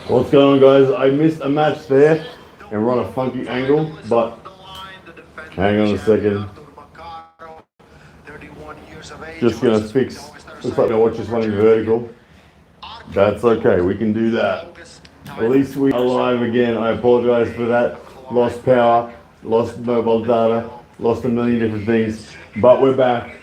What's going on, guys? I missed a match there and we're on a funky angle, but hang on a second. Just gonna fix. Looks like I watch this one in vertical. That's okay, we can do that. At least we are live again. I apologize for that. Lost power, lost mobile data, lost a million different things, but we're back.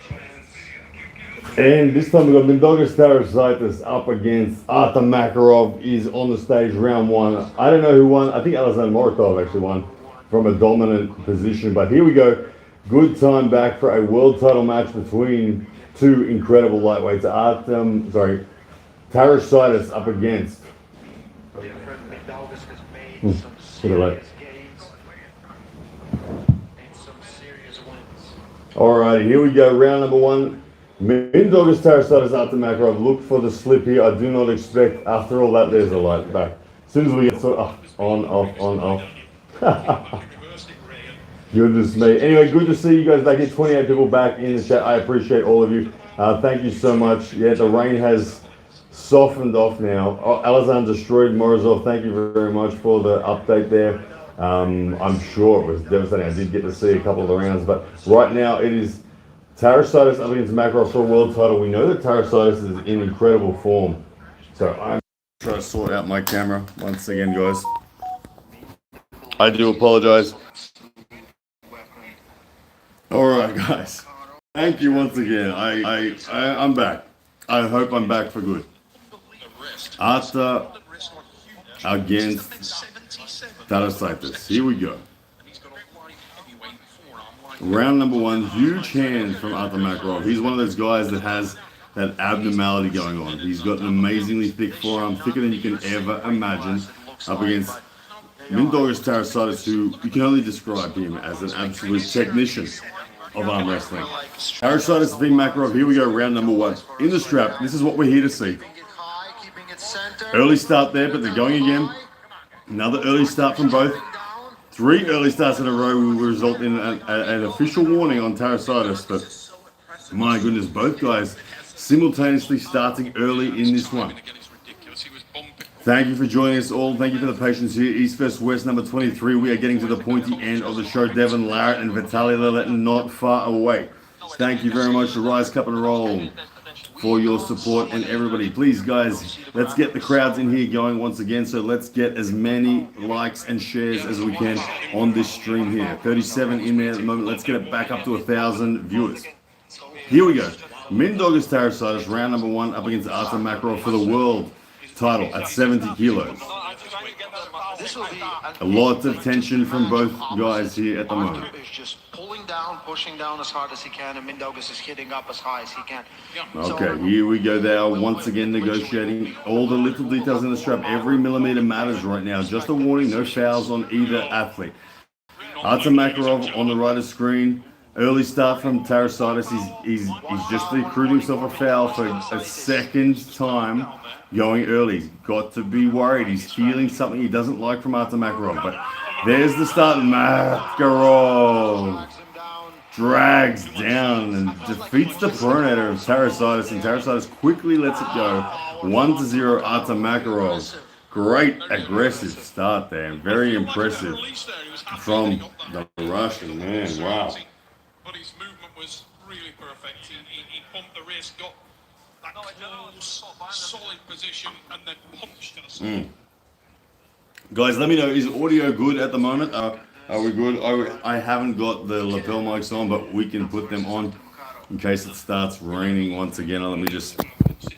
And this time we've got Mindaugas Terasitus up against Arthur Makarov is on the stage, round one. I don't know who won. I think Alexander Moritov actually won from a dominant position. But here we go. Good time back for a world title match between two incredible lightweights. Terasitus up against. Alrighty, here we go. Round number one. Mindaugas Terasitus after Makarov. Look for the slip here. I do not expect. After all that, there's a light back. As soon as we get on, off. Goodness me. Anyway, good to see you guys back here. 28 people back in the chat. I appreciate all of you. Thank you so much. Yeah, the rain has softened off now. Alexander destroyed Morozov. Thank you very much for the update there. I'm sure it was devastating. I did get to see a couple of the rounds, but right now it is Terasitus up against Makarov for a world title. We know that Terasitus is in incredible form. So I'm trying to sort out my camera once again, guys. I do apologize. All right, guys. Thank you once again. I'm back. I hope I'm back for good. Arthur against Terasitus. Here we go. Round number one, huge hand from Arthur Makarov. He's one of those guys that has that abnormality going on. He's got an amazingly thick forearm, thicker than you can ever imagine, up against Mindaugas Terasitus, who you can only describe him as an absolute technician of arm wrestling. Terasitus v Makarov, here we go, round number one. In the strap, this is what we're here to see. Early start there, but they're going again. Another early start from both. 3 early starts in a row will result in an official warning on Terasitus, but my goodness, both guys simultaneously starting early in this one. Thank you for joining us all. Thank you for the patience here. East vs West, number 23. We are getting to the pointy end of the show. Devon, Larratt, and Vitaly Laletin not far away. Thank you very much to Rise Cup and Roll for your support, and everybody, please guys, let's get the crowds in here going once again. So let's get as many likes and shares as we can on this stream here. 37 in there at the moment. Let's get it back up to 1,000 viewers. Here we go. Mindaugas Terasitus, round number one, up against Arthur Makarov for the world title at 70 kilos. A lot of tension from both guys here at the moment. Just pulling down, pushing down as hard as he can, and Mindaugas is hitting up as high as he can. Okay, here we go. They are once again negotiating all the little details in the strap. Every millimeter matters right now. Just a warning, no fouls on either athlete. Arthur Makarov on the right of screen. Early start from Terasitus. He's just recruiting himself a foul for a second time going early. He's got to be worried. He's feeling something he doesn't like from Arthur Makarov. But there's the start. Makarov drags down and defeats the pronator of Terasitus, and Terasitus quickly lets it go. 1-0 Arthur Makarov. Great aggressive start there. Very impressive from the Russian, man. Wow. But his movement was really perfect. He pumped the wrist, got that close, solid position, and then punched us. Guys, let me know, is audio good at the moment? Are we good? I haven't got the lapel mics on, but we can put them on in case it starts raining once again. Let me just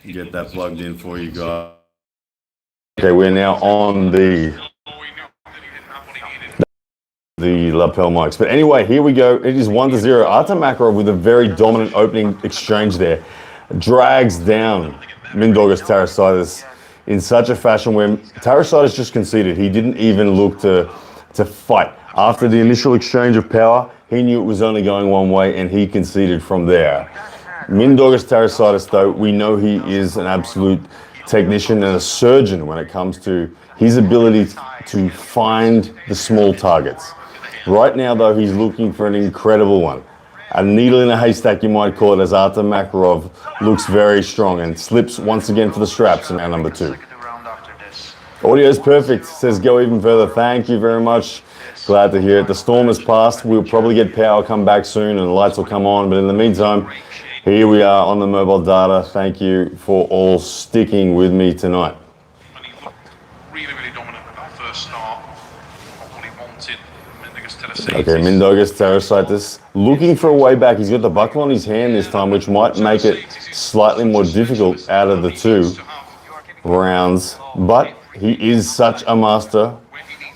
get that plugged in for you guys. Okay, we're now on the lapel mics. But anyway, here we go. It is 1-0. Arthur Makarov with a very dominant opening exchange there. Drags down Mindaugas Terasitus in such a fashion where Terasitus just conceded. He didn't even look to fight. After the initial exchange of power, he knew it was only going one way and he conceded from there. Mindaugas Terasitus, though, we know he is an absolute technician and a surgeon when it comes to his ability to find the small targets. Right now, though, he's looking for an incredible one. A needle in a haystack, you might call it, as Arthur Makarov looks very strong and slips once again for the straps in round number two. Audio's perfect, says go even further. Thank you very much. Glad to hear it. The storm has passed. We'll probably get power come back soon and the lights will come on. But in the meantime, here we are on the mobile data. Thank you for all sticking with me tonight. And he looked really, really dominant at that first start. What he wanted. Okay, Mindaugas Terasitus looking for a way back. He's got the buckle on his hand this time, which might make it slightly more difficult out of the two rounds. But he is such a master.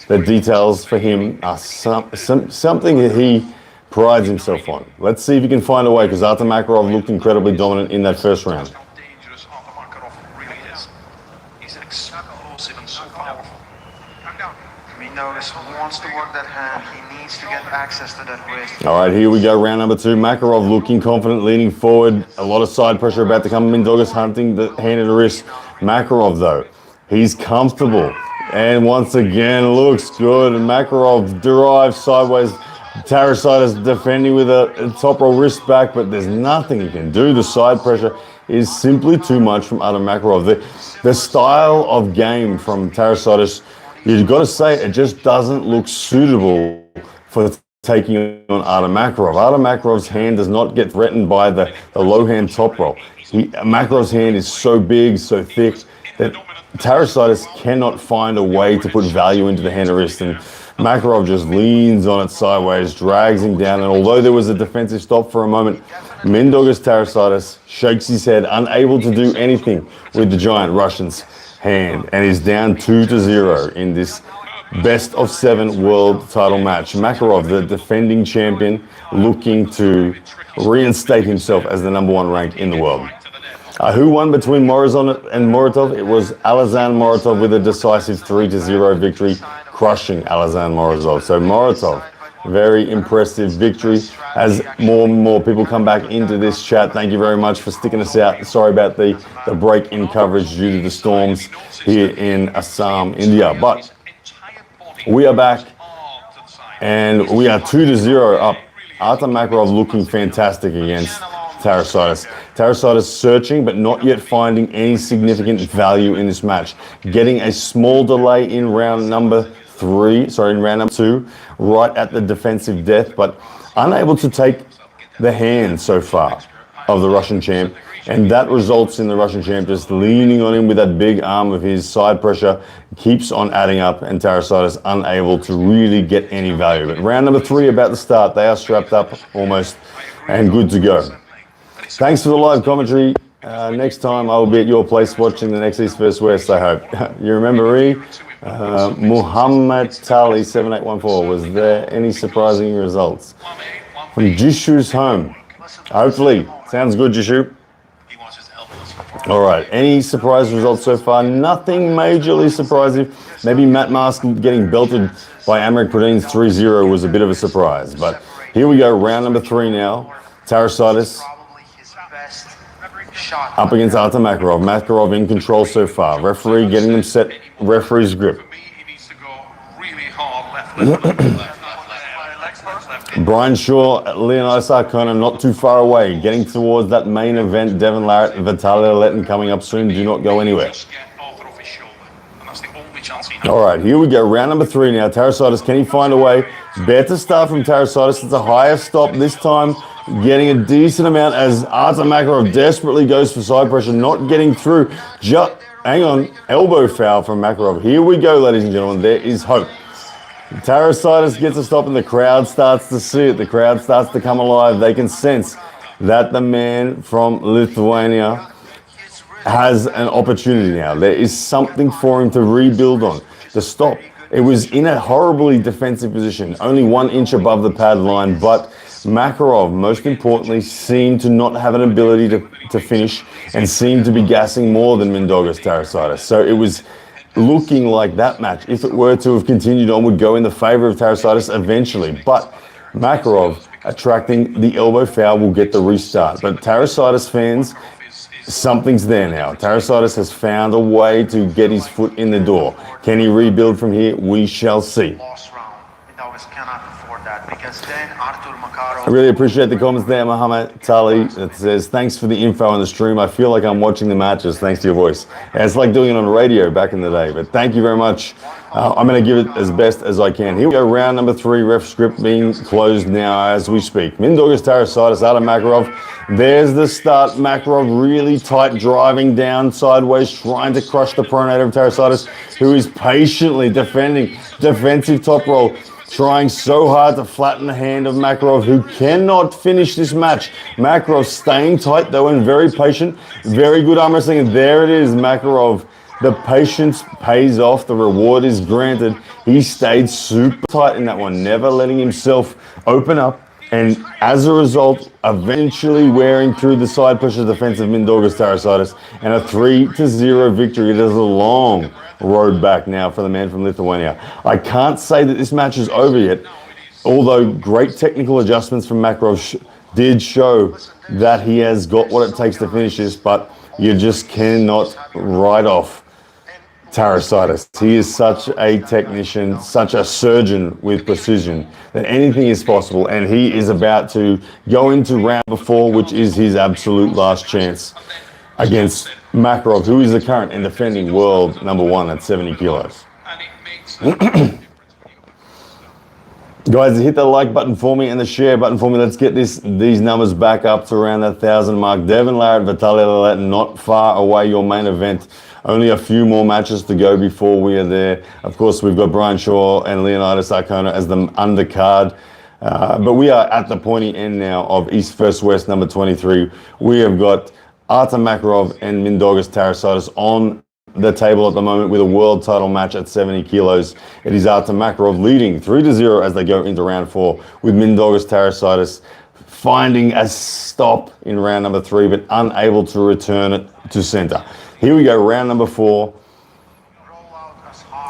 The details for him are something that he prides himself on. Let's see if he can find a way, because Artur Makarov looked incredibly dominant in that first round. How dangerous Artur Makarov really is. He's explosive and so powerful. Mindaugas wants to work that hand. He needs to get access to that wrist. All right, here we go, round number 2. Makarov looking confident, leaning forward. A lot of side pressure about to come. Mindaugas hunting the hand and the wrist. Makarov, though, he's comfortable. And once again, looks good. Makarov drives sideways. Terasitus defending with a top roll wrist back, but there's nothing he can do. The side pressure is simply too much from Artur Makarov. The style of game from Terasitus, you've got to say, it just doesn't look suitable for taking on Artur Makarov. Artur Makarov's hand does not get threatened by the low hand top roll. Makarov's hand is so big, so thick, that Terasitus cannot find a way to put value into the hand and wrist, and Makarov just leans on it sideways, drags him down, and although there was a defensive stop for a moment, Mindaugas Terasitus shakes his head, unable to do anything with the giant Russian's hand, and is down 2-0 in this best of 7 world title match. Makarov, the defending champion, looking to reinstate himself as the #1 rank in the world. Who won between Morozov and Muratov? It was Alexander Muratov with a decisive 3-0 victory, crushing Alexander Morozov. So Muratov, very impressive victory. As more and more people come back into this chat, thank you very much for sticking us out. Sorry about the break in coverage due to the storms here in Assam, India. But we are back, and we are 2-0 up. Artur Makarov looking fantastic against Terasitus. Terasitus searching, but not yet finding any significant value in this match. Getting a small delay in round number 2, right at the defensive death, but unable to take the hand so far of the Russian champ. And that results in the Russian champ just leaning on him with that big arm of his. Side pressure keeps on adding up, and Terasitus unable to really get any value. But round number 3 about to start. They are strapped up almost and good to go. Thanks for the live commentary. Next time I will be at your place watching the next East vs West, I hope. You remember me? Muhammad Tali 7814. Was there any surprising results? From Jishu's home. Hopefully. Sounds good, Jishu. All right. Any surprise results so far? Nothing majorly surprising. Maybe Matt Mask getting belted by Amrik Pradin's 3-0 was a bit of a surprise. But here we go. Round number 3 now. Terasitus up against Artur Makarov. Makarov in control so far. Referee getting them set. Referee's grip. Brian Shaw, Leonidas Arcona not too far away. Getting towards that main event. Devon, Larratt, Vitaly Laletin coming up soon. Do not go anywhere. All right, here we go. Round number 3 now. Terasitus, can he find a way? Better start from Terasitus. It's a higher stop this time. Getting a decent amount as Artur Makarov desperately goes for side pressure, not getting through. Hang on, elbow foul from Makarov. Here we go, ladies and gentlemen. There is hope. Terasitus gets a stop and the crowd starts to see it. The crowd starts to come alive. They can sense that the man from Lithuania has an opportunity now. There is something for him to rebuild on. The stop, it was in a horribly defensive position, only 1 inch above the pad line, but Makarov, most importantly, seemed to not have an ability to finish and seemed to be gassing more than Mindaugas Terasitus. So it was looking like that match, if it were to have continued on, would go in the favor of Terasitus eventually. But Makarov attracting the elbow foul will get the restart. But Terasitus fans, something's there now. Terasitus has found a way to get his foot in the door. Can he rebuild from here? We shall see. Lost round. Mindaugas cannot afford that because because then Artur Makarov. I really appreciate the comments there, Muhammad Tali. It says, thanks for the info on the stream. I feel like I'm watching the matches thanks to your voice. And it's like doing it on radio back in the day. But thank you very much. I'm going to give it as best as I can. Here we go, round number 3, ref script being closed now as we speak. Mindaugas Terasitus, out of Makarov. There's the start. Makarov really tight, driving down sideways, trying to crush the pronator of Terasitus, who is patiently defending, defensive top roll, trying so hard to flatten the hand of Makarov, who cannot finish this match. Makarov staying tight, though, and very patient. Very good arm wrestling, and there it is, Makarov. The patience pays off. The reward is granted. He stayed super tight in that one, never letting himself open up. And as a result, eventually wearing through the side pressure defense of Mindaugas Terasitus and a 3-0 victory. It is a long road back now for the man from Lithuania. I can't say that this match is over yet, although great technical adjustments from Makarov did show that he has got what it takes to finish this, but you just cannot write off Terasitus. He is such a technician, such a surgeon with precision, that anything is possible, and he is about to go into round 4, which is his absolute last chance against Makarov, who is the current and defending world number 1 at 70 kilos. Guys, hit the like button for me and the share button for me. Let's get these numbers back up to around that 1,000 mark. Devon, Larratt, Vitaly Laletin, not far away, your main event. Only a few more matches to go before we are there. Of course, we've got Brian Shaw and Leonidas Arona as the undercard. But we are at the pointy end now of East vs West number 23. We have got Artur Makarov and Mindaugas Terasitus on the table at the moment with a world title match at 70 kilos. It is Artur Makarov leading 3-0 as they go into round 4, with Mindaugas Terasitus finding a stop in round number 3 but unable to return it to center. Here we go, round number 4,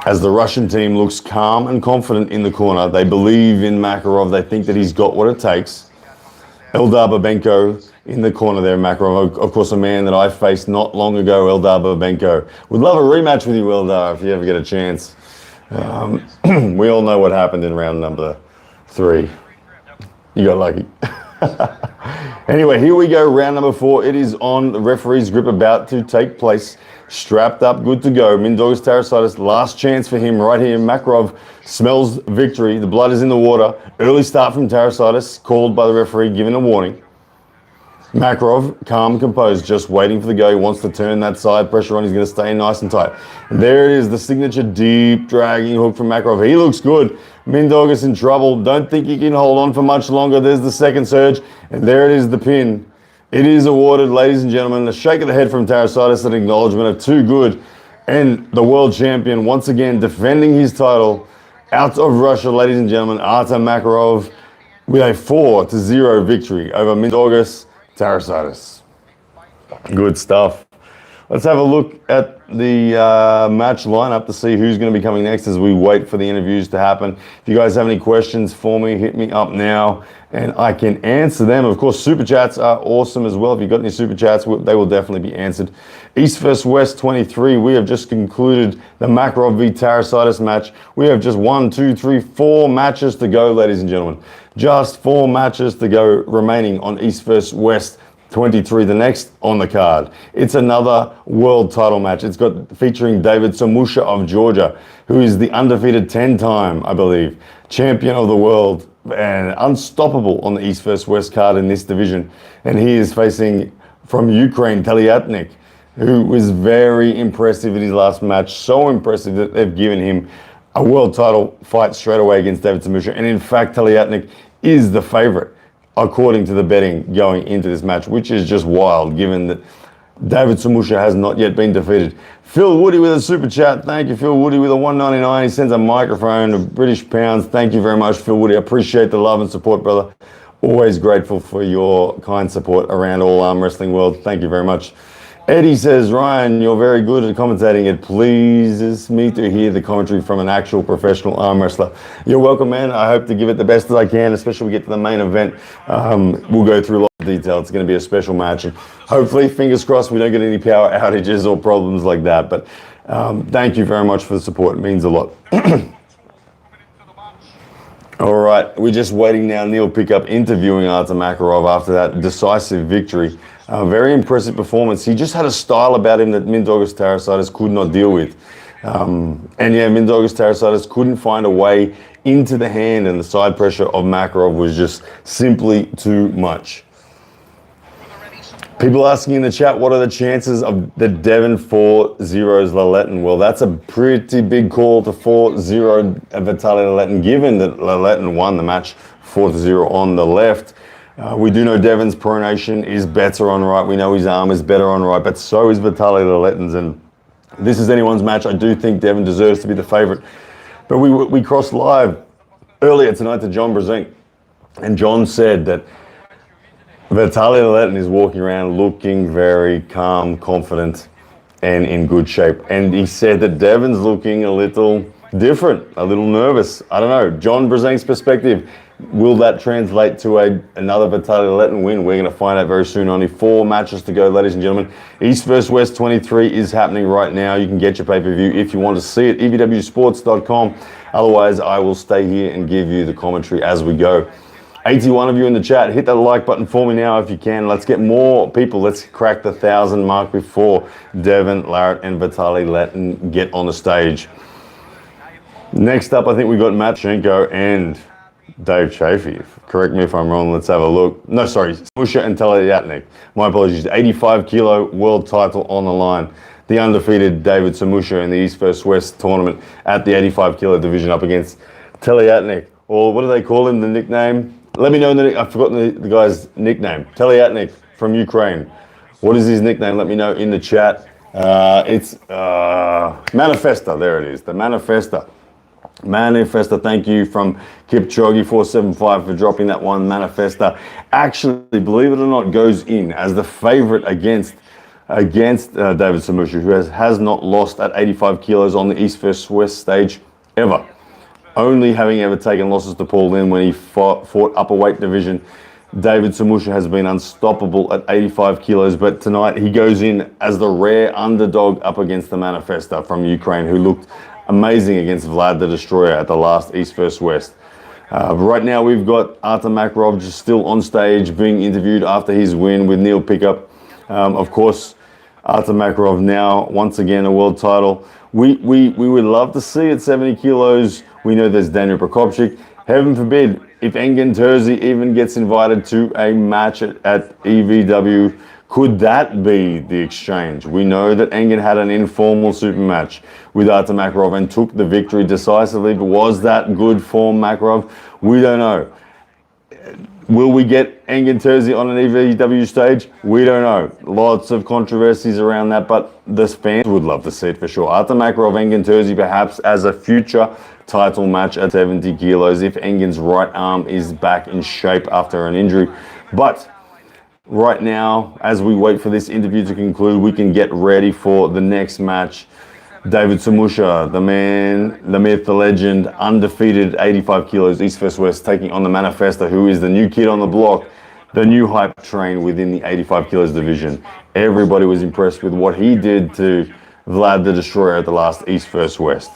as the Russian team looks calm and confident in the corner. They believe in Makarov. They think that he's got what it takes. Eldar Babenko in the corner there, Makarov. Of course, a man that I faced not long ago, Eldar Babenko. Would love a rematch with you, Eldar, if you ever get a chance. We all know what happened in round number 3. You got lucky. Anyway, here we go, round number 4. It is on. The referee's grip about to take place. Strapped up, good to go. Mindaugas Terasitus, last chance for him right here. Makarov smells victory. The blood is in the water. Early start from Terasitus, called by the referee, given a warning. Makarov, calm, composed, just waiting for the go. He wants to turn that side pressure on. He's going to stay nice and tight. And there it is, the signature deep dragging hook from Makarov. He looks good. Mindaugas in trouble. Don't think he can hold on for much longer. There's the second surge. And there it is, the pin. It is awarded, ladies and gentlemen. A shake of the head from Terasitus, an acknowledgement of too good. And the world champion, once again, defending his title out of Russia, ladies and gentlemen, Artur Makarov, with a 4-0 victory over Mindaugas Terasitus. Good stuff. Let's have a look at the match lineup to see who's going to be coming next as we wait for the interviews to happen. If you guys have any questions for me, hit me up now and I can answer them. Of course, super chats are awesome as well. If you've got any super chats, they will definitely be answered. East vs West 23, we have just concluded the Makarov v Terasitus match. We have just 4 matches to go, ladies and gentlemen. Just 4 matches to go remaining on East vs West 23, the next on the card. It's another world title match. It's got featuring David Samushia of Georgia, who is the undefeated 10-time, I believe, champion of the world and unstoppable on the East vs West card in this division. And he is facing from Ukraine, Telyatnik, who was very impressive in his last match. So impressive that they've given him a world title fight straight away against David Samushia. And in fact, Telyatnik is the favorite according to the betting going into this match, which is just wild given that David Samushia has not yet been defeated. Phil Woody with a super chat. Thank you, Phil Woody, with a $1.99. He sends a microphone of British pounds. Thank you very much, Phil Woody. I appreciate the love and support, brother. Always grateful for your kind support around all arm wrestling world. Thank you very much. Eddie says, Ryan, you're very good at commentating. It pleases me to hear the commentary from an actual professional arm wrestler. You're welcome, man. I hope to give it the best that I can, especially when we get to the main event. We'll go through a lot of detail. It's going to be a special match. And hopefully, fingers crossed, we don't get any power outages or problems like that. But thank you very much for the support. It means a lot. All right, we're just waiting now. Neil Pickup interviewing Artem Makarov after that decisive victory. Very impressive performance. He just had a style about him that Mindaugas Terasitus could not deal with. And yeah, Mindaugas Terasitus couldn't find a way into the hand, and the side pressure of Makarov was just simply too much. People asking in the chat, what are the chances of the Devon 4-0's Laletin? Well, that's a pretty big call to 4-0 Vitaly Laletin, given that Laletin won the match 4-0 on the left. We do know Devon's pronation is better on right. We know his arm is better on right, but so is Vitaly Laletin's. And this is anyone's match. I do think Devon deserves to be the favorite. But we crossed live earlier tonight to John Brzezinski, and John said that Vitaly Laletin is walking around looking very calm, confident, and in good shape. And he said that Devon's looking a little different, a little nervous. I don't know. John Brzezinski's perspective, will that translate to another Vitaly Laletin win? We're going to find out very soon. Only 4 matches to go, ladies and gentlemen. East vs West 23 is happening right now. You can get your pay-per-view if you want to see it, evwsports.com. Otherwise, I will stay here and give you the commentary as we go. 81 of you in the chat, hit that like button for me now if you can. Let's get more people. Let's crack the 1,000 mark before Devon, Larrat, and Vitaly Laletin get on the stage. Next up, I think we've got Matoshenko and Dave Chaffy. Correct me if I'm wrong. Let's have a look. No, sorry. Samushia and Telyatnik. My apologies. 85 kilo world title on the line. The undefeated David Samushia in the East vs West tournament at the 85 kilo division up against Telyatnik. Or what do they call him, the nickname? Let me know, I've forgotten the guy's nickname. Telyatnik from Ukraine. What is his nickname? Let me know in the chat. It's Manifesta. There it is. The Manifesta. Manifesta, thank you from Kipchoge475 for dropping that one. Manifesta actually, believe it or not, goes in as the favorite against David Samushia, who has not lost at 85 kilos on the East vs West stage ever. Only having ever taken losses to Paul Lynn when he fought upper weight division. David Samushia has been unstoppable at 85 kilos, but tonight he goes in as the rare underdog up against the Manifesta from Ukraine, who looked amazing against Vlad the Destroyer at the last East vs West. Right now we've got Artem Makarov just still on stage being interviewed after his win with Neil Pickup. Of course, Artem Makarov now once again a world title. We would love to see at 70 kilos. We know there's Daniel Prokopchik. Heaven forbid if Engin Terzi even gets invited to a match at EVW. Could that be the exchange? We know that Engin had an informal super match with Artem Makarov and took the victory decisively, but was that good form Makarov? We don't know. Will we get Engin Terzi on an EVW stage? We don't know. Lots of controversies around that, but the fans would love to see it for sure. Artem Makarov, Engin Terzi perhaps as a future title match at 70 kilos if Engin's right arm is back in shape after an injury. But right now, as we wait for this interview to conclude, we can get ready for the next match. David Samushia, the man, the myth, the legend, undefeated 85 kilos, East vs West, taking on the Manifesta, who is the new kid on the block, the new hype train within the 85 kilos division. Everybody was impressed with what he did to Vlad the Destroyer at the last East vs West.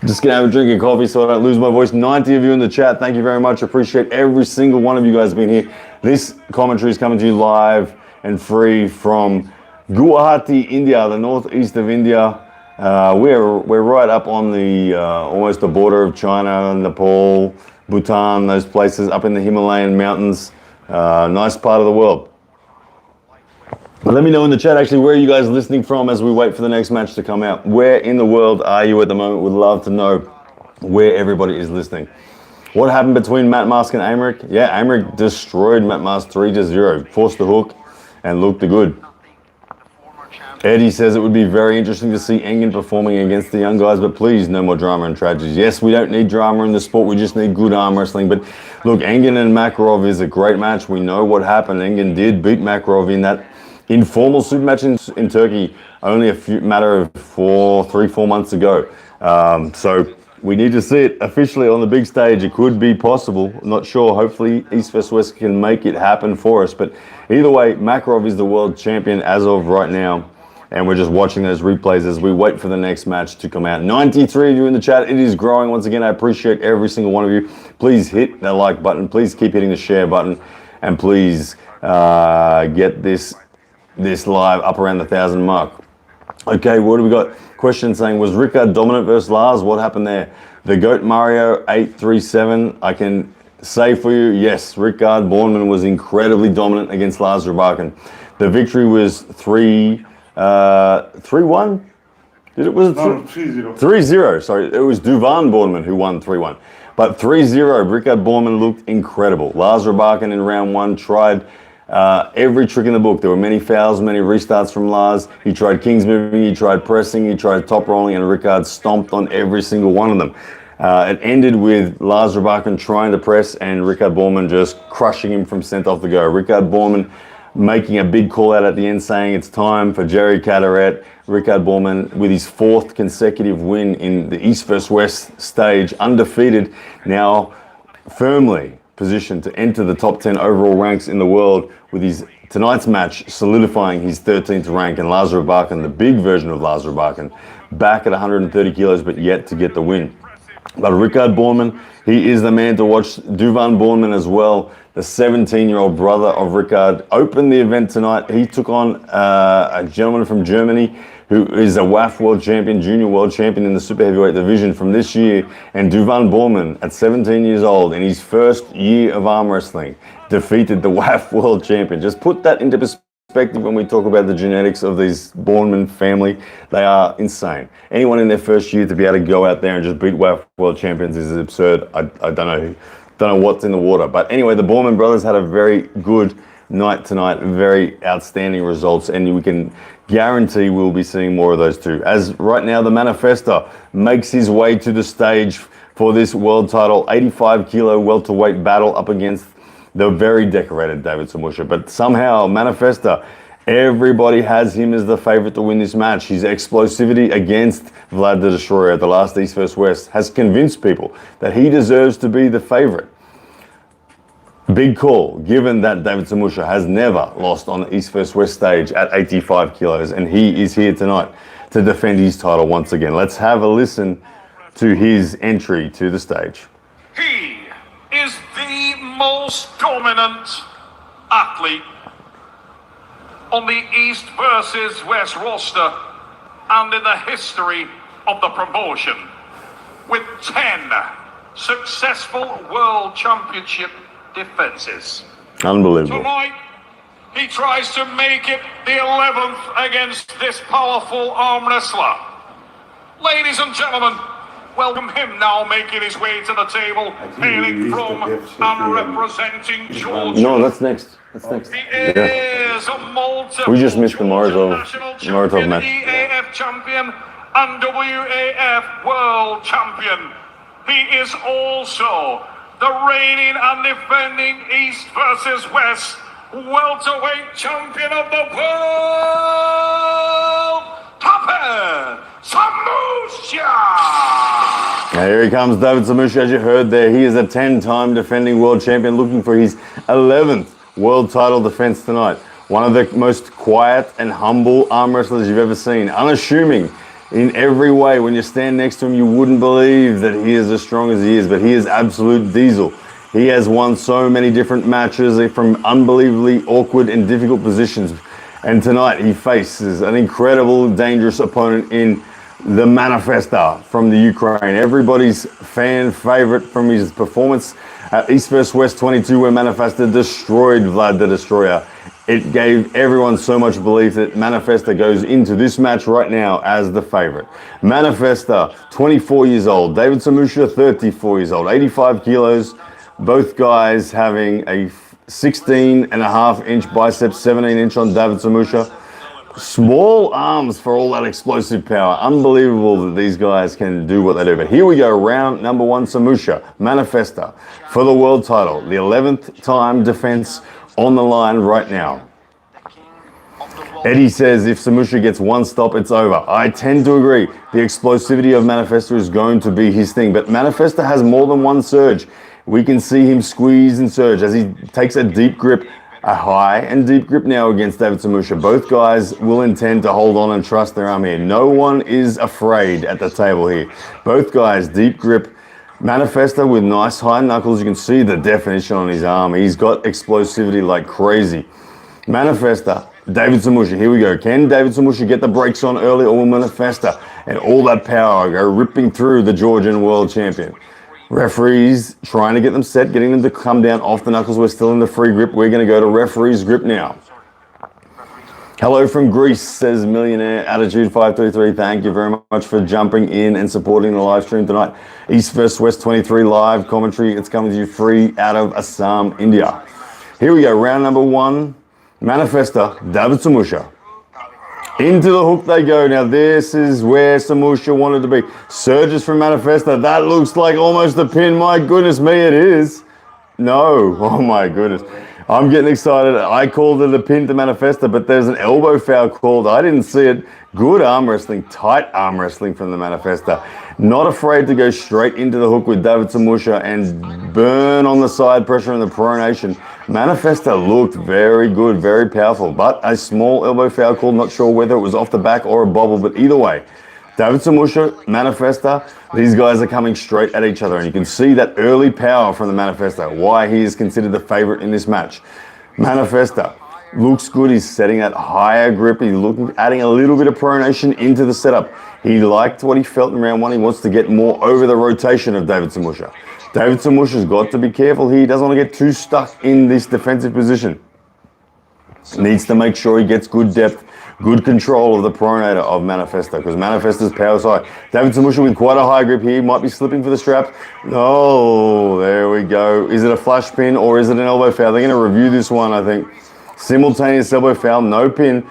Just gonna have a drink of coffee so I don't lose my voice. 90 of you in the chat, thank you very much. Appreciate every single one of you guys being here. This commentary is coming to you live and free from Guwahati, India, the northeast of India. We're right up on the almost the border of China, Nepal, Bhutan, those places up in the Himalayan mountains. Nice part of the world. Let me know in the chat actually where are you guys listening from as we wait for the next match to come out. Where in the world are you at the moment? Would love to know where everybody is listening. What happened between Matt Mask and Amrik? Yeah, Amrik destroyed Matt Mask 3-0. Forced the hook and looked good. Eddie says it would be very interesting to see Engin performing against the young guys, but please, no more drama and tragedies. Yes, we don't need drama in the sport, we just need good arm wrestling. But look, Engin and Makarov is a great match. We know what happened. Engin did beat Makarov in that informal super match in Turkey only a matter of 3-4 months ago. So we need to see it officially on the big stage. It could be possible. Not sure. Hopefully East vs West can make it happen for us. But either way, Makarov is the world champion as of right now. and we're just watching those replays as we wait for the next match to come out. 93 of you in the chat. It is growing. Once again, I appreciate every single one of you. Please hit that like button. Please keep hitting the share button, and please get this live up around the 1,000 mark. Okay, what do we got? Question saying, was Rickard dominant versus Lars? What happened there? The GOAT Mario 837. I can say for you, yes, Rickard Bornemann was incredibly dominant against Lars Rybakhin. The victory was 3-1. Was it 3-0? 3-0. Sorry, it was Devon Bornemann who won 3-1. But 3-0, Rickard Bornemann looked incredible. Lars Rybakhin in round one tried every trick in the book. There were many fouls, many restarts from Lars. He tried kings moving, he tried pressing, he tried top rolling, and Rickard stomped on every single one of them. It ended with Lars Rybakhin trying to press and Rickard Bornemann just crushing him from center off the go. Rickard Bornemann making a big call out at the end saying it's time for Jerry Carteret. Rickard Bornemann with his 4th consecutive win in the East vs West stage, undefeated, now firmly positioned to enter the top 10 overall ranks in the world with his tonight's match solidifying his 13th rank, and Lars Rybakhin, the big version of Lars Rybakhin, back at 130 kilos but yet to get the win. But Rickard Bornemann, he is the man to watch. Devon Bornemann as well, the 17-year-old brother of Rickard, opened the event tonight. He took on a gentleman from Germany who is a WAF world champion, junior world champion in the super heavyweight division from this year. And Devon Bornemann, at 17 years old, in his first year of arm wrestling, defeated the WAF world champion. Just put that into perspective when we talk about the genetics of these Bornemann family. They are insane. Anyone in their first year to be able to go out there and just beat WAF world champions is absurd. I don't know what's in the water. But anyway, the Bornemann brothers had a very good night tonight, very outstanding results, and we can guarantee we'll be seeing more of those too. As right now, the Manifesta makes his way to the stage for this world title 85 kilo welterweight battle up against the very decorated David Samushia. But somehow, Manifesta, everybody has him as the favorite to win this match. His explosivity against Vlad the Destroyer at the last East vs West has convinced people that he deserves to be the favorite. Big call, given that David Samushia has never lost on the East vs West stage at 85 kilos, and he is here tonight to defend his title once again. Let's have a listen to his entry to the stage. He is the most dominant athlete on the East versus West roster and in the history of the promotion, with 10 successful world championship defenses. Unbelievable. Tonight, he tries to make it the 11th against this powerful arm wrestler. Ladies and gentlemen, welcome him now making his way to the table, hailing from and representing Georgia. No, that's next. That's next. He is a multiple We just missed the Makarov match. EAF champion and WAF world champion. He is also the reigning and defending East versus West welterweight champion of the world, Samushia! Now here he comes, David Samushia, as you heard there. He is a 10-time defending world champion looking for his 11th world title defense tonight. One of the most quiet and humble arm wrestlers you've ever seen. Unassuming in every way. When you stand next to him, you wouldn't believe that he is as strong as he is, but he is absolute diesel. He has won so many different matches from unbelievably awkward and difficult positions. And tonight he faces an incredible, dangerous opponent in the Manifesta from the Ukraine. Everybody's fan favorite from his performance at East vs West 22, where Manifesta destroyed Vlad the Destroyer. It gave everyone so much belief that Manifesta goes into this match right now as the favorite. Manifesta, 24 years old. David Samushia, 34 years old. 85 kilos. Both guys having a 16.5-inch biceps, 17-inch on David Samushia. Small arms for all that explosive power. Unbelievable that these guys can do what they do. But here we go, round number one, Samushia, Manifesta, for the world title. The 11th time defense on the line right now. Eddie says if Samushia gets one stop, it's over. I tend to agree. The explosivity of Manifesta is going to be his thing. But Manifesta has more than one surge. We can see him squeeze and surge as he takes a deep grip a high and deep grip now against David Samushia. Both guys will intend to hold on and trust their arm here. No one is afraid at the table here. Both guys, deep grip. Manifesta with nice high knuckles. You can see the definition on his arm. He's got explosivity like crazy. Manifesta, David Samushia. Here we go. Can David Samushia get the brakes on early, or will Manifesta and all that power go ripping through the Georgian world champion? Referees trying to get them set, getting them to come down off the knuckles. We're still in the free grip. We're going to go to referee's grip now. Hello from Greece, says Millionaire Attitude 533. Thank you very much for jumping in and supporting the live stream tonight. East vs West 23 live commentary. It's coming to you free out of Assam, India. Here we go. Round number 1. Manifesta, David Samushia. Into the hook they go. Now this is where Samushia wanted to be. Surges from Manifesta. That looks like almost a pin. My goodness me, it is. No. Oh my goodness. I'm getting excited. I called it a pin to Manifesta, but there's an elbow foul called. I didn't see it. Good arm wrestling, tight arm wrestling from the Manifesta. Not afraid to go straight into the hook with David Samushia and burn on the side pressure and the pronation. Manifesta looked very good, very powerful, but a small elbow foul called. Not sure whether it was off the back or a bobble, but either way, David Samushia, Manifesta, these guys are coming straight at each other, and you can see that early power from the Manifesta, why he is considered the favorite in this match. Manifesta looks good. He's setting that higher grip. He's adding a little bit of pronation into the setup. He liked what he felt in round 1. He wants to get more over the rotation of David Samushia. David Samushia's got to be careful here. He doesn't want to get too stuck in this defensive position. Needs to make sure he gets good depth, good control of the pronator of Manifesta, because Manifesta's power's high. David Samushia with quite a high grip here. Might be slipping for the straps. No, there we go. Is it a flush pin or is it an elbow foul? They're going to review this one, I think. Simultaneous elbow foul, no pin.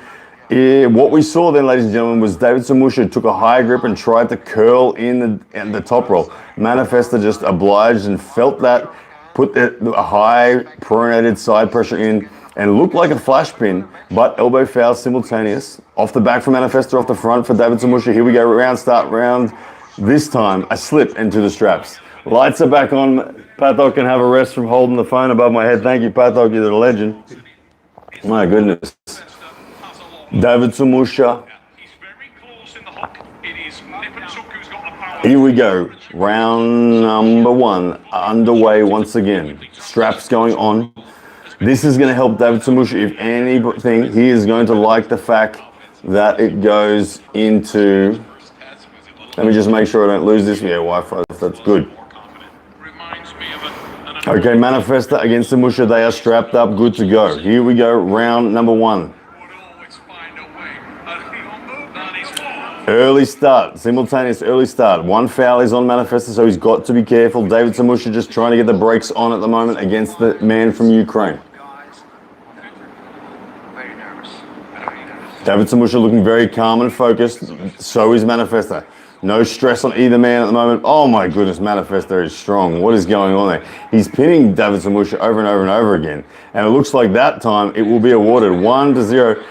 What we saw then, ladies and gentlemen, was David Samushia took a high grip and tried to curl in the top roll. Manifesta just obliged and felt that, put the high pronated side pressure in, and looked like a flash pin, but elbow foul simultaneous. Off the back for Manifesta, off the front for David Samushia. Here we go, round. This time, a slip into the straps. Lights are back on. Pathok can have a rest from holding the phone above my head. Thank you, Pathok, you're the legend. My goodness. David Samushia. Here we go. Round number 1 underway once again. Straps going on. This is going to help David Samushia. If anything, he is going to like the fact that it goes into... Let me just make sure I don't lose this. Yeah, Wi-Fi, that's good. Okay, Manifesta against Samushia. They are strapped up, good to go. Here we go, round number 1. Early start, simultaneous early start. One foul is on Manifesta, so he's got to be careful. David Samushia just trying to get the brakes on at the moment against the man from Ukraine. David Samushia looking very calm and focused. So is Manifesta. No stress on either man at the moment. Oh my goodness, Manifesta is strong. What is going on there? He's pinning David Samushia over and over and over again. And it looks like that time it will be awarded 1-0.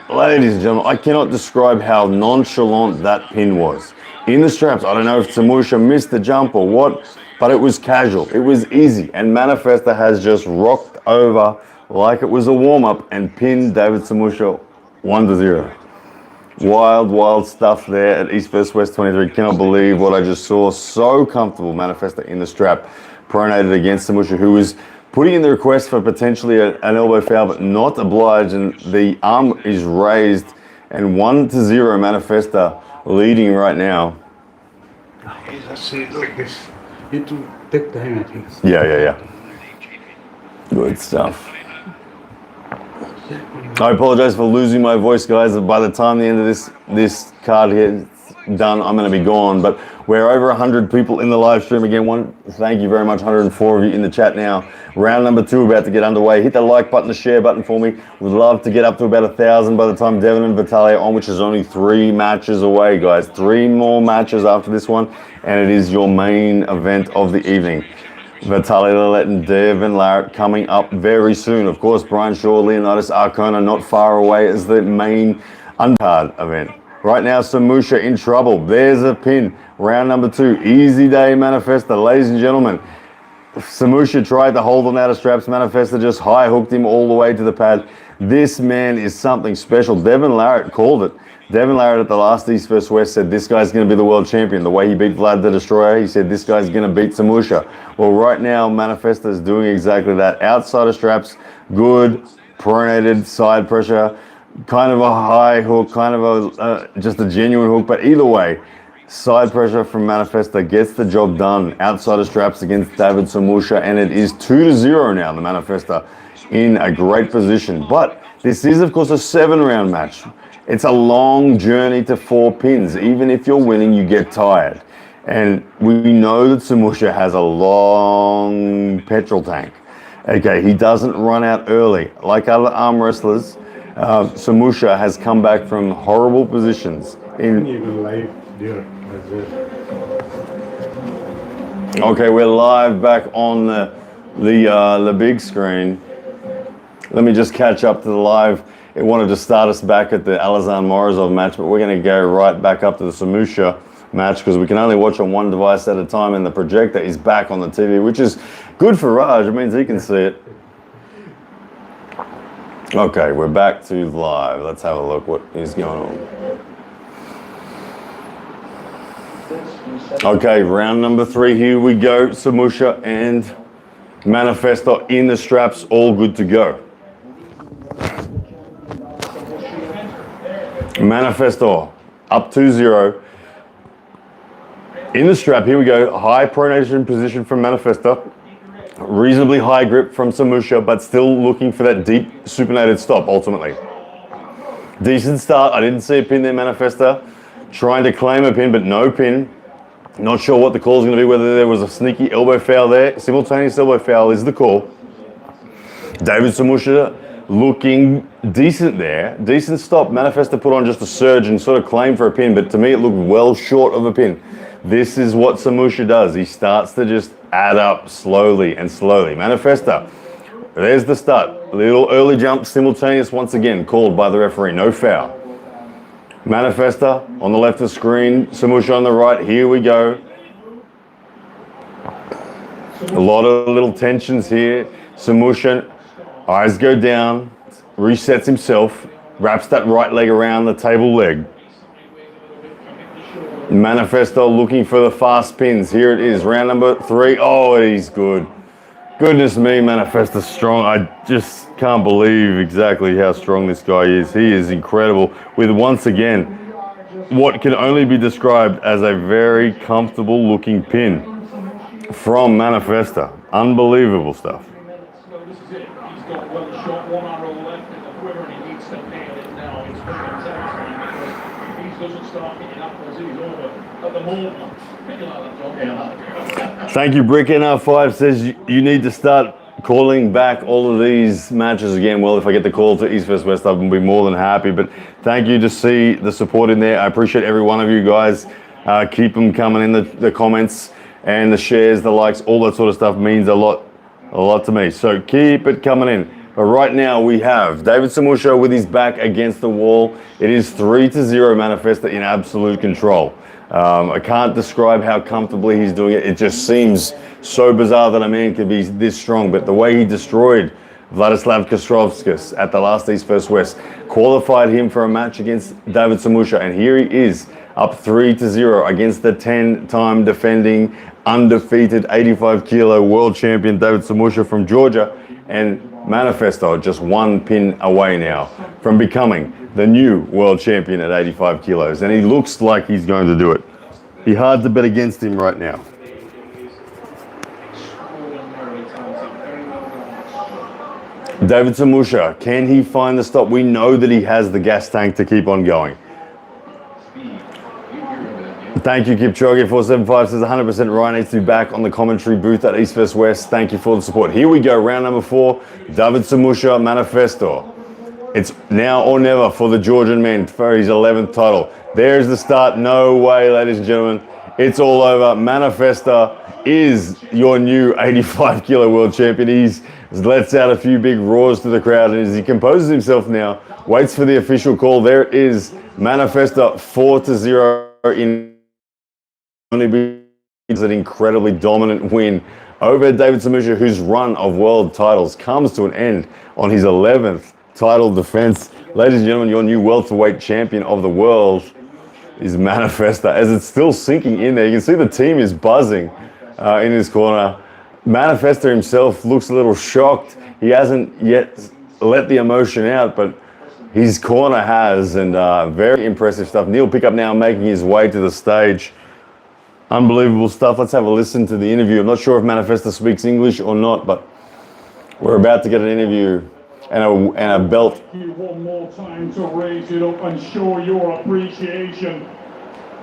Ladies and gentlemen, I cannot describe how nonchalant that pin was. In the straps, I don't know if Samushia missed the jump or what, but it was casual. It was easy. And Manifesta has just rocked over like it was a warm-up and pinned David Samushia 1-0. Wild stuff there at East vs West 23. Cannot believe what I just saw. So comfortable, Manifesta in the strap. Pronated against Samushia, who was putting in the request for potentially an elbow foul, but not obliged, and the arm is raised, and 1-0 Manifesta leading right now. Yeah. Good stuff. I apologize for losing my voice, guys. By the time the end of this card here is done, I'm going to be gone. But we're over 100 people in the live stream again. Thank you very much. 104 of you in the chat now. Round number 2 about to get underway. Hit the like button, the share button for me. We'd love to get up to about 1,000 by the time Devon and Vitaly are on, which is only 3 matches away, guys. 3 more matches after this one, and it is your main event of the evening. Vitaly Laletin, Devon, Larratt coming up very soon. Of course, Brian Shaw, Leonidas, Arona not far away as the main undercard event. Right now, Samushia in trouble. There's a pin. Round number 2. Easy day, Manifesta. Ladies and gentlemen, Samushia tried to hold him out of straps. Manifesta just high hooked him all the way to the pad. This man is something special. Devon Larratt called it. Devon Larratt at the last East vs West said this guy's going to be the world champion. The way he beat Vlad the Destroyer, he said this guy's going to beat Samushia. Well, right now, Manifesta is doing exactly that. Outside of straps, good, pronated side pressure, kind of a high hook, kind of just a genuine hook. But either way, side pressure from Manifesta gets the job done. Outside of straps against David Samushia, and it is 2-0 now. The Manifesta in a great position. But this is, of course, a 7-round match. It's a long journey to 4 pins. Even if you're winning, you get tired. And we know that Samushia has a long petrol tank. Okay, he doesn't run out early. Like other arm wrestlers, Samushia has come back from horrible positions. Okay, we're live back on the big screen. Let me just catch up to the live. It wanted to start us back at the Alazan Morozov match, but we're going to go right back up to the Samushia match because we can only watch on one device at a time, and the projector is back on the TV, which is good for Raj. It means he can see it. Okay, we're back to live. Let's have a look what is going on. Okay, round number 3. Here we go. Samushia and Manifesta in the straps, all good to go. Manifesto up 2-0 in the strap. Here we go. High pronation position from Manifesta. Reasonably high grip from Samushia, but still looking for that deep supinated stop ultimately. Decent start. I didn't see a pin there, Manifesta. Trying to claim a pin, but no pin. Not sure what the call is going to be, whether there was a sneaky elbow foul there. Simultaneous elbow foul is the call. David Samushia looking decent there. Decent stop. Manifesta put on just a surge and sort of claim for a pin, but to me it looked well short of a pin. This is what Samushia does. He starts to just add up slowly and slowly. Manifesta, there's the start. Little early jump, simultaneous once again, called by the referee. No foul. Manifesta on the left of the screen, Samushia on the right. Here we go. A lot of little tensions here. Samushia, eyes go down, resets himself, wraps that right leg around the table leg. Manifesto looking for the fast pins. Here it is, round number 3. Oh, he's good. Goodness me, Manifesto's strong. I just can't believe exactly how strong this guy is. He is incredible with, once again, what can only be described as a very comfortable looking pin from Manifesta. Unbelievable stuff. Thank you, Brick NR5 says you need to start calling back all of these matches again. Well, if I get the call to East vs West, I'll be more than happy. But thank you to see the support in there. I appreciate every one of you guys. Keep them coming in the comments and the shares, the likes, all that sort of stuff means a lot to me. So keep it coming in. But right now we have David Samushia with his back against the wall. It is 3-0 Manifesta in absolute control. I can't describe how comfortably he's doing it. It just seems so bizarre that a man could be this strong. But the way he destroyed Vladislav Kostrovskis at the last East vs West qualified him for a match against David Samushia. And here he is up 3-0 against the 10-time defending undefeated 85 kilo world champion David Samushia from Georgia. And Manifesto just 1 pin away now from becoming the new world champion at 85 kilos. And he looks like he's going to do it. Be hard to bet against him right now. David Samushia, can he find the stop? We know that he has the gas tank to keep on going. Thank you, Kipchoge 475 says 100% Ryan needs to be back on the commentary booth at East vs West. Thank you for the support. Here we go, round number 4. David Samushia, Manifesto. It's now or never for the Georgian man for his 11th title. There's the start. No way, ladies and gentlemen. It's all over. Manifesta is your new 85 kilo world champion. He lets out a few big roars to the crowd, and as he composes himself now, waits for the official call. There it is. Manifesta 4-0 in only an incredibly dominant win over David Samushia, whose run of world titles comes to an end on his 11th title defense. Ladies and gentlemen, your new welterweight champion of the world is Manifesta. As it's still sinking in there, you can see the team is buzzing in his corner. Manifesta himself looks a little shocked. He hasn't yet let the emotion out, but his corner has, and very impressive stuff. Neil Pickup now making his way to the stage. Unbelievable stuff. Let's have a listen to the interview. I'm not sure if Manifesta speaks English or not, but we're about to get an interview and a belt. One more time to raise it up and show your appreciation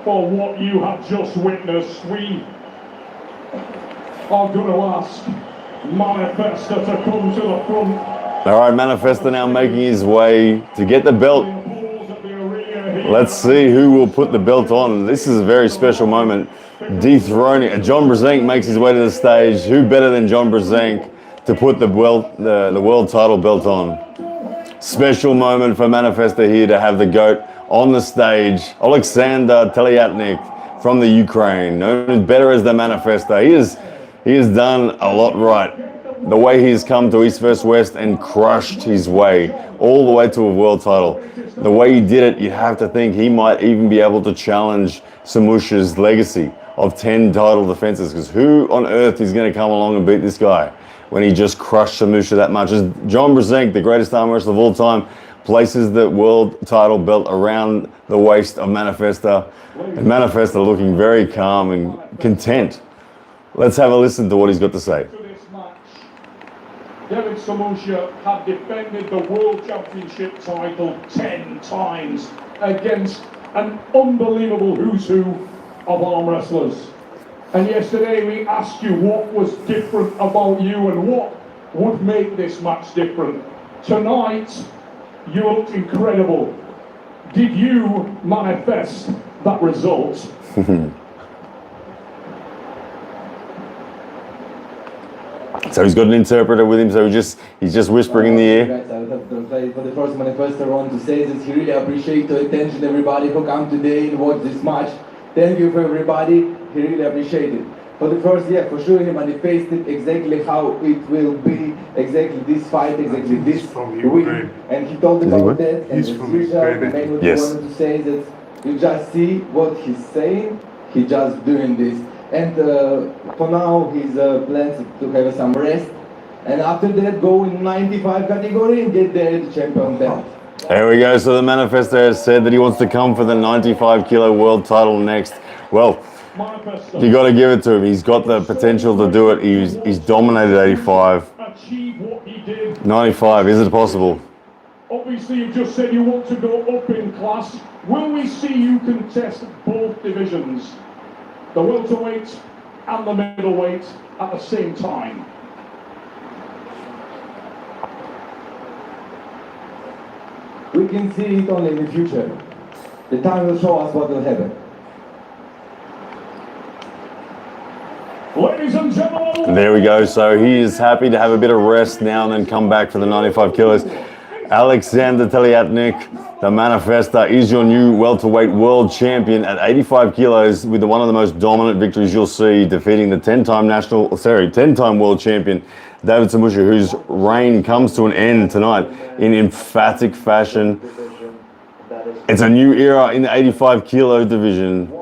for what you have just witnessed. We are going to ask Manifesta to come to the front. All right, Manifesta now making his way to get the belt. Let's see who will put the belt on. This is a very special moment. Dethroning. John Brzenk makes his way to the stage. Who better than John Brzenk to put the world title belt on? Special moment for Manifesta here to have the GOAT on the stage. Alexander Telyatnik from the Ukraine, known as better as the Manifesta. He has done a lot right. The way he's come to East vs West and crushed his way all the way to a world title. The way he did it, you have to think he might even be able to challenge Samushia's legacy of 10 title defenses, because who on earth is going to come along and beat this guy when he just crushed Samushia that much? As John Brzenk, the greatest arm wrestler of all time, places the world title belt around the waist of Manifesta, and Manifesta looking very calm and content. Let's have a listen to what he's got to say. Devon Samushia had defended the World Championship title 10 times against an unbelievable who's who of arm wrestlers. And yesterday we asked you what was different about you and what would make this match different. Tonight, you looked incredible. Did you manifest that result? So he's got an interpreter with him, so he's just whispering in the ear. For the first Manifesta, I want to say that he really appreciate the attention everybody who come today and watch this match. Thank you for everybody, he really appreciate it. For the first, yeah, for sure he manifested exactly how it will be, exactly this fight, exactly this win. And he told about that, and as usual, the main what he wanted to say is that you just see what he's saying, he just doing this. And for now, he's plans to have some rest. And after that, go in 95 category and get the champion belt. There we go. So the Manifesta has said that he wants to come for the 95 kilo world title next. Well, you got to give it to him. He's got the potential to do it. He's dominated 85. 95, is it possible? Obviously, you just said you want to go up in class. Will we see you contest both divisions? The welterweight and the middleweight at the same time? We can see it only in the future. The time will show us what will happen. Ladies and gentlemen, there we go. So he is happy to have a bit of rest now and then come back for the 95 kilos. Alexander Telyatnik, the Manifesta, is your new welterweight world champion at 85 kilos with one of the most dominant victories you'll see, defeating the 10-time world champion David Samushia, whose reign comes to an end tonight in emphatic fashion. It's a new era in the 85 kilo division.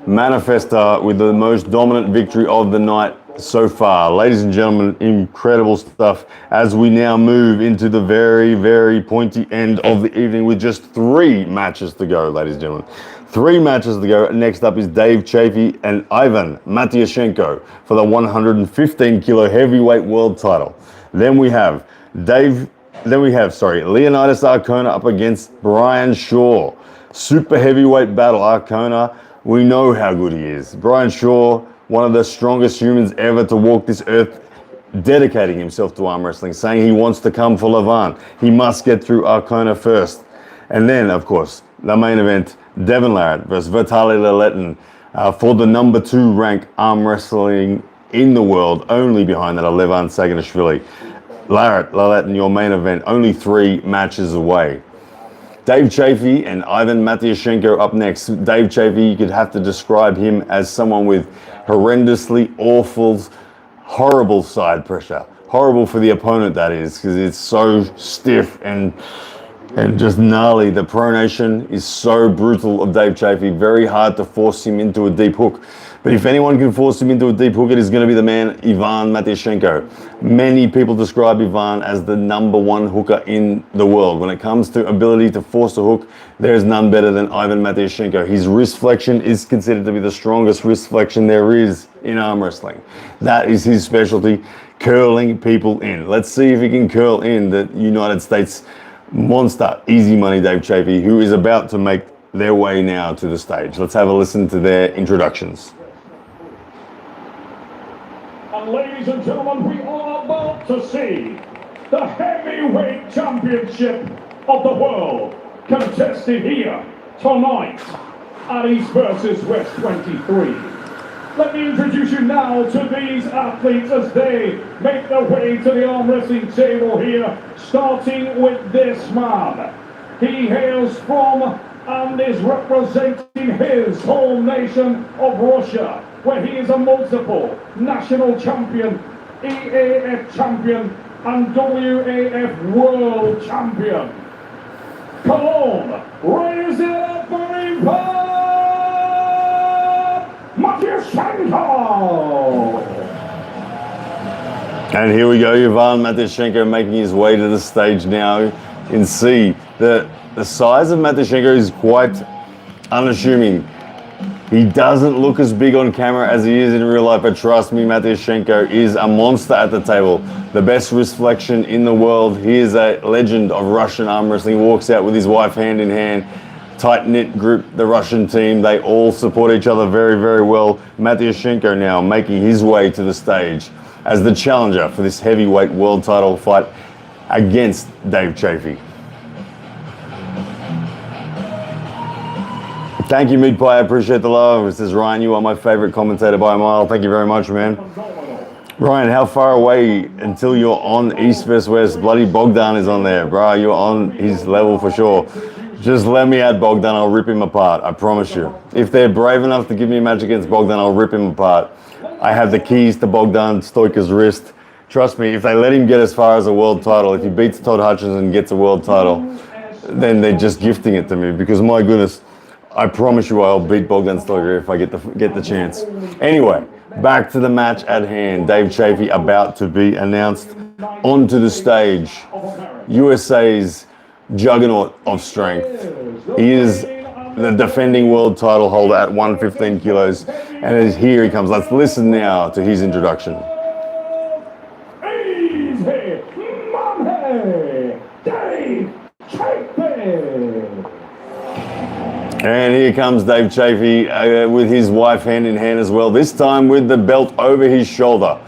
Manifesta with the most dominant victory of the night so far. Ladies and gentlemen, incredible stuff as we now move into the very, very pointy end of the evening with just 3 matches to go, ladies and gentlemen. 3 matches to go. Next up is Dave Chaffy and Ivan Matoshenko for the 115 kilo heavyweight world title. Then we have Leonidas Arona up against Brian Shaw. Super heavyweight battle. Arona, we know how good he is. Brian Shaw, one of the strongest humans ever to walk this earth, dedicating himself to arm wrestling, saying he wants to come for Levan. He must get through Arona first. And then, of course, the main event, Devon Larratt versus Vitaly Laletin for the number 2 rank arm wrestling in the world, only behind that of Levan Saganashvili. Larratt, Laletin, your main event, only 3 matches away. Dave Chaffy and Ivan Matoshenko up next. Dave Chaffy, you could have to describe him as someone with horrendously awful horrible side pressure. Horrible for the opponent, that is, because it's so stiff and just gnarly. The pronation is so brutal of Dave Chaffy. Very hard to force him into a deep hook. But if anyone can force him into a deep hook, it is going to be the man, Ivan Matoshenko. Many people describe Ivan as the #1 hooker in the world. When it comes to ability to force a hook, there is none better than Ivan Matoshenko. His wrist flexion is considered to be the strongest wrist flexion there is in arm wrestling. That is his specialty, curling people in. Let's see if he can curl in the United States monster, easy money Dave Chaffy, who is about to make their way now to the stage. Let's have a listen to their introductions. And ladies and gentlemen, we are about to see the heavyweight championship of the world contested here tonight at East versus West 23. Let me introduce you now to these athletes as they make their way to the arm wrestling table here, starting with this man. He hails from and is representing his home nation of Russia, where he is a multiple national champion, EAF champion, and WAF world champion. Cologne, raise it up for Ivan Matoshenko! And here we go, Ivan Matoshenko making his way to the stage now. You can see the size of Matoshenko is quite unassuming. He doesn't look as big on camera as he is in real life, but trust me, Matoshenko is a monster at the table. The best wrist flexion in the world. He is a legend of Russian arm wrestling. He walks out with his wife hand in hand. Tight-knit group, the Russian team. They all support each other very, very well. Matoshenko now making his way to the stage as the challenger for this heavyweight world title fight against Dave Chaffy. Thank you, Meat Pie. I appreciate the love. This is Ryan. You are my favorite commentator by a mile. Thank you very much, man. Ryan, how far away until you're on East vs West? Bloody Bogdan is on there, bro. You're on his level for sure. Just let me at Bogdan. I'll rip him apart. I promise you. If they're brave enough to give me a match against Bogdan, I'll rip him apart. I have the keys to Bogdan Stoika's wrist. Trust me, if they let him get as far as a world title, if he beats Todd Hutchins and gets a world title, then they're just gifting it to me, because my goodness, I promise you I'll beat Bogdan Stoika if I get the chance. Anyway, back to the match at hand. Dave Chaffy about to be announced onto the stage. USA's juggernaut of strength. He is the defending world title holder at 115 kilos. And here he comes. Let's listen now to his introduction. Easy money, Dave Chaffy! And here comes Dave Chaffy with his wife hand in hand as well, this time with the belt over his shoulder.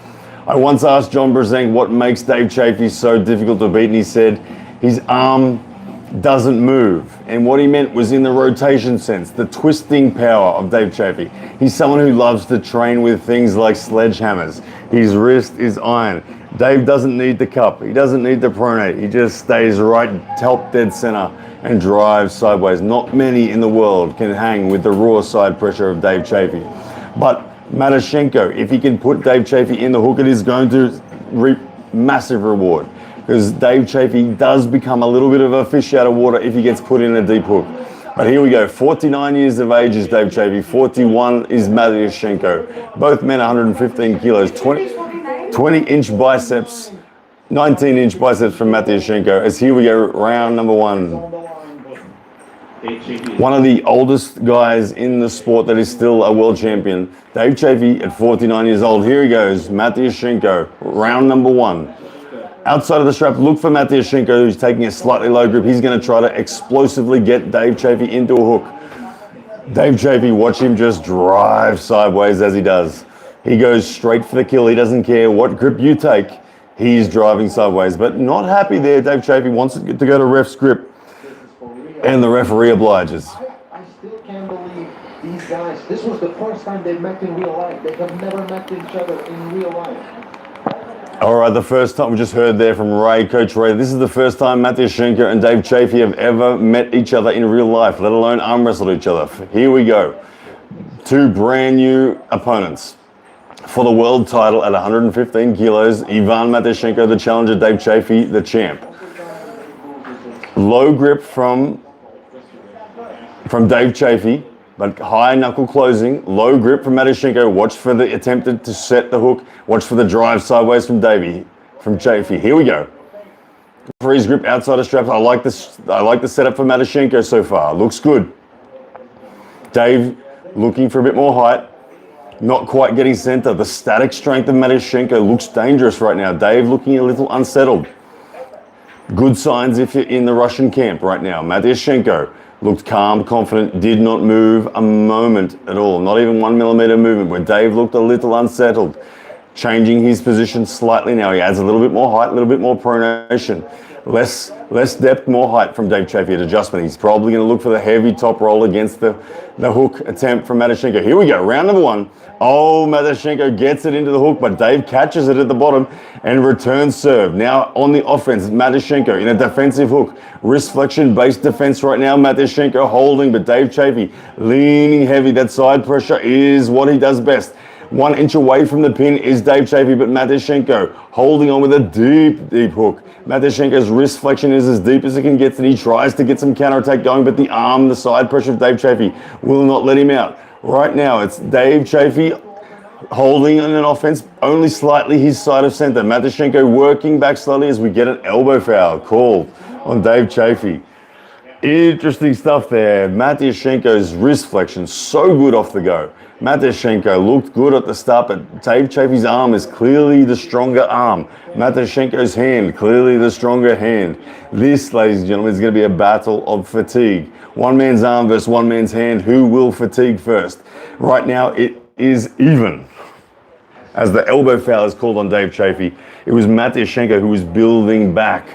I once asked John Brzenk what makes Dave Chaffy so difficult to beat, and he said his arm doesn't move. And what he meant was in the rotation sense, the twisting power of Dave Chaffy. He's someone who loves to train with things like sledgehammers. His wrist is iron. Dave doesn't need the cup. He doesn't need the pronate. He just stays right top dead center and drives sideways. Not many in the world can hang with the raw side pressure of Dave Chaffy. But Matoshenko, if he can put Dave Chaffy in the hook, it is going to reap massive reward, because Dave Chaffy does become a little bit of a fish out of water if he gets put in a deep hook. But here we go. 49 years of age is Dave Chaffy. 41 is Matoshenko. Both men 115 kilos. 20-inch biceps. 19-inch biceps from Matoshenko. As here we go, round number one. One of the oldest guys in the sport that is still a world champion. Dave Chaffy at 49 years old. Here he goes, Matoshenko, round number one. Outside of the strap, look for Matoshenko, who's taking a slightly low grip. He's going to try to explosively get Dave Chaffy into a hook. Dave Chaffy, watch him just drive sideways as he does. He goes straight for the kill. He doesn't care what grip you take. He's driving sideways, but not happy there. Dave Chaffy wants it to go to ref's grip, and the referee obliges. I still can't believe these guys. This was the first time they met in real life. They have never met each other in real life. All right, the first time we just heard there from Ray, Coach Ray, this is the first time Matoshenko and Dave Chaffy have ever met each other in real life, let alone arm wrestled each other. Here we go. Two brand new opponents. for the world title at 115 kilos, Ivan Matoshenko, the challenger, Dave Chaffy, the champ. Low grip from Dave Chaffy, but high knuckle closing. Low grip from Matoshenko. Watch for the attempted to set the hook. Watch for the drive sideways from Chaffy. Here we go. Freeze grip outside of straps. I like the setup for Matoshenko so far. Looks good. Dave looking for a bit more height. Not quite getting center. The static strength of Matoshenko looks dangerous right now. Dave looking a little unsettled. Good signs if you're in the Russian camp right now. Matoshenko looked calm, confident, did not move a moment at all. Not even 1 millimeter movement, where Dave looked a little unsettled. Changing his position slightly now. He adds a little bit more height, a little bit more pronation. Less depth, more height from Dave Chaffy at adjustment. He's probably going to look for the heavy top roll against the hook attempt from Matoshenko. Here we go, round number one. Oh, Matoshenko gets it into the hook, but Dave catches it at the bottom and returns serve. Now on the offense, Matoshenko in a defensive hook. Wrist flexion-based defense right now. Matoshenko holding, but Dave Chaffy leaning heavy. That side pressure is what he does best. 1 inch away from the pin is Dave Chaffy, but Matoshenko holding on with a deep hook. Matoshenko's wrist flexion is as deep as it can get, and he tries to get some counterattack going, but the arm, the side pressure of Dave Chaffy will not let him out. Right now, it's Dave Chaffy holding on an offense, only slightly his side of center. Matoshenko working back slowly as we get an elbow foul called on Dave Chaffy. Interesting stuff there. Matoshenko's wrist flexion, so good off the go. Matoshenko looked good at the start, but Dave Chaffy's arm is clearly the stronger arm. Matoshenko's hand, clearly the stronger hand. This, ladies and gentlemen, is going to be a battle of fatigue. One man's arm versus one man's hand. Who will fatigue first? Right now, it is even. As the elbow foul is called on Dave Chaffy, it was Matoshenko who was building back.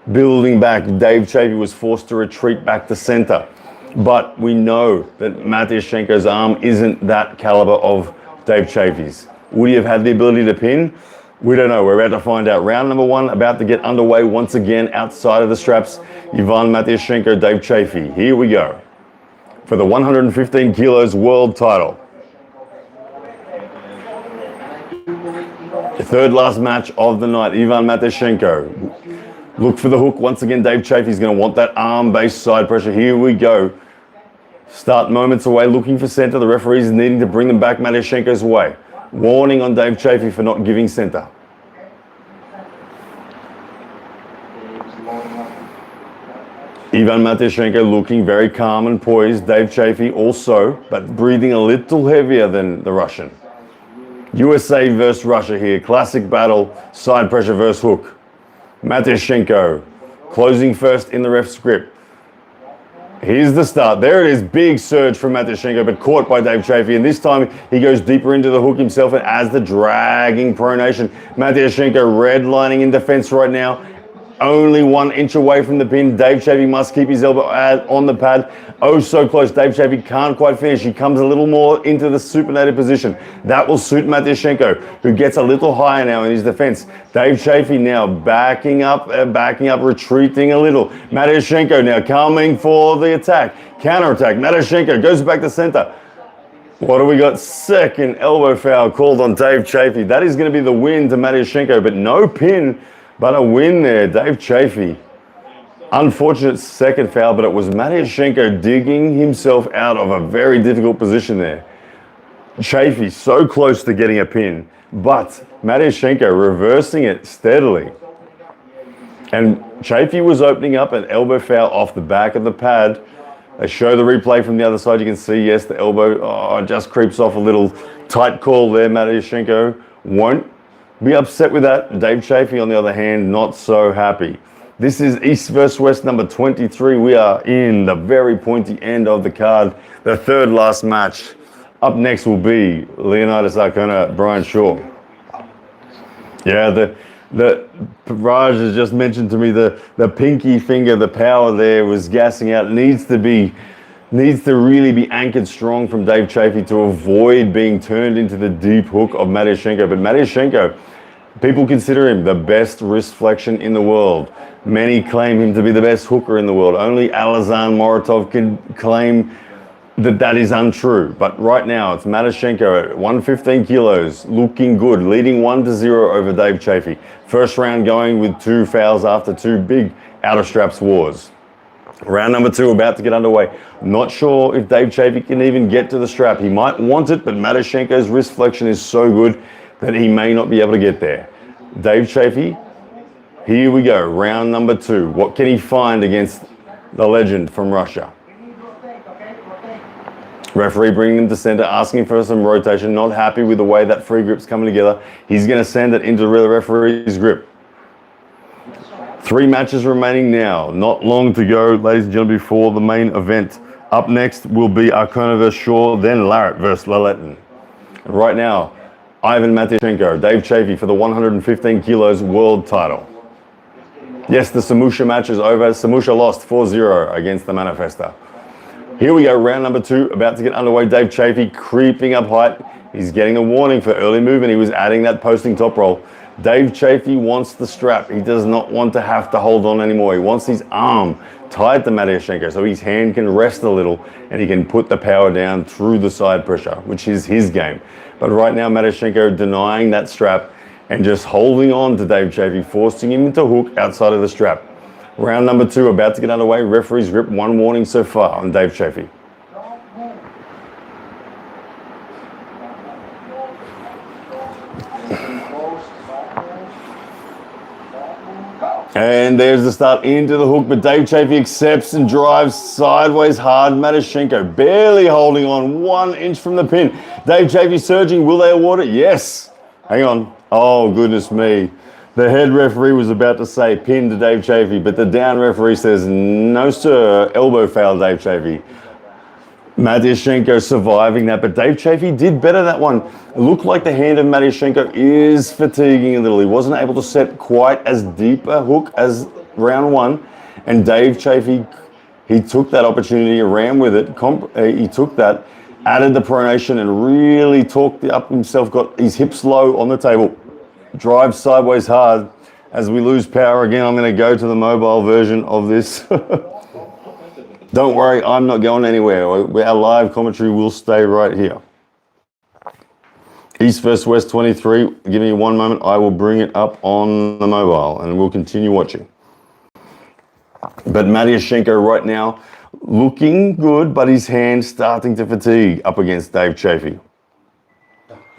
Dave Chaffy was forced to retreat back to center. But we know that Matoshenko's arm isn't that caliber of Dave Chaffy's. Would he have had the ability to pin? We don't know. We're about to find out. Round number one about to get underway once again outside of the straps. Ivan Matoshenko, Dave Chaffy. Here we go for the 115 kilos world title. The third last match of the night. Ivan Matoshenko. Look for the hook. Once again, Dave Chaffy's going to want that arm-based side pressure. Here we go. Start moments away, looking for center. The referees needing to bring them back Matoshenko's way. Warning on Dave Chaffy for not giving center. Ivan Matoshenko looking very calm and poised. Dave Chaffy also, but breathing a little heavier than the Russian. USA versus Russia here. Classic battle, side pressure versus hook. Matoshenko closing first in the ref's grip. Here's the start. There it is. Big surge from Matoshenko, but caught by Dave Chaffy. And this time he goes deeper into the hook himself and adds the dragging pronation. Matoshenko redlining in defense right now. Only 1 inch away from the pin. Dave Chaffy must keep his elbow on the pad. Oh, so close. Dave Chaffy can't quite finish. He comes a little more into the supinated position. That will suit Matoshenko, who gets a little higher now in his defense. Dave Chaffy now backing up, retreating a little. Matoshenko now coming for the attack. Counterattack. Matoshenko goes back to center. What do we got? Second elbow foul called on Dave Chaffy. That is going to be the win to Matoshenko, but no pin. But a win there, Dave Chaffy. Unfortunate second foul, but it was Matoshenko digging himself out of a very difficult position there. Chaffy so close to getting a pin, but Matoshenko reversing it steadily. And Chaffy was opening up an elbow foul off the back of the pad. They show the replay from the other side. You can see, yes, the elbow just creeps off a little. Tight call there. Matoshenko won't be upset with that. Dave Chaffy, on the other hand, not so happy. This is East versus West number 23. We are in the very pointy end of the card. The third last match. Up next will be Leonidas Arona, Brian Shaw. Yeah, the Raj has just mentioned to me the pinky finger, the power there was gassing out. Needs to really be anchored strong from Dave Chaffy to avoid being turned into the deep hook of Matoshenko. But Matoshenko, people consider him the best wrist flexion in the world. Many claim him to be the best hooker in the world. Only Alazan Moratov can claim that is untrue. But right now, it's Matoshenko at 115 kilos, looking good, leading 1-0 over Dave Chaffy. First round going with 2 fouls after 2 big outer straps wars. Round number 2 about to get underway. Not sure if Dave Chaffy can even get to the strap. He might want it, but Matoshenko's wrist flexion is so good that he may not be able to get there. Dave Chaffy, here we go, round number 2. What can he find against the legend from Russia? Referee bringing him to center, asking for some rotation, not happy with the way that free grip's coming together. He's going to send it into the referee's grip. 3 matches remaining now. Not long to go, ladies and gentlemen, before the main event. Up next will be Arona versus Shaw, then Larratt versus Laletin. And right now, Ivan Matoshenko, Dave Chaffy for the 115 kilos world title. Yes, the Samushia match is over. Samushia lost 4-0 against the Manifesta. Here we go, round number 2, about to get underway. Dave Chaffy creeping up height. He's getting a warning for early movement. He was adding that posting top roll. Dave Chaffy wants the strap. He does not want to have to hold on anymore. He wants his arm tied to Matoshenko so his hand can rest a little and he can put the power down through the side pressure, which is his game. But right now, Matoshenko denying that strap and just holding on to Dave Chaffy, forcing him into hook outside of the strap. Round number 2 about to get underway. Referee's grip, 1 warning so far on Dave Chaffy. And there's the start into the hook, but Dave Chaffy accepts and drives sideways hard. Matoshenko barely holding on 1 inch from the pin. Dave Chaffy surging. Will they award it? Yes. Hang on. Oh, goodness me. The head referee was about to say pin to Dave Chaffy, but the down referee says, no, sir, elbow foul, Dave Chaffy. Matoshenko surviving that, but Dave Chaffy did better that one. It looked like the hand of Matoshenko is fatiguing a little. He wasn't able to set quite as deep a hook as round 1, and Dave Chaffy, he took that opportunity, ran with it. He took that, added the pronation, and really talked up himself, got his hips low on the table. Drive sideways hard. As we lose power again, I'm going to go to the mobile version of this. Don't worry, I'm not going anywhere. Our live commentary will stay right here. East versus West 23. Give me 1 moment. I will bring it up on the mobile and we'll continue watching. But Matoshenko right now looking good, but his hand starting to fatigue up against Dave Chaffy.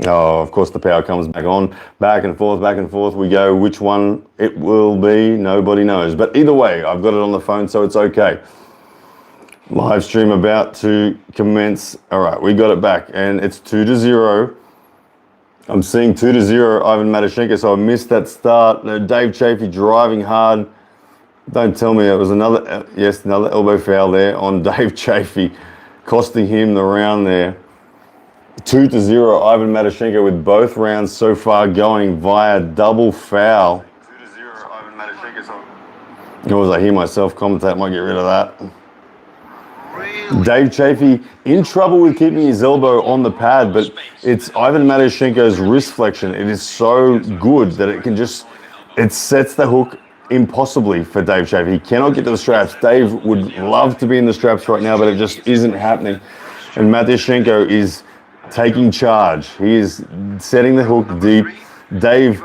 Oh, of course the power comes back on. Back and forth we go. Which one it will be, nobody knows. But either way, I've got it on the phone, so it's okay. Live stream about to commence. All right, we got it back, and it's 2-0. I'm seeing 2-0 Ivan Matoshenko, so I missed that start. Dave Chaffy driving hard. Don't tell me it was another elbow foul there on Dave Chaffy, costing him the round there. 2-0 Ivan Matoshenko with both rounds so far going via double foul. 2-0 Ivan Matoshenko. As I hear myself commentate, I might get rid of that. Dave Chaffy in trouble with keeping his elbow on the pad, but it's Ivan Matoshenko's wrist flexion. It is so good that it sets the hook impossibly for Dave Chaffy. He cannot get to the straps. Dave would love to be in the straps right now, but it just isn't happening. And Matoshenko is taking charge. He is setting the hook deep. Dave,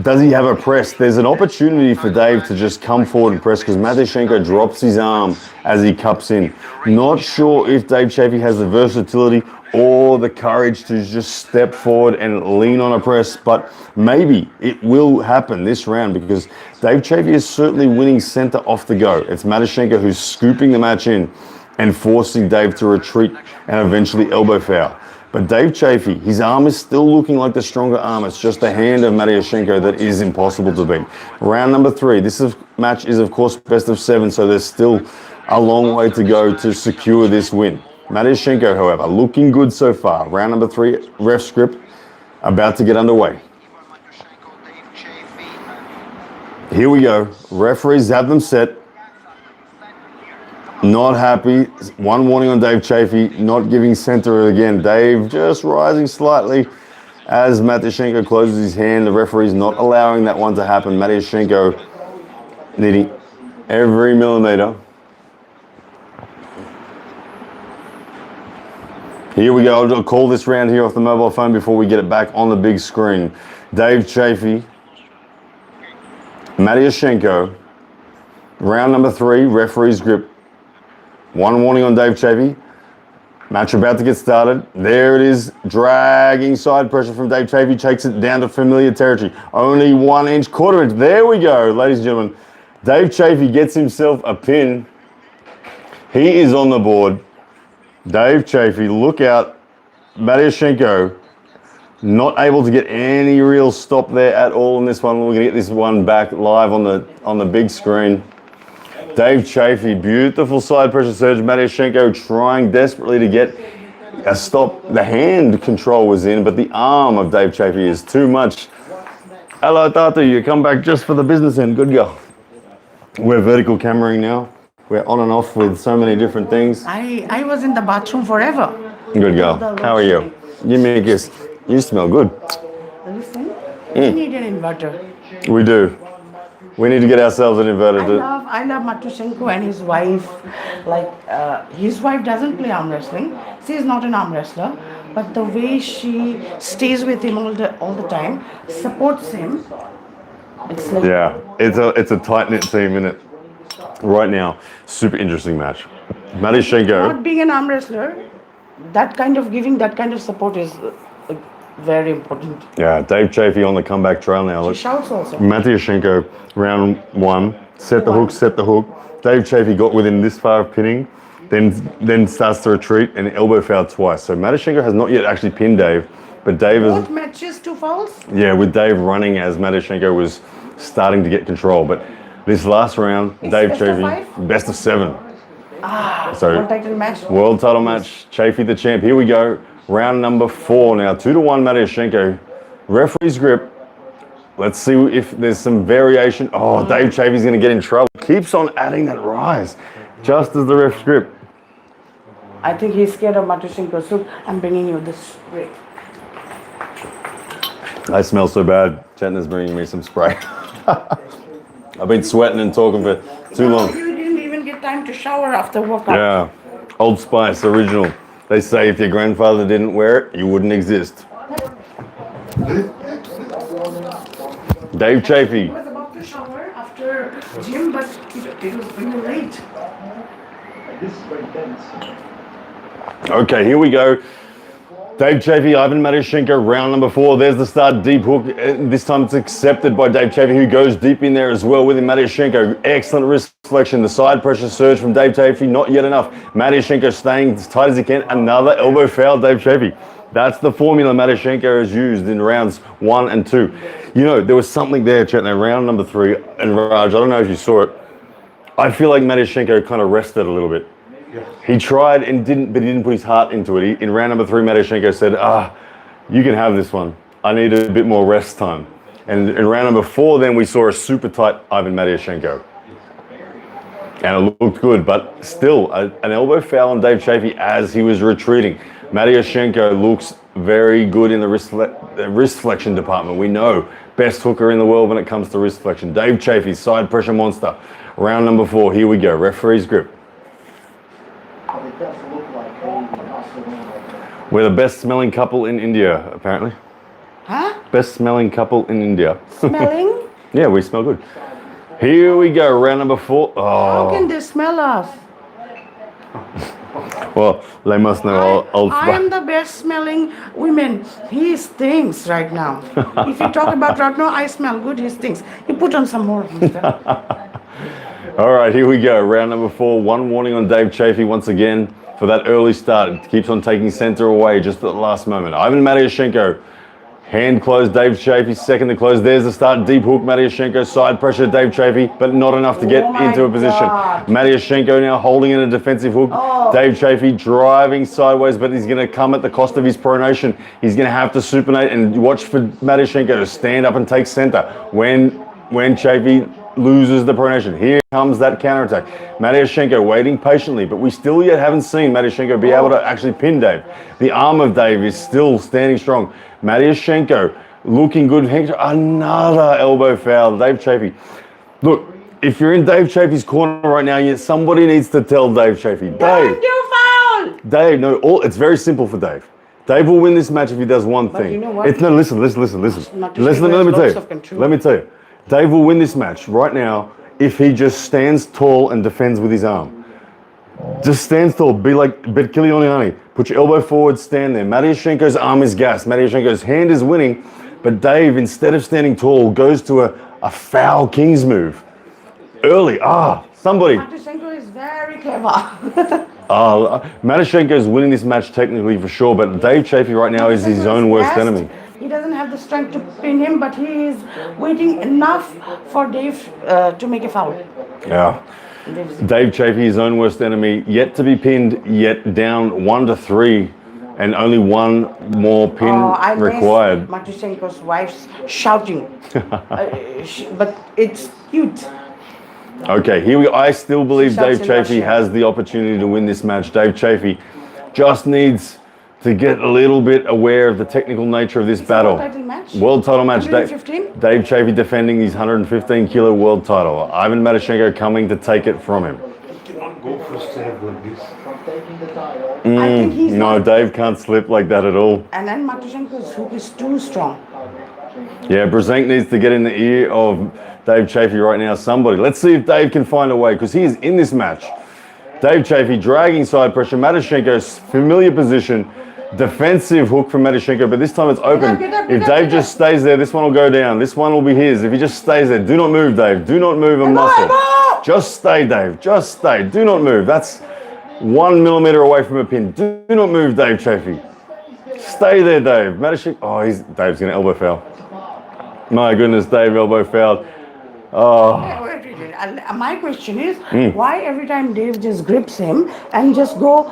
does he have a press? There's an opportunity for Dave to just come forward and press because Matoshenko drops his arm as he cups in. Not sure if Dave Chaffy has the versatility or the courage to just step forward and lean on a press, but maybe it will happen this round because Dave Chaffy is certainly winning center off the go. It's Matoshenko who's scooping the match in and forcing Dave to retreat and eventually elbow foul. But Dave Chaffy, his arm is still looking like the stronger arm. It's just the hand of Matoshenko that is impossible to beat. Round number 3. This match is, of course, best of 7, so there's still a long way to go to secure this win. Matoshenko, however, looking good so far. Round number 3, ref script, about to get underway. Here we go. Referees have them set. Not happy. 1 warning on Dave Chaffy, not giving center again. Dave just rising slightly as Matoshenko closes his hand. The referee's not allowing that one to happen. Matoshenko needing every millimeter. Here we go. I'll call this round here off the mobile phone before we get it back on the big screen. Dave Chaffy, Matoshenko, round number 3, referee's grip. One warning on Dave Chaffy. Match about to get started. There it is, dragging side pressure from Dave Chaffy, takes it down to familiar territory. Only 1 inch, quarter inch. There we go, ladies and gentlemen. Dave Chaffy gets himself a pin. He is on the board. Dave Chaffy, look out. Matoshenko, not able to get any real stop there at all in this one. We're gonna get this one back live on the big screen. Dave Chaffy, beautiful side pressure surge. Matoshenko trying desperately to get a stop. The hand control was in, but the arm of Dave Chaffy is too much. Hello, Tata, you come back just for the business end. Good girl. We're vertical cameraing now. We're on and off with so many different things. I was in the bathroom forever. Good girl. How are you? Give me a kiss. You smell good. Listen, we need an inverter. We do. We need to get ourselves an inverter. I love Matoshenko and his wife. Like, his wife doesn't play arm wrestling. She is not an arm wrestler. But the way she stays with him all the time, supports him. It's like, Yeah, it's a tight-knit team, isn't it? Right now, super interesting match. Matoshenko. not being an arm wrestler, that kind of giving that kind of support is very important. Yeah, Dave Chaffy on the comeback trail now. She Look. shouts also. Matoshenko, round 1, set the hook, set the hook. Dave Chaffy got within this far of pinning, then starts to retreat and elbow foul twice. So Matoshenko has not yet actually pinned Dave, but Dave is... Both matches, 2 fouls? Yeah, with Dave running as Matoshenko was starting to get control. But this last round, It's Dave best of Chaffy, 5? best of 7. So World title match. world title match, Chaffy the champ. Here we go. Round number 4 now. 2-1 Matoshenko. Referee's grip. Let's see if there's some variation. Oh, Dave Chaffy's going to get in trouble. Keeps on adding that rise. Just as the ref's grip. I think he's scared of Matoshenko soup. I'm bringing you this spray. I smell so bad. Chetna's bringing me some spray. I've been sweating and talking for too long. You didn't even get time to shower after workout. Yeah. Old Spice, original. They say if your grandfather didn't wear it, you wouldn't exist. Dave Chaffy. I was about to shower after gym, but it was really late. This is very tense. Okay, here we go. Dave Chaffy, Ivan Matoshenko, round number 4. There's the start, deep hook. This time it's accepted by Dave Chaffy, who goes deep in there as well with him. Matoshenko, excellent wrist flexion. The side pressure surge from Dave Chaffy, not yet enough. Matoshenko staying as tight as he can. Another elbow foul, Dave Chaffy. That's the formula Matoshenko has used in rounds 1 and 2. You know, there was something there, Chetna, round number 3. And Raj, I don't know if you saw it. I feel like Matoshenko kind of rested a little bit. He tried and didn't, but he didn't put his heart into it. In round number 3, Matoshenko said, you can have this one. I need a bit more rest time. And in round number 4, then we saw a super tight Ivan Matoshenko. And it looked good, but still an elbow foul on Dave Chaffy as he was retreating. Matoshenko looks very good in the wrist flexion department. We know best hooker in the world when it comes to wrist flexion. Dave Chaffy, side pressure monster. Round number 4, here we go. Referee's grip. But it does look like a hustle right now. We're the best smelling couple in India, apparently. Huh? Best smelling couple in India. Smelling? Yeah, we smell good. Here we go, round number 4. How can Oh, they smell us? well, they must know old I'm the best smelling women. He stinks right now. If you talk about right now, I smell good, he stinks. You put on some more. All right, here we go. Round number 4. One warning on Dave Chaffy once again for that early start. It keeps on taking center away just at the last moment. Ivan Matoshenko, hand closed, Dave Chaffy, second to close. There's the start, deep hook, Matoshenko, side pressure, Dave Chaffy, but not enough to get into a position. Matoshenko now holding in a defensive hook. Dave Chaffy driving sideways, but he's going to come at the cost of his pronation. He's going to have to supinate and watch for Matoshenko to stand up and take center when Chaffy loses the pronation. Here comes that counterattack. Matoshenko waiting patiently, but we still yet haven't seen Matoshenko be able to actually pin Dave. The arm of Dave is still standing strong. Matoshenko looking good. Another elbow foul. Dave Chaffy. Look, if you're in Dave Chaffy's corner right now, somebody needs to tell Dave Chaffy, Dave, Don't do foul! Dave, no, it's very simple for Dave. Dave will win this match if he does one thing. you know what? No, listen. Not to Listen, say let me lots tell of you. control. Let me tell you. Dave will win this match right now if he just stands tall and defends with his arm. Just stands tall. Be like Vitaly. Put your elbow forward, stand there. Matoshenko's arm is gassed. Matoshenko's hand is winning. But Dave, instead of standing tall, goes to a foul king's move. Early. Somebody. Matoshenko is very clever. Matoshenko is winning this match technically for sure, but Dave Chaffy right now is his own worst enemy. He doesn't have the strength to pin him, but he is waiting enough for Dave to make a foul. Yeah. Dave Chaffy, his own worst enemy, yet to be pinned, yet down 1-3, and only one more pin required. Matoshenko's wife's shouting, but it's cute. Okay, here we go. I still believe Dave Chaffy has the opportunity to win this match. Dave Chaffy just needs to get a little bit aware of the technical nature of this battle. World title match. Dave Chaffy defending his 115 kilo world title. Ivan Matoshenko coming to take it from him. No, Dave can't slip like that at all. And then Matoshenko's hook is too strong. Yeah, Brzenk needs to get in the ear of Dave Chaffy right now. Somebody. Let's see if Dave can find a way, because he is in this match. Dave Chaffy dragging side pressure. Matoshenko's familiar position. Defensive hook from Matoshenko, but this time it's open. If Dave just stays there, this one will go down. This one will be his. If he just stays there, do not move, Dave. Do not move a muscle. Just stay, Dave. Just stay. Do not move. That's 1 millimeter away from a pin. Do not move, Dave Chaffy. Stay there, Dave. Matoshenko. Dave's going to elbow foul. My goodness, Dave elbow fouled. My question is, why every time Dave just grips him and just go,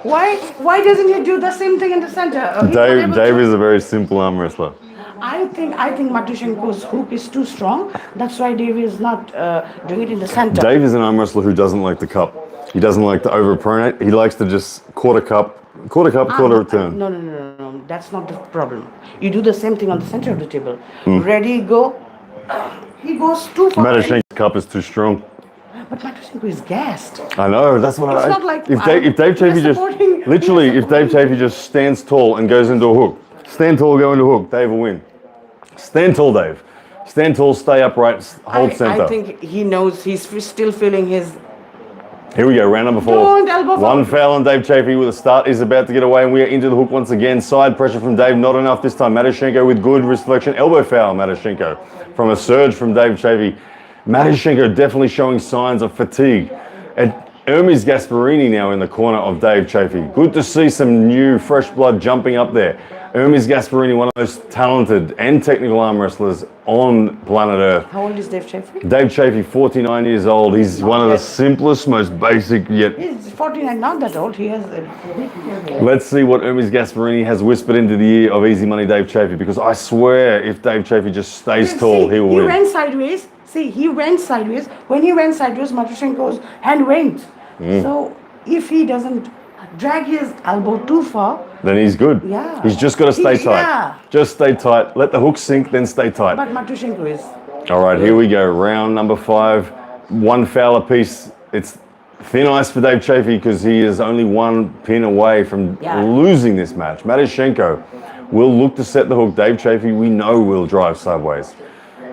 why doesn't he do the same thing in the center? Dave is a very simple arm wrestler. I think Matoshenko's hook is too strong. That's why Dave is not doing it in the center. Dave is an arm wrestler who doesn't like the cup. He doesn't like to overpronate. He likes to just quarter return. No. That's not the problem. You do the same thing on the center of the table. Ready, go. He goes too far. Matoshenko's cup is too strong. But Matoshenko is gassed. I know, that's what It's not like if Dave Chaffy if Dave Chaffy just stands tall and goes into a hook. Stand tall, go into a hook, Dave will win. Stand tall, Dave. Stand tall, stay upright, hold center. I think he knows he's still feeling his... Here we go, round number 4. Don't elbow One foul on Dave Chaffy with a start is about to get away, and we are into the hook once again. Side pressure from Dave, not enough this time. Matoshenko with good wrist flexion. Elbow foul, Matoshenko. From a surge from Dave Chaffy. Matoshenko definitely showing signs of fatigue. And Hermes Gasparini now in the corner of Dave Chaffy. Good to see some new, fresh blood jumping up there. Hermes Gasparini, one of the most talented and technical arm wrestlers on planet Earth. How old is Dave Chaffy? Dave Chaffy, 49 years old. He's one of the simplest, most basic, yet... He's 49, not that old. He has a big hair. Let's see what Hermes Gasparini has whispered into the ear of Easy Money Dave Chaffy, because I swear if Dave Chaffy just stays tall, he will win. He went sideways. He went sideways. When he went sideways, Matoshenko's hand went. So if he doesn't drag his elbow too far, then he's good. Yeah. He's just got to stay tight. Yeah. Just stay tight. Let the hook sink, then stay tight. But Matoshenko is. All right, here we go. Round number 5. One foul apiece. It's thin ice for Dave Chaffy because he is only one pin away from losing this match. Matoshenko will look to set the hook. Dave Chaffy, we know, will drive sideways.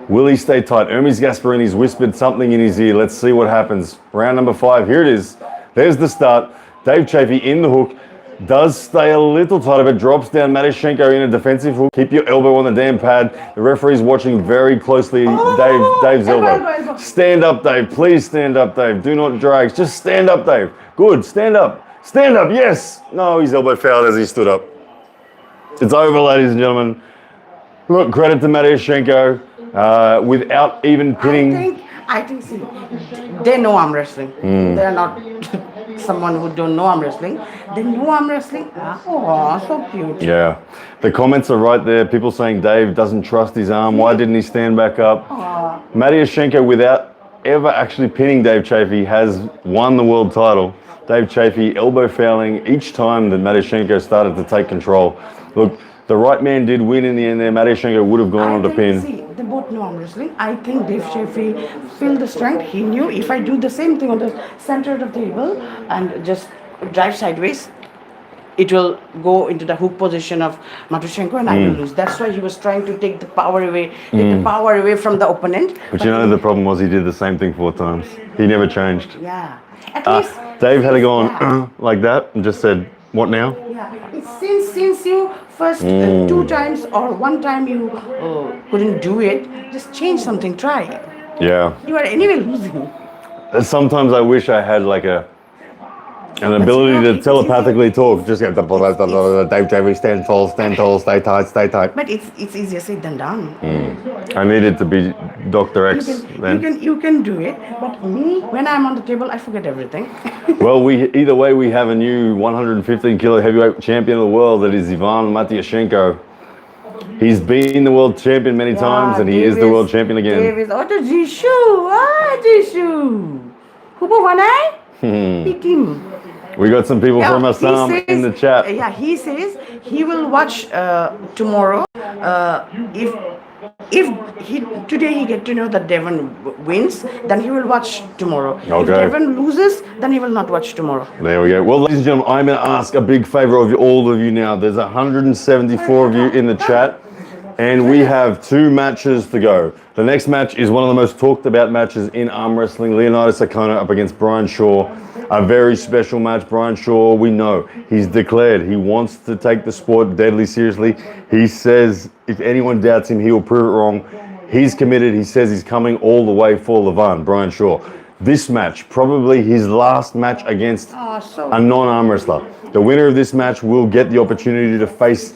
Will he stay tight? Hermes Gasparini's whispered something in his ear. Let's see what happens. Round number 5. Here it is. There's the start. Dave Chaffy in the hook. Does stay a little tight of it. Drops down Matoshenko in a defensive hook. Keep your elbow on the damn pad. The referee's watching very closely Dave's elbow. Stand up, Dave. Please stand up, Dave. Do not drag. Just stand up, Dave. Good. Stand up. Stand up. Yes. No, his elbow fouled as he stood up. It's over, ladies and gentlemen. Look, credit to Matoshenko. Without even pinning. I think see, they know arm wrestling. They're not someone who don't know arm wrestling. They know arm wrestling. Oh, so cute. Yeah. The comments are right there. People saying Dave doesn't trust his arm. Why didn't he stand back up? Matoshenko, without ever actually pinning Dave Chaffy, has won the world title. Dave Chaffy elbow fouling each time that Matoshenko started to take control. Look, the right man did win in the end there. Matoshenko would have gone on to pin. See, they both know arm wrestling. I think Dave Chaffy felt the strength. He knew if I do the same thing on the center of the table and just drive sideways, it will go into the hook position of Matoshenko and I will lose. That's why he was trying to take the power away, from the opponent. But you know, the problem was he did the same thing 4 times. He never changed. Yeah. At least Dave had to go on like that and just said, what now? Yeah. Since you first 2 times or 1 time you couldn't do it, just change something, try. Yeah. You are anyway losing. Sometimes I wish I had like an ability to telepathically talk. Just get Dave Chaffy, stand tall, stay tight. But it's easier said than done. I needed to be Dr. X then. You can do it, but me, when I'm on the table, I forget everything. Well, either way, we have a new 115 kilo heavyweight champion of the world. That is Ivan Matoshenko. He's been the world champion many times, and he is the world champion again. Davis, Jishu. Hubo Wanai? Pick him. We got some people from Assam in the chat. Yeah, he says he will watch tomorrow. If today he get to know that Devon wins, then he will watch tomorrow. Okay. If Devon loses, then he will not watch tomorrow. There we go. Well, ladies and gentlemen, I'm going to ask a big favor of all of you now. There's 174 of you in the chat, and we have 2 matches to go. The next match is one of the most talked about matches in arm wrestling. Leonidas Arona up against Brian Shaw. A very special match. Brian Shaw, we know, he's declared he wants to take the sport deadly seriously. He says if anyone doubts him, he will prove it wrong. He's committed. He says he's coming all the way for Levan, Brian Shaw. This match, probably his last match against a non-arm wrestler. The winner of this match will get the opportunity to face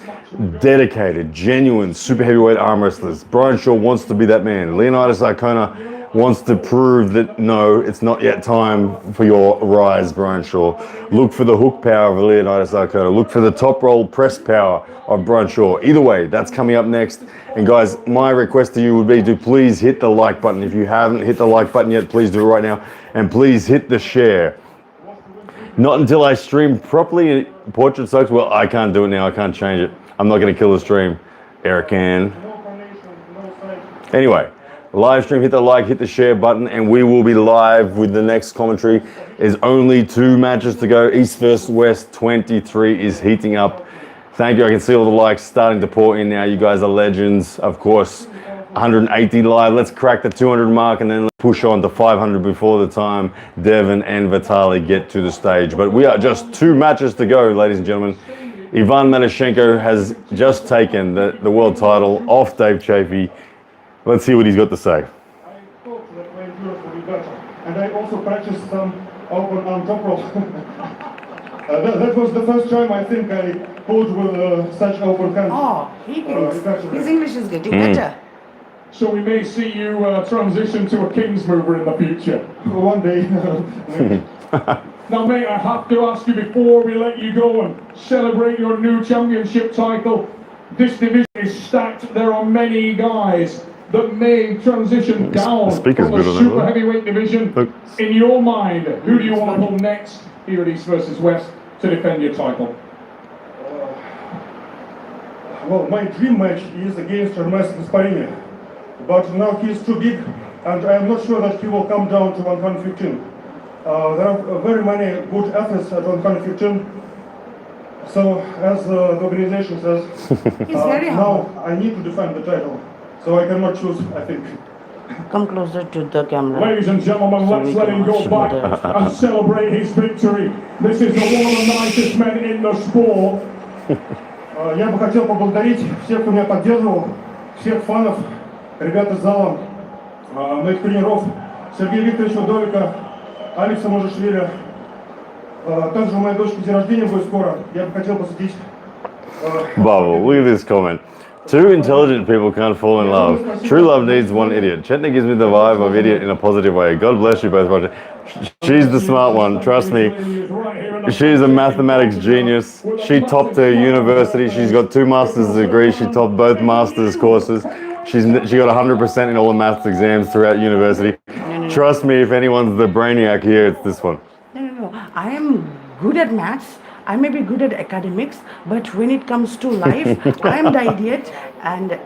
dedicated, genuine, super heavyweight arm wrestlers. Brian Shaw wants to be that man. Leonidas Arona wants to prove that no, it's not yet time for your rise, Brian Shaw. Look for the hook power of Leonidas Arona. Look for the top roll press power of Brian Shaw. Either way, that's coming up next. And guys, my request to you would be to please hit the like button. If you haven't hit the like button yet, please do it right now. And please hit the share. Not until I stream properly. Portrait sucks. Well, I can't do it now. I can't change it. I'm not going to kill the stream. Eric can. Anyway. Live stream, hit the like, hit the share button, and we will be live with the next commentary. There's only 2 matches to go. East versus West 23 is heating up. Thank you. I can see all the likes starting to pour in now. You guys are legends. Of course, 180 live. Let's crack the 200 mark and then let's push on to 500 before the time Devon and Vitaly get to the stage. But we are just 2 matches to go, ladies and gentlemen. Ivan Matoshenko has just taken the world title off Dave Chaffy. Let's see what he's got to say. I thought that my endurance would be better. And I also practiced some open on top rope. That was the first time I think I pulled with such open hands. Oh, his English is getting better. So we may see you transition to a King's mover in the future. One day. Now, mate, I have to ask you before we let you go and celebrate your new championship title. This division is stacked. There are many guys that may transition down from the super heavyweight division. In your mind, who do you want to pull next here at East versus West to defend your title? Well, my dream match is against Hermes Gasparini, but now he's too big, and I am not sure that he will come down to 115. There are very many good athletes at 115. So, as the organization says, now I need to defend the title. So I cannot choose, I think. Come closer to the camera. Ladies and gentlemen, let's let him go back and celebrate his victory. This is one of the nicest men in the sport. Я бы хотел поблагодарить всех, кто меня поддерживал, всех фанов, ребят из зала, моих тренеров, Сергея Викторовича Довика, Алекса Можешвили. Также у моей дочки день рождения будет скоро. Я бы хотел посвятить. Bubble, look at this comment. 2 intelligent people can't fall in love. True love needs 1 idiot. Chetna gives me the vibe of idiot in a positive way. God bless you both, Roger. She's the smart one, trust me. She's a mathematics genius. She topped her university. She's got 2 master's degrees. She topped both master's courses. She got 100% in all the maths exams throughout university. Trust me, if anyone's the brainiac here, it's this one. No. I am good at maths. I may be good at academics, but when it comes to life, I am the idiot. And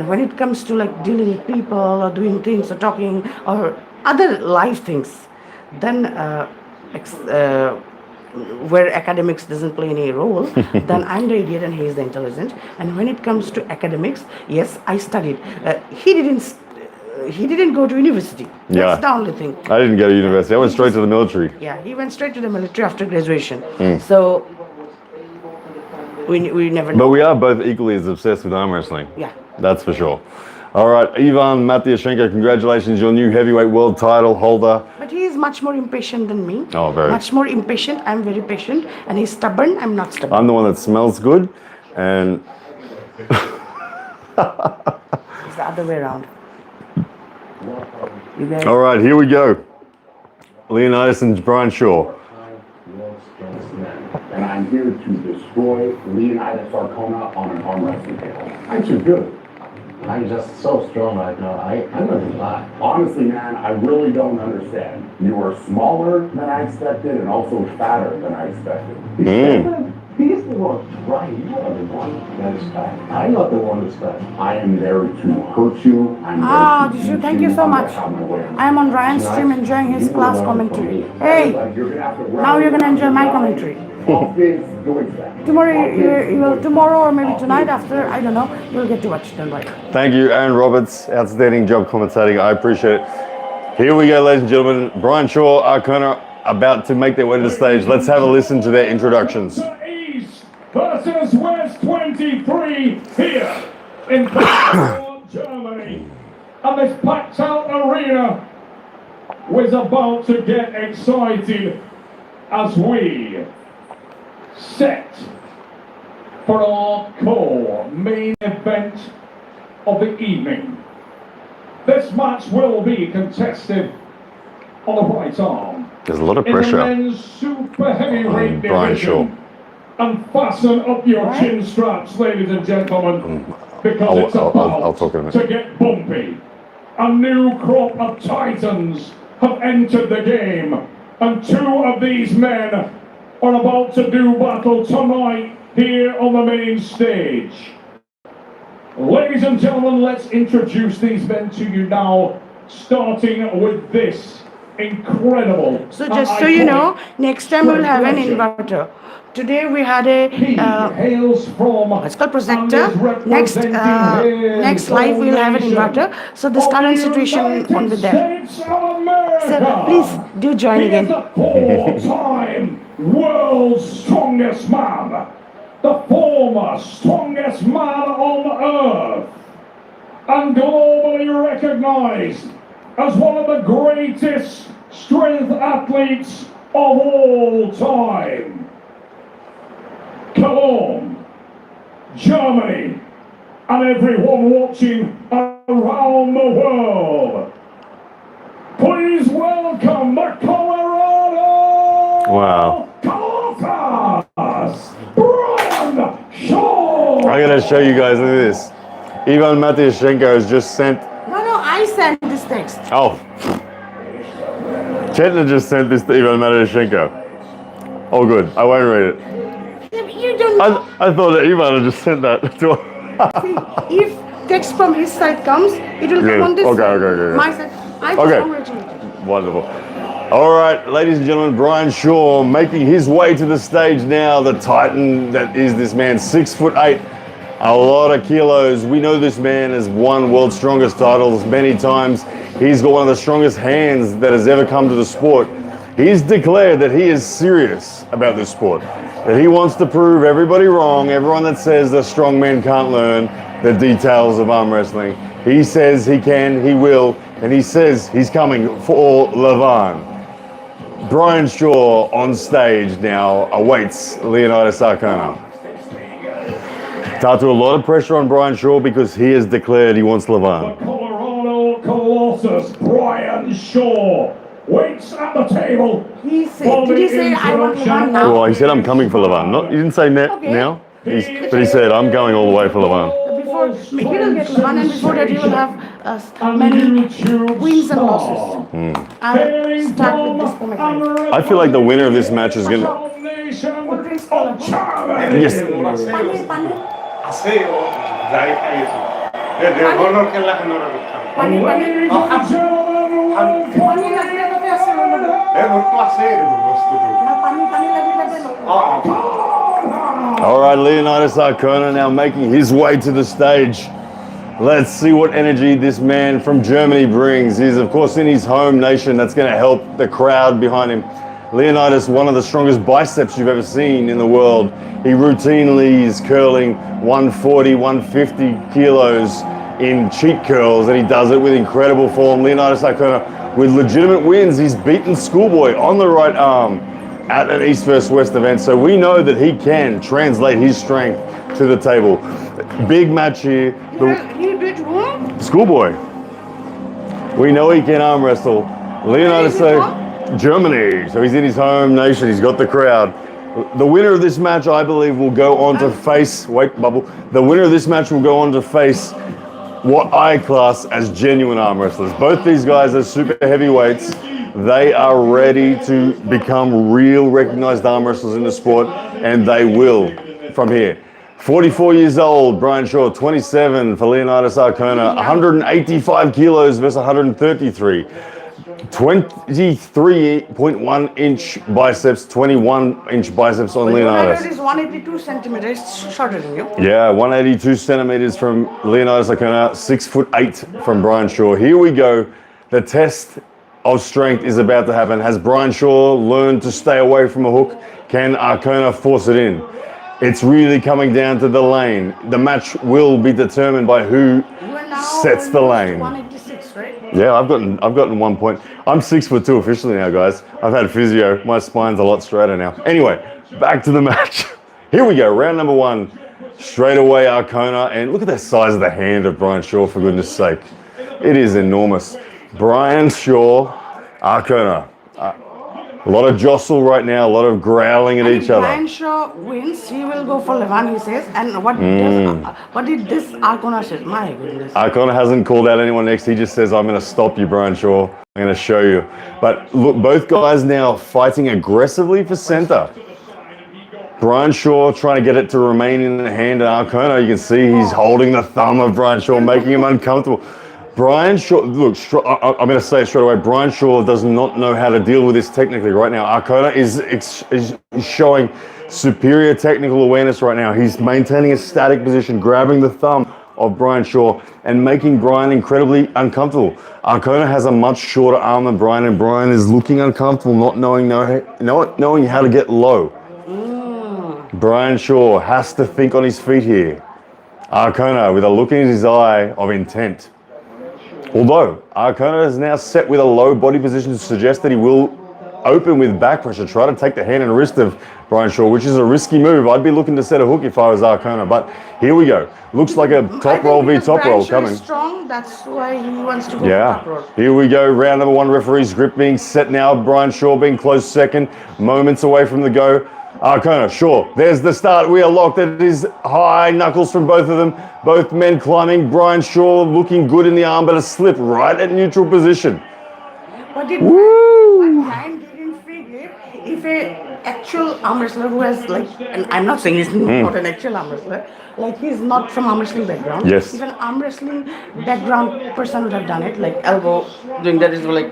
when it comes to like dealing with people or doing things or talking or other life things, then where academics doesn't play any role, then I'm the idiot and he's the intelligent. And when it comes to academics, yes, I studied. He didn't go to university. Yeah. That's the only thing. I didn't go to university. I went straight to the military. Yeah, he went straight to the military after graduation. So we never know. But we are both equally as obsessed with arm wrestling. Yeah. That's for sure. All right, Ivan Matoshenko, congratulations, your new heavyweight world title holder. But he is much more impatient than me. Oh, very. Much more impatient. I'm very patient. And he's stubborn. I'm not stubborn. I'm the one that smells good, and It's the other way around. You guys. all right, here we go. Leonidas and Brian Shaw. And I'm here to destroy Leonidas Arona on an arm wrestling table. I'm too good. I'm just so strong right now. I'm gonna lie. Honestly, man, I really don't understand. You are smaller than I expected and also fatter than I expected. He's the one. Right, you are the one that is fat. I'm not the one who's fat. I am there to hurt you. I'm there to Jishu, beat thank you so I'm much. gonna have my way. I'm on Ryan's stream enjoying his class commentary. Hey, You're gonna have to now you're gonna enjoy my commentary. Offense, doing that. Tomorrow or maybe tonight after, I don't know, you'll get to watch them right. Thank you, Aaron Roberts. Outstanding job commentating. I appreciate it. Here we go, ladies and gentlemen. Brian Shaw, Arona about to make their way to the stage. Let's have a listen to their introductions. East versus West 23 here in Devon, Germany. And this packed out arena was about to get excited as we set for our core main event of the evening. This match will be contested on the right arm. There's a lot of pressure in the men's super heavyweight Brian Shaw. division. And fasten up your chin straps, ladies and gentlemen, because it's I'll about talk in a minute. to get bumpy. A new crop of titans have entered the game, and two of these men are about to do battle tonight here on the main stage. Ladies and gentlemen, let's introduce these men to you now, starting with this incredible. So just so you know, next time we'll have an inverter. Today we had a hails from it's called projector. Next live we'll have an inverter. So this current situation won't be there. So please do join again. The four-time world's strongest man, the former strongest man on earth, and globally recognized as one of the greatest strength athletes of all time. Cologne, Germany, and everyone watching around the world. Please welcome the Colorado Wow. Colossus, Brian Shaw. I'm going to show you guys, look at this. Ivan Matoshenko has just sent. No, I sent this text. Oh. Chetna just sent this to Ivan Matoshenko. Oh, good. I won't read it. You don't know. I thought that Ivan had just sent that to If text from his side comes, it will come on this Okay, side. okay. My side. I just congratulated. Wonderful. All right, ladies and gentlemen, Brian Shaw making his way to the stage now. The Titan that is this man, 6'8", a lot of kilos. We know this man has won World's Strongest titles many times. He's got one of the strongest hands that has ever come to the sport. He's declared that he is serious about this sport, that he wants to prove everybody wrong, everyone that says that strong men can't learn the details of arm wrestling. He says he can, he will, and he says he's coming for Levan. Brian Shaw on stage now awaits Leonidas Arona. Tatu, a lot of pressure on Brian Shaw because he has declared he wants Levan. The Colorado Colossus, Brian Shaw, waits at the table. He said, did he say I want Levan now? Well, he said I'm coming for Levan. He didn't say now. But he said I'm going all the way for Levan. Before he will get Levan, and before that he will have many wins and losses. I'll start with this comment. I feel like the winner of this match is going to... Yes. right, Leonidas Arona now making his way to the stage. Let's see what energy this man from Germany brings. He's, of course, in his home nation. That's going to help the crowd behind him. Leonidas, one of the strongest biceps you've ever seen in the world. He routinely is curling 140, 150 kilos in cheat curls, and he does it with incredible form. Leonidas Arona with legitimate wins. He's beaten Schoolboy on the right arm at an East vs West event, so we know that he can translate his strength to the table. Big match here. He beat who? Schoolboy. We know he can arm wrestle. Leonidas, Germany. So he's in his home nation. He's got the crowd. The winner of this match, I believe, will go on to face. Wait, bubble. The winner of this match will go on to face what I class as genuine arm wrestlers. Both these guys are super heavyweights. They are ready to become real recognized arm wrestlers in the sport, and they will from here. 44 years old, Brian Shaw, 27 for Leonidas Arona, 185 kilos versus 133. 23.1 inch biceps, 21 inch biceps on Leonidas. Is 182 centimeters shorter than you. Yeah, 182 centimeters from Leonidas Arona, 6'8" from Brian Shaw. Here we go. The test of strength is about to happen. Has Brian Shaw learned to stay away from a hook? Can Arona force it in? It's really coming down to the lane. The match will be determined by who sets the lane. 186, right? Yeah, I've gotten 1 point. I'm 6'2" officially now, guys. I've had physio. My spine's a lot straighter now. Anyway, back to the match. Here we go, round number one. Straight away, Arona, and look at the size of the hand of Brian Shaw, for goodness sake. It is enormous. Brian Shaw, Arona. A lot of jostle right now, a lot of growling at each other. Brian Shaw wins, he will go for Levan, he says. And what did this Arona say? My goodness. Arona hasn't called out anyone next. He just says, I'm going to stop you, Brian Shaw. I'm going to show you. But look, both guys now fighting aggressively for center. Brian Shaw trying to get it to remain in the hand of Arona. You can see he's holding the thumb of Brian Shaw, making him uncomfortable. Brian Shaw, look, I'm going to say it straight away, Brian Shaw does not know how to deal with this technically right now. Arona is showing superior technical awareness right now. He's maintaining a static position, grabbing the thumb of Brian Shaw and making Brian incredibly uncomfortable. Arona has a much shorter arm than Brian, and Brian is looking uncomfortable, not knowing how to get low. Brian Shaw has to think on his feet here. Arona with a look in his eye of intent. Although Arona is now set with a low body position to suggest that he will open with back pressure, try to take the hand and wrist of Brian Shaw, which is a risky move. I'd be looking to set a hook if I was Arona, but here we go. Looks like a top roll v top roll coming. Strong, that's why he wants to go for top roll. Here we go. Round number one, referee's grip being set now. Brian Shaw being close second, moments away from the go. Arona, Shaw, there's the start. We are locked. It is high knuckles from both of them. Both men climbing. Brian Shaw looking good in the arm, but a slip right at neutral position. But Brian didn't figure if an actual arm wrestler who has and I'm not saying he's not an actual arm wrestler, he's not from arm wrestling background. Yes. If an arm wrestling background person would have done it, elbow doing that is warning.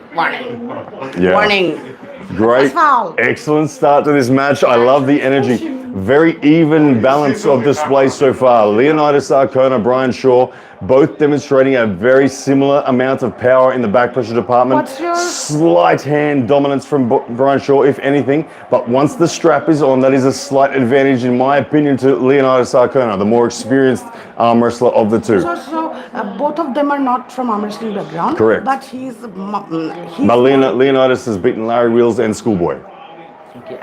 Yeah. Warning. Great, excellent start to this match. I love the energy. Very even balance of display so far. Leonidas Arona, Brian Shaw, both demonstrating a very similar amount of power in the back pressure department. Slight hand dominance from Brian Shaw, if anything, but once the strap is on, that is a slight advantage, in my opinion, to Leonidas Arona, the more experienced arm wrestler of the two. So both of them are not from arm wrestling background. Correct. But But Leonidas has beaten Larry Wheels and Schoolboy. Okay,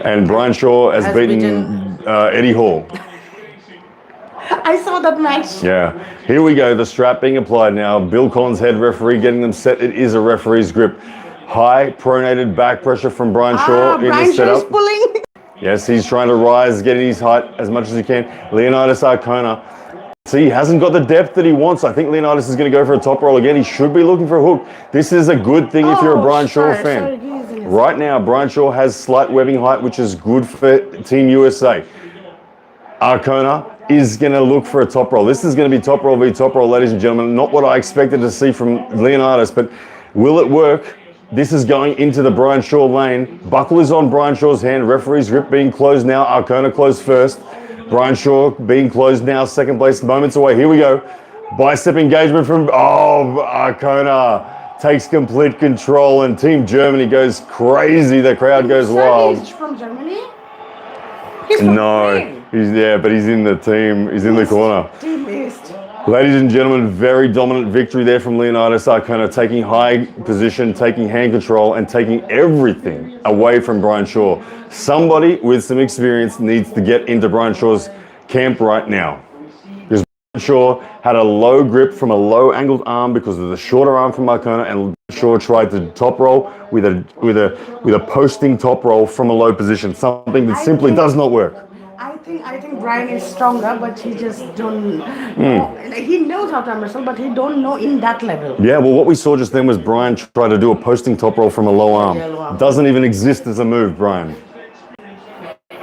and Brian Shaw has beaten Eddie Hall. I saw that match. Yeah. Here we go. The strap being applied now. Bill Collins, head referee, getting them set. It is a referee's grip. High pronated back pressure from Brian Shaw in the setup. Shaw is pulling. Yes, he's trying to rise, getting his height as much as he can. Leonidas Arona. See, he hasn't got the depth that he wants. I think Leonidas is going to go for a top roll again. He should be looking for a hook. This is a good thing if you're a Brian Shaw fan. Right now, Brian Shaw has slight webbing height, which is good for Team USA. Arona is going to look for a top roll. This is going to be top roll v top roll, ladies and gentlemen. Not what I expected to see from Leonidas, but will it work? This is going into the Brian Shaw lane. Buckle is on Brian Shaw's hand. Referee's grip being closed now. Arona closed first. Brian Shaw being closed now, second place, moments away. Here we go. Bicep engagement from, Arona takes complete control and Team Germany goes crazy. The crowd goes wild. He's from Germany? He's from Spain. He's in the team. He's in the corner. Team East. Ladies and gentlemen, very dominant victory there from Leonidas Arona, taking high position, taking hand control, and taking everything away from Brian Shaw. Somebody with some experience needs to get into Brian Shaw's camp right now. Because Brian Shaw had a low grip from a low angled arm because of the shorter arm from Arona, and Shaw tried to top roll with a posting top roll from a low position, something that simply does not work. I think Brian is stronger, but he just don't know. He knows how to wrestle, but he don't know in that level. Yeah, well, what we saw just then was Brian try to do a posting top roll from a low arm. Doesn't even exist as a move, Brian.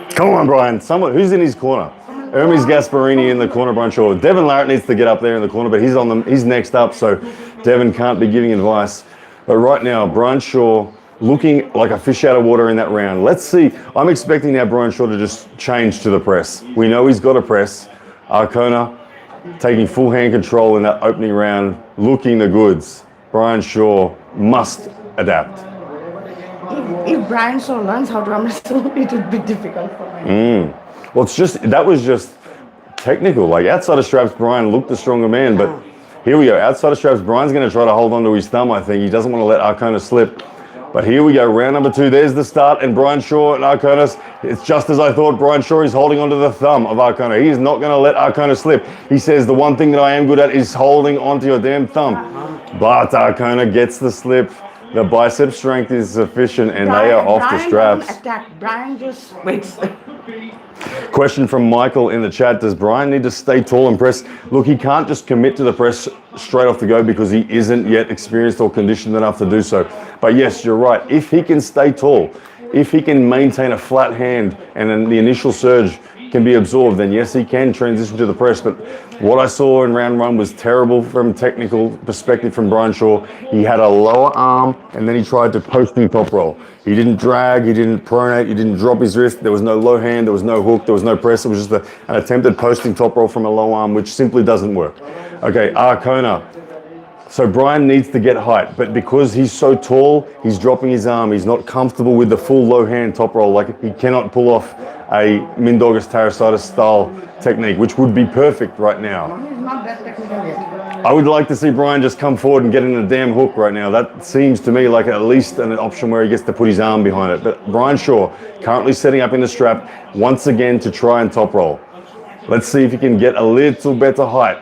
Come on, Brian. Someone who's in his corner. Hermes Gasparini in the corner, Brian Shaw. Devon Larratt needs to get up there in the corner, but he's next up, so Devon can't be giving advice. But right now, Brian Shaw looking like a fish out of water in that round. Let's see. I'm expecting now Brian Shaw to just change to the press. We know he's got a press. Arona taking full hand control in that opening round, looking the goods. Brian Shaw must adapt. If Brian Shaw learns how to wrestle, it would be difficult for me. Well, that was just technical. Like outside of straps, Brian looked the stronger man, but here we go. Outside of straps, Brian's going to try to hold on to his thumb, I think. He doesn't want to let Arona slip. But here we go, round number 2. There's the start, and Brian Shaw and Arona, it's just as I thought. Brian Shaw is holding onto the thumb of Arona. He is not going to let Arona slip. He says, the one thing that I am good at is holding onto your damn thumb. But Arona gets the slip. The bicep strength is sufficient, and they are off the straps. Brian just waits. Question from Michael in the chat. Does Brian need to stay tall and press? Look, he can't just commit to the press straight off the go because he isn't yet experienced or conditioned enough to do so. But yes, you're right. If he can stay tall, if he can maintain a flat hand and then the initial surge can be absorbed, then yes, he can transition to the press. But what I saw in round 1 was terrible from a technical perspective from Brian Shaw. He had a lower arm and then he tried to posting top roll. He didn't drag, he didn't pronate, he didn't drop his wrist. There was no low hand, there was no hook, there was no press. It was just an attempted posting top roll from a low arm, which simply doesn't work. Okay, Arona. So Brian needs to get height, but because he's so tall, he's dropping his arm. He's not comfortable with the full low hand top roll. Like he cannot pull off a Mindaugas Terasitus style technique, which would be perfect right now. He's not that technical yet. I would like to see Brian just come forward and get in a damn hook right now. That seems to me like at least an option where he gets to put his arm behind it. But Brian Shaw currently setting up in the strap once again to try and top roll. Let's see if he can get a little better height.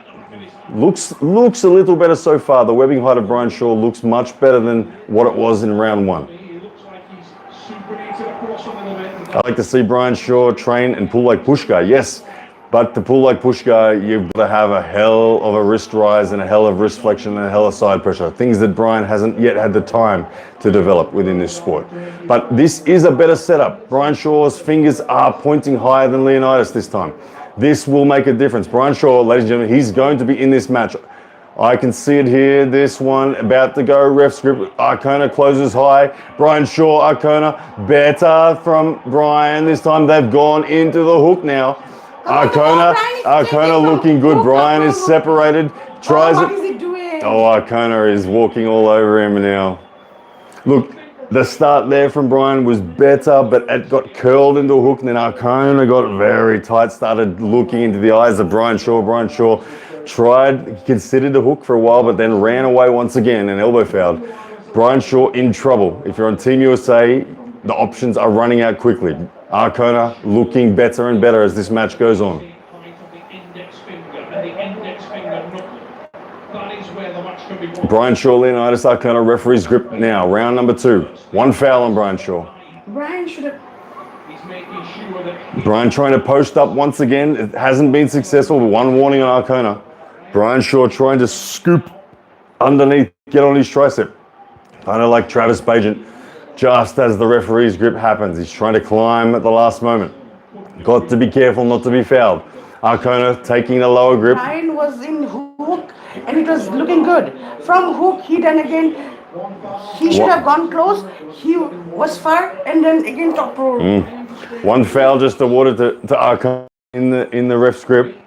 Looks a little better so far. The webbing height of Brian Shaw looks much better than what it was in round 1. I like to see Brian Shaw train and pull like Pushka, yes. But to pull like Pushka, you've got to have a hell of a wrist rise and a hell of wrist flexion and a hell of side pressure. Things that Brian hasn't yet had the time to develop within this sport. But this is a better setup. Brian Shaw's fingers are pointing higher than Leonidas this time. This will make a difference. Brian Shaw, ladies and gentlemen, he's going to be in this match. I can see it here. This one about to go. Ref script. Arona closes high. Brian Shaw, Arona. Better from Brian. This time they've gone into the hook now. Arona looking good. Brian is separated. Tries it. What is he doing? Oh, Arona is walking all over him now. Look, the start there from Brian was better, but it got curled into a hook, and then Arona got very tight, started looking into the eyes of Brian Shaw. Brian Shaw considered the hook for a while, but then ran away once again and elbow fouled. Brian Shaw in trouble. If you're on Team USA, the options are running out quickly. Arona looking better and better as this match goes on. Brian Shaw, Leonidas Arona, referee's grip now. Round number 2. 1 foul on Brian Shaw. Brian should have. Brian trying to post up once again. It hasn't been successful, but 1 warning on Arona. Brian Shaw trying to scoop underneath, get on his tricep. Kind of like Travis Bagent. Just as the referee's grip happens, he's trying to climb at the last moment. Got to be careful not to be fouled. Arona taking the lower grip. Brian was in hook and it was looking good. From hook, he then again, he should have gone close. He was far and then again top roll. 1 foul just awarded to Arona. in the ref script.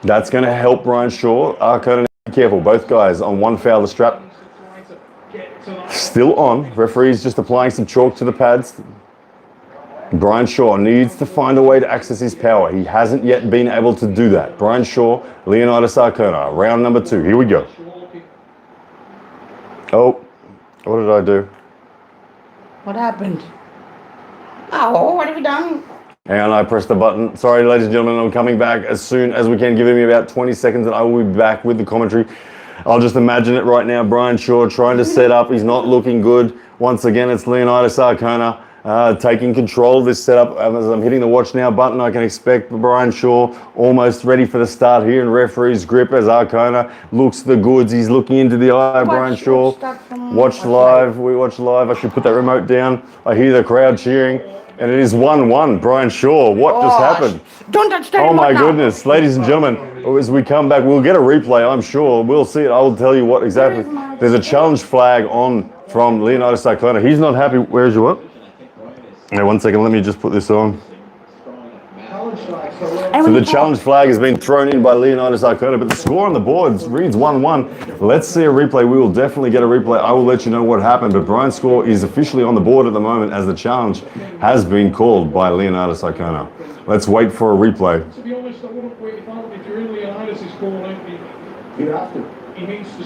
That's going to help Brian Shaw. Arona, be careful. Both guys on one foul. The strap still on. Referee's just applying some chalk to the pads. Brian Shaw needs to find a way to access his power. He hasn't yet been able to do that. Brian Shaw, Leonidas Arona, round number 2. Here we go. Oh, what did I do? What happened? Oh, what have you done? And I pressed the button. Sorry, ladies and gentlemen, I'm coming back as soon as we can. Give me about 20 seconds and I will be back with the commentary. I'll just imagine it right now. Brian Shaw trying to set up. He's not looking good. Once again, it's Leonidas Arona taking control of this setup. As I'm hitting the watch now button, I can expect Brian Shaw almost ready for the start here in referee's grip as Arona looks the goods. He's looking into the eye. Brian Shaw. Watch live. We watch live. I should put that remote down. I hear the crowd cheering. And it is 1-1. Brian Shaw, what just happened? Don't touch that. Oh my goodness. Ladies and gentlemen, as we come back, we'll get a replay, I'm sure. We'll see it. I will tell you what exactly. There's a challenge flag on from Leonidas Arona. He's not happy. Where's your what? Now, 1 second. Let me just put this on. So the challenge flag has been thrown in by Leonidas Arona, but the score on the board reads 1-1. Let's see a replay. We will definitely get a replay. I will let you know what happened, but Brian's score is officially on the board at the moment as the challenge has been called by Leonidas Arona. Let's wait for a replay. To be honest, I wouldn't wait if you're in Leonidas' corner. You have to. He needs to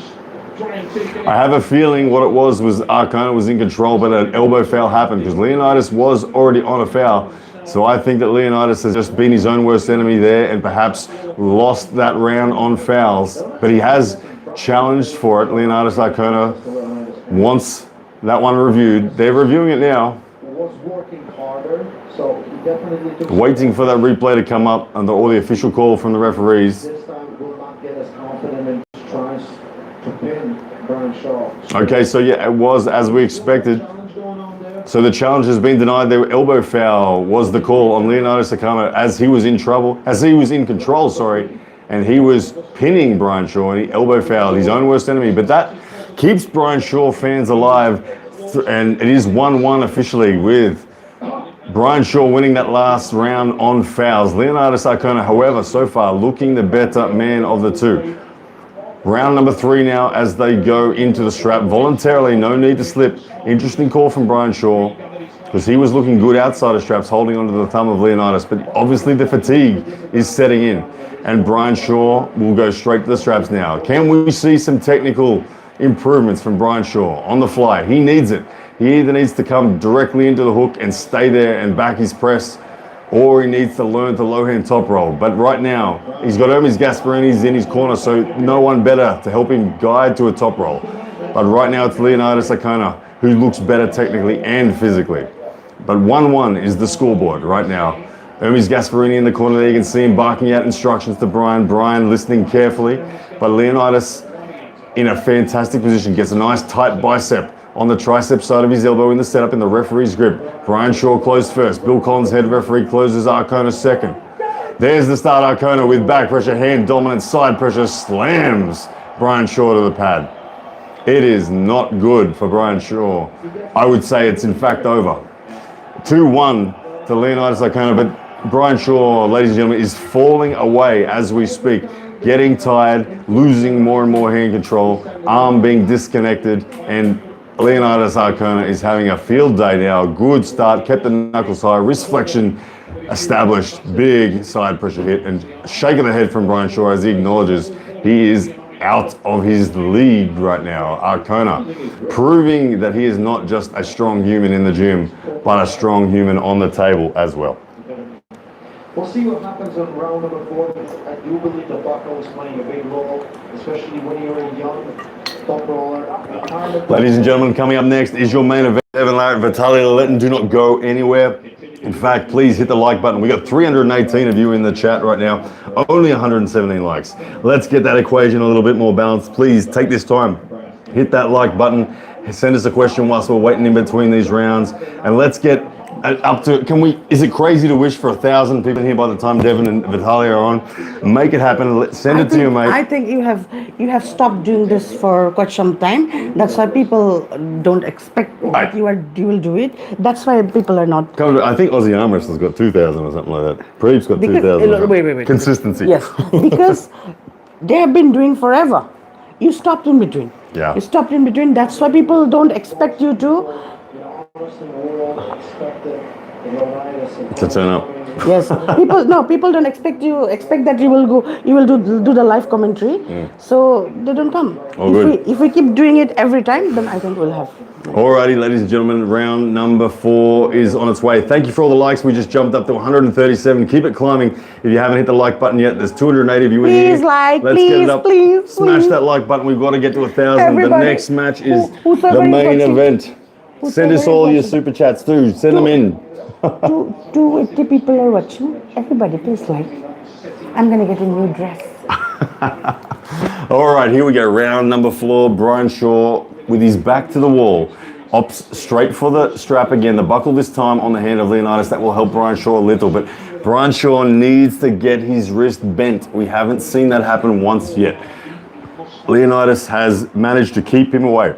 try and take it. I have a feeling what it was Arona was in control, but an elbow foul happened because Leonidas was already on a foul. So I think that Leonidas has just been his own worst enemy there and perhaps lost that round on fouls. But he has challenged for it. Leonidas Arona wants that one reviewed. They're reviewing it now. Was working harder, so he definitely took waiting for that replay to come up and or the official call from the referees. This time will not get as confident and tries to pin Brian Shaw. Okay, so yeah, it was as we expected. So the challenge has been denied. The elbow foul was the call on Leonidas Arona as he was in trouble, as he was in control, sorry, and he was pinning Brian Shaw and he elbow fouled his own worst enemy. But that keeps Brian Shaw fans alive, and it is 1-1 officially with Brian Shaw winning that last round on fouls. Leonidas Arona, however, so far looking the better man of the two. Round number 3 now as they go into the strap voluntarily, no need to slip. Interesting call from Brian Shaw because he was looking good outside of straps, holding onto the thumb of Leonidas, but obviously the fatigue is setting in and Brian Shaw will go straight to the straps now. Can we see some technical improvements from Brian Shaw on the fly? He needs it. He either needs to come directly into the hook and stay there and back his press, or he needs to learn to low hand top roll. But right now, he's got Hermes Gasparini's in his corner, so no one better to help him guide to a top roll. But right now, it's Leonidas Arona who looks better technically and physically. But 1-1 is the scoreboard right now. Hermes Gasparini in the corner there, you can see him barking out instructions to Brian. Brian listening carefully, but Leonidas in a fantastic position, gets a nice tight bicep on the tricep side of his elbow in the setup in the referee's grip. Brian Shaw closed first. Bill Collins, head referee, closes Arona second. There's the start. Arona with back pressure, hand dominant, side pressure, slams Brian Shaw to the pad. It is not good for Brian Shaw. I would say it's in fact over. 2-1 to Leonidas Arona, but Brian Shaw, ladies and gentlemen, is falling away as we speak. Getting tired, losing more and more hand control, arm being disconnected, and Leonidas Arona is having a field day now. Good start, kept the knuckles high, wrist flexion established, big side pressure hit, and shake of the head from Brian Shaw as he acknowledges he is out of his league right now. Arona proving that he is not just a strong human in the gym, but a strong human on the table as well. We'll see what happens on round number 4. I do believe the buckle is playing a big role, especially when you're a young top roller. Ladies and gentlemen, coming up next is your main event. Devon, Larratt, Vitaly Laletin. Do not go anywhere. In fact, please hit the like button. We got 318 of you in the chat right now. Only 117 likes. Let's get that equation a little bit more balanced. Please take this time. Hit that like button. Send us a question whilst we're waiting in between these rounds. And let's get up to, is it crazy to wish for 1,000 people here by the time Devon and Vitaly are on? Make it happen. Send it to your mate. I think you have stopped doing this for quite some time. That's why people don't expect that you will do it. That's why people are not. I think Aussie Arm Wrestling's got 2,000 or something like that. Preep's got 2,000. Wait. Consistency. Yes, because they have been doing forever. You stopped in between. Yeah. You stopped in between. That's why people don't expect you to turn up. Yes, people don't expect that you will do the live commentary, so they don't come. If we keep doing it every time, then I think we'll have. Alrighty, ladies and gentlemen, round number 4 is on its way. Thank you for all the likes. We just jumped up to 137. Keep it climbing. If you haven't hit the like button yet, there's 280 of you in here. Please like, Let's get it up. Smash that like button. We've got to get to 1,000. Everybody, the next match is whosoever the main is watching. event. Send us all your super chats too. Send them in. 280 people are watching. Everybody, please like. I'm gonna get a new dress. All right, here we go. Round number 4. Brian Shaw with his back to the wall. Opts straight for the strap again. The buckle this time on the hand of Leonidas. That will help Brian Shaw a little, but Brian Shaw needs to get his wrist bent. We haven't seen that happen once yet. Leonidas has managed to keep him away.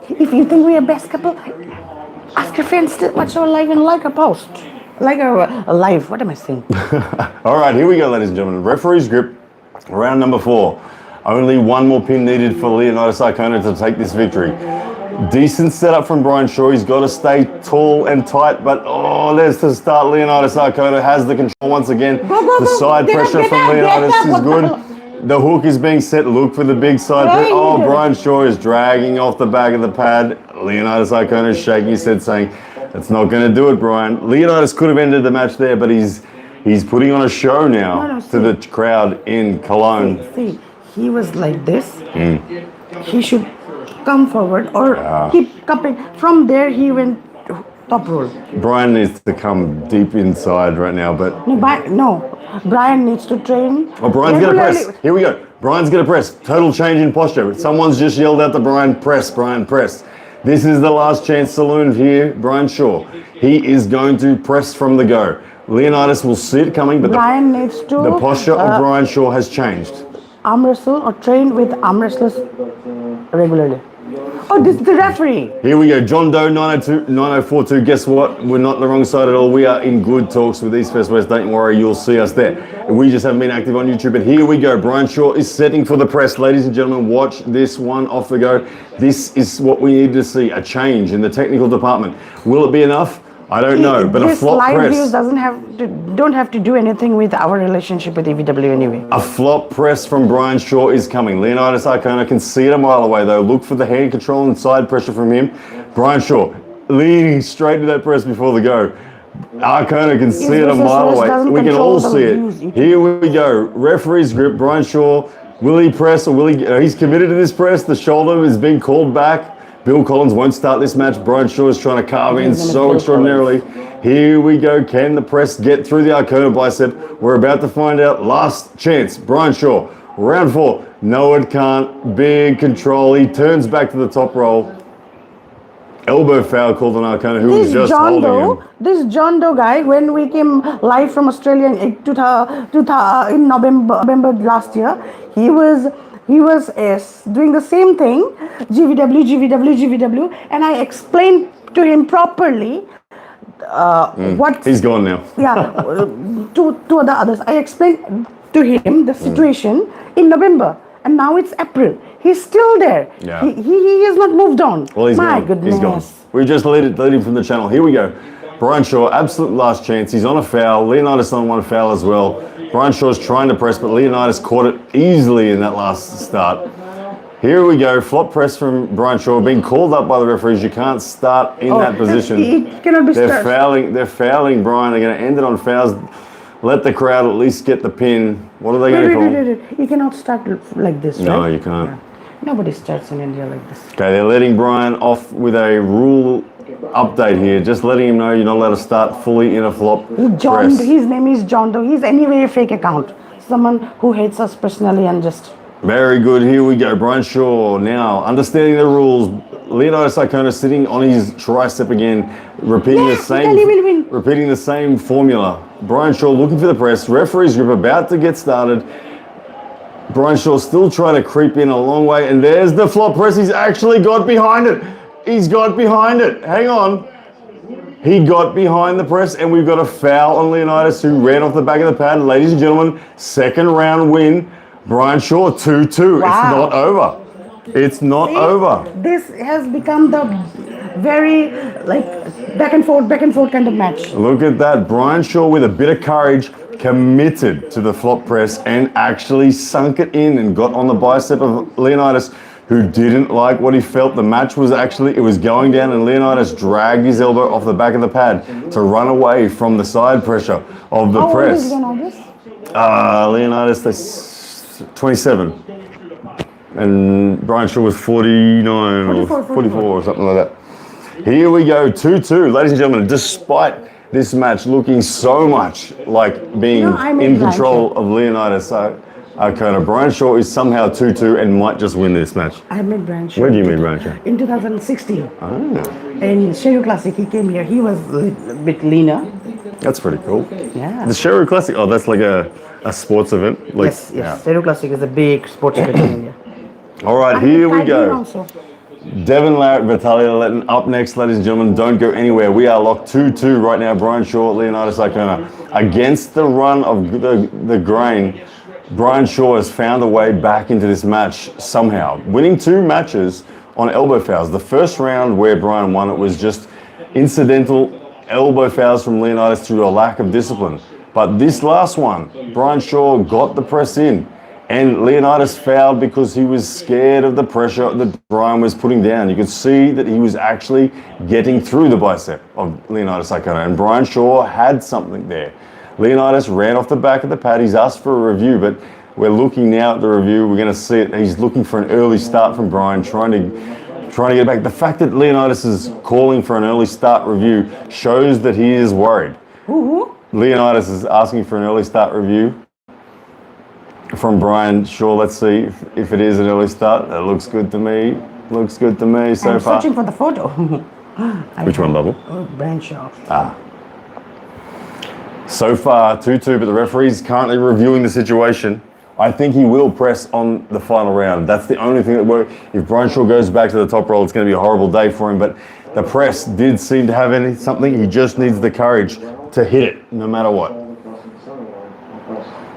If you think we are best couple, ask your friends to watch our live and like a post. Like a live, what am I saying? All right, here we go, ladies and gentlemen. Referee's grip, round number 4. Only one more pin needed for Leonidas Arcona to take this victory. Decent setup from Brian Shaw. He's got to stay tall and tight, but there's to start. Leonidas Arcona has the control once again. The side pressure from Leonidas is good. The hook is being set. Look for the big side pressure. Oh, Brian Shaw is dragging off the back of the pad. Leonidas Arcona is shaking his head saying, that's not going to do it, Brian. Leonidas could have ended the match there, but he's putting on a show now to the crowd in Cologne. See, he was like this. He should come forward or keep cupping. From there, he went top roll. Brian needs to come deep inside right now, but... No, Brian needs to train. Oh, Brian's going to press. Here we go. Brian's going to press. Total change in posture. Someone's just yelled out to Brian, press, Brian, press. This is the last chance saloon here, Brian Shaw. He is going to press from the go. Leonidas will see it coming, but Brian needs to... The posture of Brian Shaw has changed. Arm wrestle or train with arm wrestlers regularly. Oh, this is the referee. Here we go. John Doe 9042. Guess what? We're not on the wrong side at all. We are in good talks with East West West. Don't worry, you'll see us there. We just haven't been active on YouTube. But here we go. Brian Shaw is setting for the press. Ladies and gentlemen, watch this one off the go. This is what we need to see. A change in the technical department. Will it be enough? I don't know, but a flop press. This live views don't have to do anything with our relationship with EVW anyway. A flop press from Brian Shaw is coming. Leonidas Arcona can see it a mile away though. Look for the hand control and side pressure from him. Brian Shaw leaning straight to that press before the go. Arcona can see it a mile away. We can all see it. Here we go. Referee's grip. Brian Shaw. Will he press or will he? He's committed to this press. The shoulder is being called back. Bill Collins won't start this match. Brian Shaw is trying to carve in so extraordinarily. Here we go. Can the press get through the Arcona bicep? We're about to find out. Last chance. Brian Shaw. Round 4. No, it can't. Big control. He turns back to the top roll. Elbow foul called on Arcona, who was just holding him. This John Doe guy, when we came live from Australia in November last year, he was doing the same thing, GVW, and I explained to him properly what... He's gone now. Yeah, to the others. I explained to him the situation in November, and now it's April. He's still there. Yeah. He has not moved on. Well, he's My gone. goodness. He's gone. We just deleted him from the channel. Here we go. Brian Shaw, absolute last chance. He's on a foul. Leonidas on one foul as well. Brian Shaw's trying to press, but Leonidas caught it easily in that last start. Here we go. Flop press from Brian Shaw. Being called up by the referees. You can't start in that position. It cannot be They're fouling Brian. They're going to end it on fouls. Let the crowd at least get the pin. What are they going to call? You cannot start like this, No, right? you can't. Yeah. Nobody starts in India like this. Okay, they're letting Brian off with a rule update here. Just letting him know you're not allowed to start fully in a flop press. His name is John Doe. He's anyway a fake account. Someone who hates us personally and just Very good. Here we go. Brian Shaw now understanding the rules. Leonidas Icona sitting on his tricep again, repeating the same formula. Brian Shaw looking for the press. Referee's grip about to get started. Brian Shaw still trying to creep in a long way, and there's the flop press. He's actually got behind it. He's got behind it. Hang on. He got behind the press, and we've got a foul on Leonidas, who ran off the back of the pad. Ladies and gentlemen, second round win. Brian Shaw 2-2. Wow. It's not over. It's not over. This has become the very back and forth kind of match. Look at that. Brian Shaw with a bit of courage committed to the flop press and actually sunk it in and got on the bicep of Leonidas, who didn't like what he felt. The match was actually, it was going down, and Leonidas dragged his elbow off the back of the pad to run away from the side pressure of the press. How old is Leonidas? Leonidas, that's 27. And Brian Shaw was 49 or 44 or something like that. Here we go, 2-2. Ladies and gentlemen, despite this match looking so much like being in control of Leonidas Icona, Brian Shaw is somehow 2-2 and might just win this match. I met Brian Shaw. Where do you meet Brian Shaw? In 2016. Oh. In Sheru Classic, he came here. He was a bit leaner. That's pretty cool. Yeah. The Sheru Classic, oh, that's like a sports event? Yes. Yeah. Sheru Classic is a big sports event in India. All right, here we go. Devon, Larratt, Vitaly Laletin up next, ladies and gentlemen. Don't go anywhere. We are locked 2-2 right now. Brian Shaw, Leonidas Icona. Against the run of the grain, Brian Shaw has found a way back into this match somehow, winning 2 matches on elbow fouls. The first round where Brian won, it was just incidental elbow fouls from Leonidas through a lack of discipline. But this last one, Brian Shaw got the press in. And Leonidas fouled because he was scared of the pressure that Brian was putting down. You could see that he was actually getting through the bicep of Leonidas Icona, and Brian Shaw had something there. Leonidas ran off the back of the pad. He's asked for a review, but we're looking now at the review. We're going to see it. He's looking for an early start from Brian, trying to get back. The fact that Leonidas is calling for an early start review shows that he is worried. Leonidas is asking for an early start review from Brian Shaw. Let's see if it is an early start. That looks good to me. Looks good to me so far. I'm searching for the photo. Which one, Bubble? Brian Shaw. So far, 2-2, but the referee's currently reviewing the situation. I think he will press on the final round. That's the only thing that works. If Brian Shaw goes back to the top roll, it's going to be a horrible day for him, but the press did seem to have something. He just needs the courage to hit it, no matter what.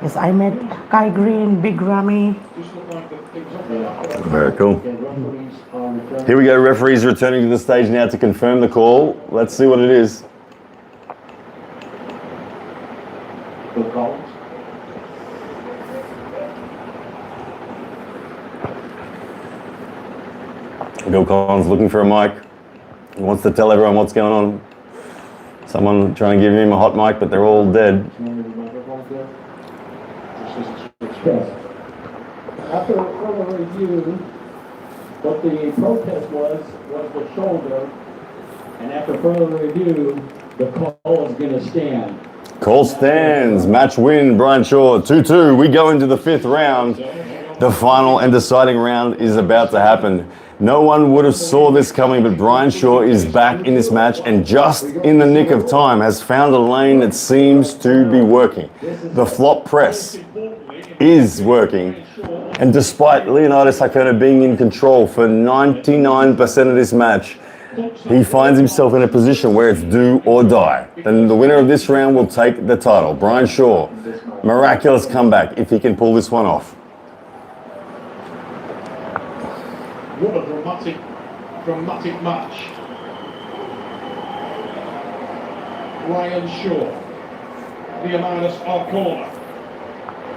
Yes, I met Kai Green, Big Ramy. Very cool. Here we go, referees returning to the stage now to confirm the call. Let's see what it is. Bill Collins looking for a mic. He wants to tell everyone what's going on. Someone trying to give him a hot mic, but they're all dead. After further review, what the protest was the shoulder, and after further review, the call is going to stand. Call stands. Match win, Brian Shaw, 2-2. We go into the 5th round. The final and deciding round is about to happen. No one would have saw this coming, but Brian Shaw is back in this match and just in the nick of time has found a lane that seems to be working. The flop press is working, and despite Leonidas Icona being in control for 99% of this match, he finds himself in a position where it's do or die. Then the winner of this round will take the title. Brian Shaw, miraculous comeback if he can pull this one off. What a dramatic match. Brian Shaw, Leonidas Icona.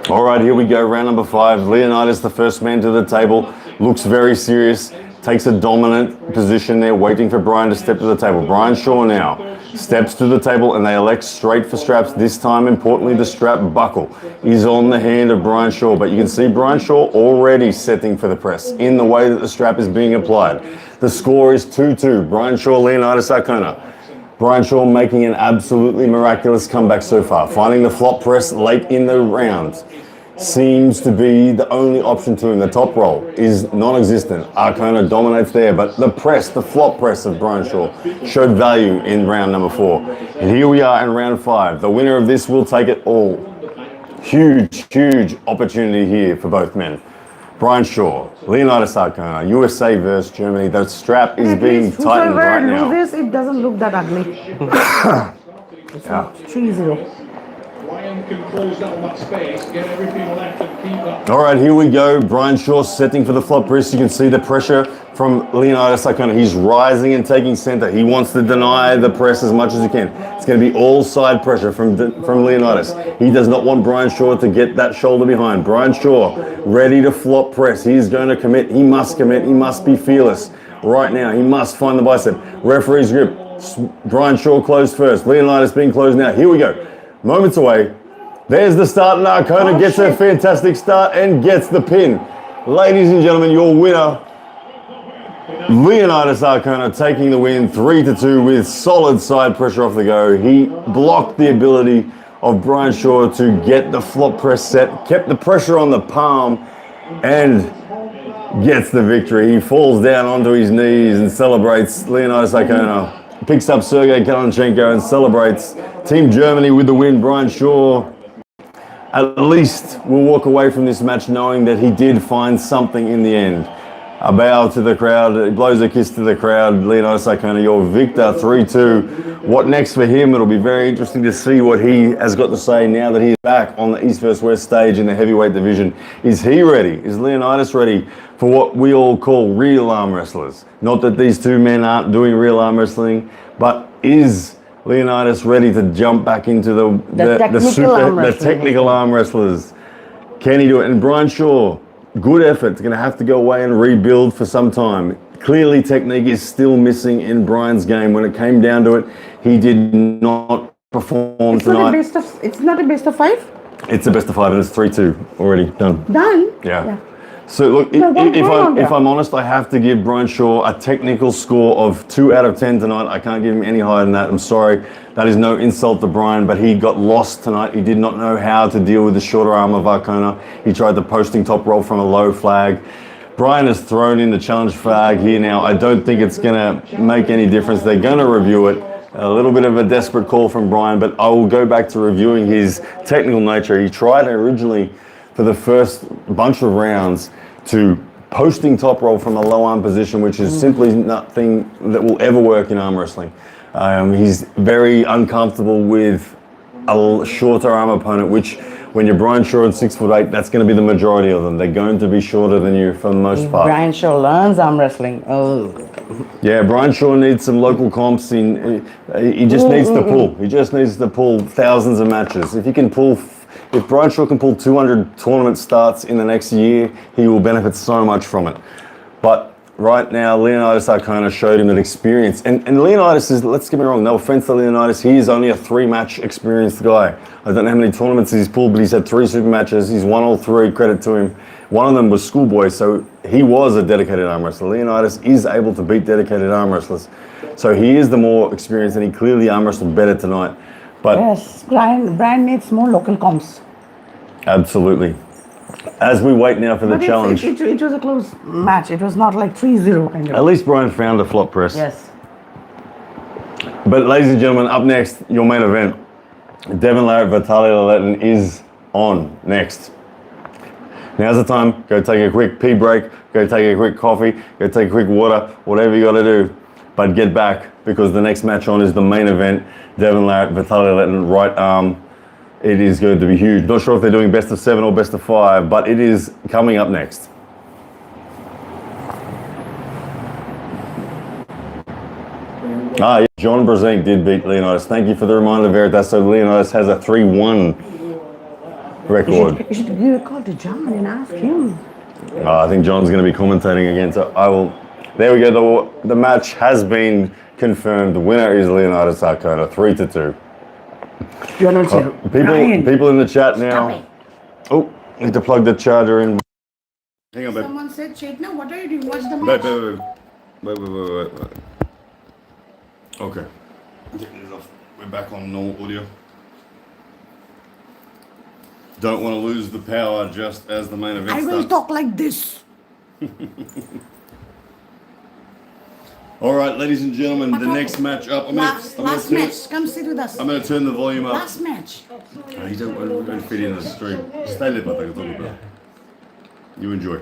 All right, here we go, round number 5. Leonidas, the first man to the table, looks very serious, takes a dominant position there, waiting for Brian to step to the table. Brian Shaw now steps to the table and they elect straight for straps. This time, importantly, the strap buckle is on the hand of Brian Shaw, but you can see Brian Shaw already setting for the press in the way that the strap is being applied. The score is 2-2, Brian Shaw, Leonidas Icona. Brian Shaw making an absolutely miraculous comeback so far, finding the flop press late in the round. seems to be the only option to him. The top roll is non-existent. Arona dominates there, but the press, the flop press of Brian Shaw showed value in round number 4. And here we are in round 5. The winner of this will take it all. Huge, huge opportunity here for both men. Brian Shaw, Leonidas Arona, USA versus Germany. The strap is being tightened right now. This, it doesn't look that ugly. Yeah. 3-0. Ryan can close down that space, get everything left and keep that. All right, here we go. Brian Shaw setting for the flop wrist. You can see the pressure from Leonidas Arona. He's rising and taking center. He wants to deny the press as much as he can. It's going to be all side pressure from Leonidas. He does not want Brian Shaw to get that shoulder behind. Brian Shaw ready to flop press. He's going to commit. He must commit. He must be fearless right now. He must find the bicep. Referee's grip. Brian Shaw closed first. Leonidas being closed now. Here we go. Moments away. There's the start, and Arona gets a fantastic start and gets the pin. Ladies and gentlemen, your winner, Leonidas Arona, taking the win 3-2 with solid side pressure off the go. He blocked the ability of Brian Shaw to get the flop press set, kept the pressure on the palm, and gets the victory. He falls down onto his knees and celebrates. Leonidas Arona picks up Sergei Kalanenko and celebrates. Team Germany with the win. Brian Shaw at least will walk away from this match knowing that he did find something in the end. A bow to the crowd, he blows a kiss to the crowd. Leonidas Arona, your victor, 3-2. What next for him? It'll be very interesting to see what he has got to say now that he's back on the East vs West stage in the heavyweight division. Is he ready? Is Leonidas ready for what we all call real arm wrestlers? Not that these two men aren't doing real arm wrestling, but is Leonidas ready to jump back into the technical arm wrestlers? Can he do it? And Brian Shaw, good effort. It's going to have to go away and rebuild for some time. Clearly, technique is still missing in Brian's game. When it came down to it, he did not perform tonight. It's not a best of 5? It's a best of 5, and it's 3-2 already done. Done? Yeah. So look, if I'm honest, I have to give Brian Shaw a technical score of 2 out of 10 tonight. I can't give him any higher than that. I'm sorry. That is no insult to Brian, but he got lost tonight. He did not know how to deal with the shorter arm of Arona. He tried the posting top roll from a low flag. Brian has thrown in the challenge flag here now. I don't think it's going to make any difference. They're going to review it. A little bit of a desperate call from Brian, but I will go back to reviewing his technical nature. He tried originally for the first bunch of rounds to posting top roll from a low arm position, which is simply nothing that will ever work in arm wrestling. He's very uncomfortable with a shorter arm opponent, which when you're Brian Shaw at 6'8", that's going to be the majority of them. They're going to be shorter than you for the most part. Brian Shaw learns arm wrestling. Yeah, Brian Shaw needs some local comps. He just needs to pull. He just needs to pull thousands of matches. If Brian Shaw can pull 200 tournament starts in the next year, he will benefit so much from it. But right now, Leonidas Arona showed him that experience. And Leonidas is, let's get me wrong, no offense to Leonidas, he is only a 3-match experienced guy. I don't know how many tournaments he's pulled, but he's had 3 super matches. He's won all 3, credit to him. One of them was schoolboy, so he was a dedicated arm wrestler. Leonidas is able to beat dedicated arm wrestlers. So he is the more experienced, and he clearly arm wrestled better tonight. But yes, Brian needs more local comps. Absolutely. As we wait now for the challenge. It was a close match. It was not like 3-0 kind of. At least Brian found a flop press. Yes. But ladies and gentlemen, up next, your main event. Devon, Larratt, Vitaly Laletin is on next. Now's the time. Go take a quick pee break. Go take a quick coffee. Go take a quick water. Whatever you got to do. But get back, because the next match on is the main event. Devon, Larratt, Vitaly Laletin, right arm. It is going to be huge. Not sure if they're doing best of 7 or best of 5, but it is coming up next. Yeah, John Brzezinski did beat Leonidas. Thank you for the reminder, Veritas. So Leonidas has a 3-1 record. You should give a call to John and ask him. I think John's going to be commentating again, so I will. There we go. The match has been confirmed. The winner is Leonidas Arona, 3-2. People in the chat now. Oh, need to plug the charger in. Hang on, babe. Someone said, Chetna, what are you doing? What's the match? Wait. Okay. We're back on normal audio. Don't want to lose the power just as the main event I will starts. talk like this. All right, ladies and gentlemen, the Makarov, next match up. Last match. Come sit with us. I'm going to turn the volume up. Last match. Oh, you don't fit in the stream. Stay there, but I can talk about it. You enjoy.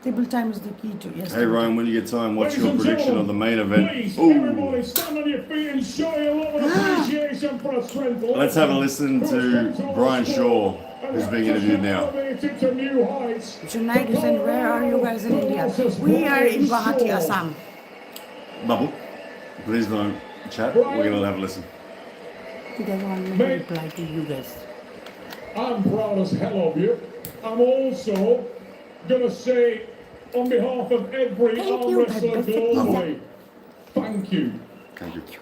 Table time is the key to yes. Hey Ryan, when you get time, what's Ladies your and prediction of the main event? Please, Ooh. everybody stand on your feet and show your love and appreciation for a strength. Let's have a listen to Brian Shaw, who's being interviewed now. Tonight is and where are you guys in India? We are in Guwahati, Assam. Bubble, please don't chat. We're going to have a listen. He doesn't want me to reply to you guys. I'm proud as hell of you. I'm also going to say, on behalf of every arm wrestler globally, thank you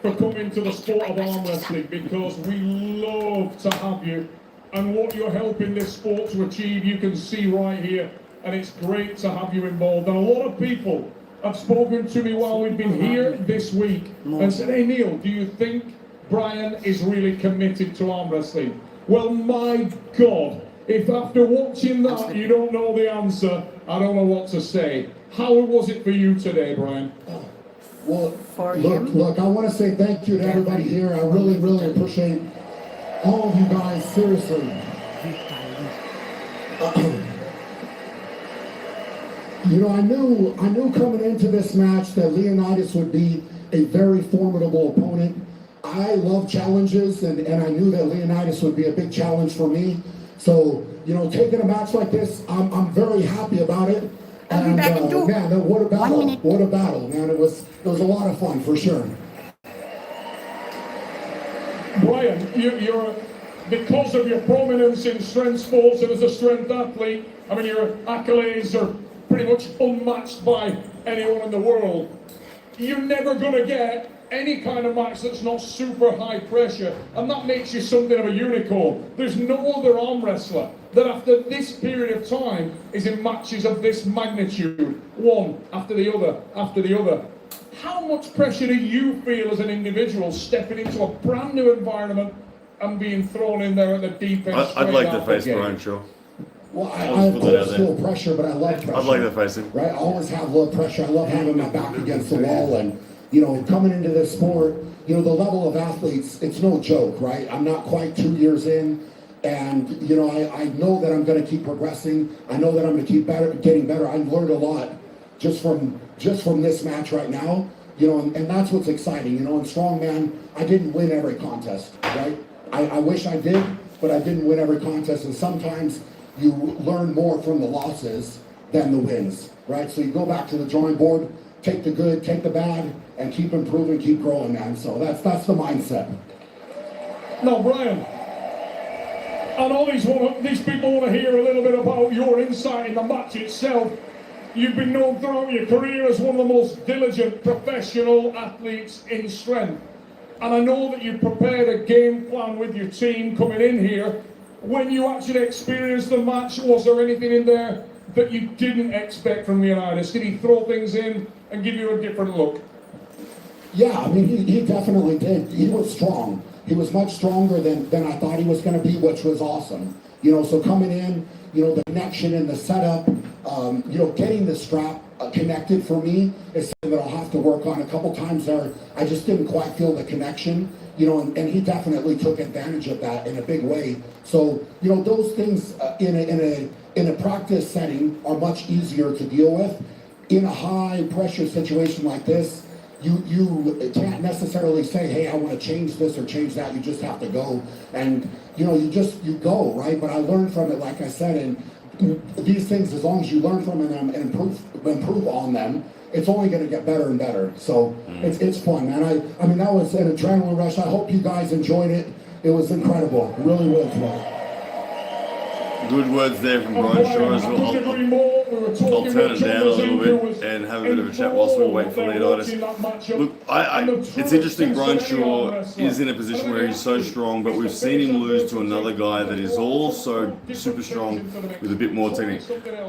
for coming to the sport of arm wrestling, because we love to have you, and what you're helping this sport to achieve you can see right here, and it's great to have you involved. And a lot of people have spoken to me while we've been here this week and said, hey Neil, do you think Brian is really committed to arm wrestling? Well, my God, if after watching that you don't know the answer, I don't know what to say. How was it for you today, Brian? Well, For look, I want to say thank you to everybody here. I really, really appreciate all of you guys, seriously. You know, I knew coming into this match that Leonidas would be a very formidable opponent. I love challenges, and I knew that Leonidas would be a big challenge for me. So, you know, taking a match like this, I'm very happy about it. And man, what a battle! What a battle, man! It was a lot of fun for sure. Brian, you're because of your prominence in strength sports and as a strength athlete, I mean, your accolades are pretty much unmatched by anyone in the world. You're never going to get any kind of match that's not super high pressure, and that makes you something of a unicorn. There's no other arm wrestler that after this period of time is in matches of this magnitude, one after the other, after the other. How much pressure do you feel as an individual stepping into a brand new environment and being thrown in there at the deep end? I'd like to face Brian Shaw. Well, I of course feel pressure, but I love pressure. I'd like to face him. Right? I always have love pressure. I love having my back against the wall, and you know, coming into this sport, you know, the level of athletes, it's no joke, right? I'm not quite 2 years in, and you know, I know that I'm going to keep progressing. I know that I'm going to keep getting better. I've learned a lot just from this match right now, you know, and that's what's exciting. You know, in strongman, I didn't win every contest, right? I wish I did, but I didn't win every contest, and sometimes you learn more from the losses than the wins, right? So you go back to the drawing board, take the good, take the bad, and keep improving, keep growing, man. So that's the mindset. Now, Brian, I know these people want to hear a little bit about your insight in the match itself. You've been known throughout your career as one of the most diligent professional athletes in strength. And I know that you prepared a game plan with your team coming in here. When you actually experienced the match, was there anything in there that you didn't expect from Leonidas? Did he throw things in and give you a different look? Yeah, I mean, he definitely did. He was strong. He was much stronger than I thought he was going to be, which was awesome. You know, so coming in, you know, the connection and the setup, you know, getting the strap connected for me is something that I'll have to work on. A couple times there, I just didn't quite feel the connection, you know, and he definitely took advantage of that in a big way. So, you know, those things in a practice setting are much easier to deal with. In a high pressure situation like this, you can't necessarily say, hey, I want to change this or change that. You just have to go, and you know, you go, right? But I learned from it, like I said, and these things, as long as you learn from them and improve on them, it's only going to get better and better. So it's fun, man. I mean, that was an adrenaline rush. I hope you guys enjoyed it. It was incredible. It really was. Good words there from Brian Shaw as well. I'll turn it down a little bit and have a bit of a chat whilst we wait for Leonidas. Look, it's interesting. Brian Shaw is in a position where he's so strong, but we've seen him lose to another guy that is also super strong with a bit more technique.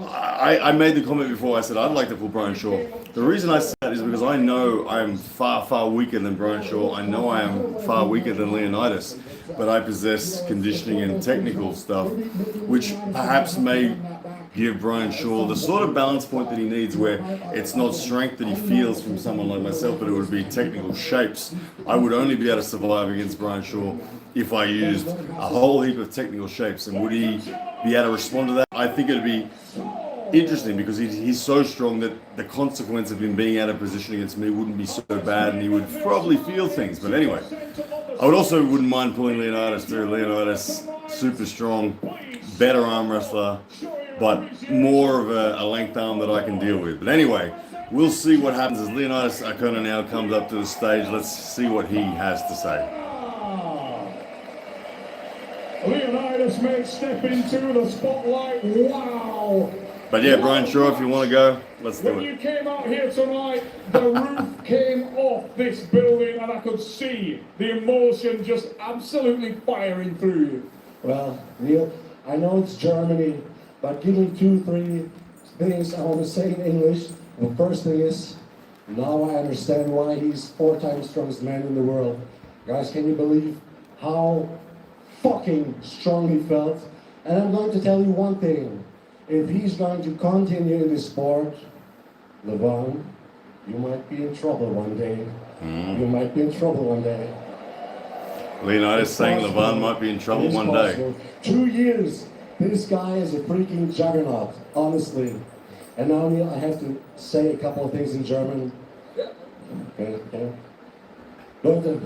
I made the comment before. I said I'd like to pull Brian Shaw. The reason I said that is because I know I'm far, far weaker than Brian Shaw. I know I am far weaker than Leonidas, but I possess conditioning and technical stuff, which perhaps may give Brian Shaw the sort of balance point that he needs, where it's not strength that he feels from someone like myself, but it would be technical shapes. I would only be able to survive against Brian Shaw if I used a whole heap of technical shapes. And would he be able to respond to that? I think it'd be interesting, because he's so strong that the consequence of him being out of position against me wouldn't be so bad, and he would probably feel things. But anyway, I wouldn't mind pulling Leonidas through. Leonidas, super strong, better arm wrestler, but more of a length arm that I can deal with. But anyway, we'll see what happens as Leonidas Arona now comes up to the stage. Let's see what he has to say. Leonidas may step into the spotlight. Wow! But yeah, Brian Shaw, if you want to go, let's do it. When you came out here tonight, the roof came off this building, and I could see the emotion just absolutely firing through you. Well, Neil, I know it's Germany, but give me 2-3 things I want to say in English. The first thing is, now I understand why he's 4 times strongest man in the world. Guys, can you believe how fucking strong he felt? And I'm going to tell you one thing. If he's going to continue in this sport, Devon, you might be in trouble one day. You might be in trouble one day. Leonidas saying Devon might be in trouble one day. 2 years. This guy is a freaking juggernaut, honestly. And now, Neil, I have to say a couple of things in German. Okay. Leute,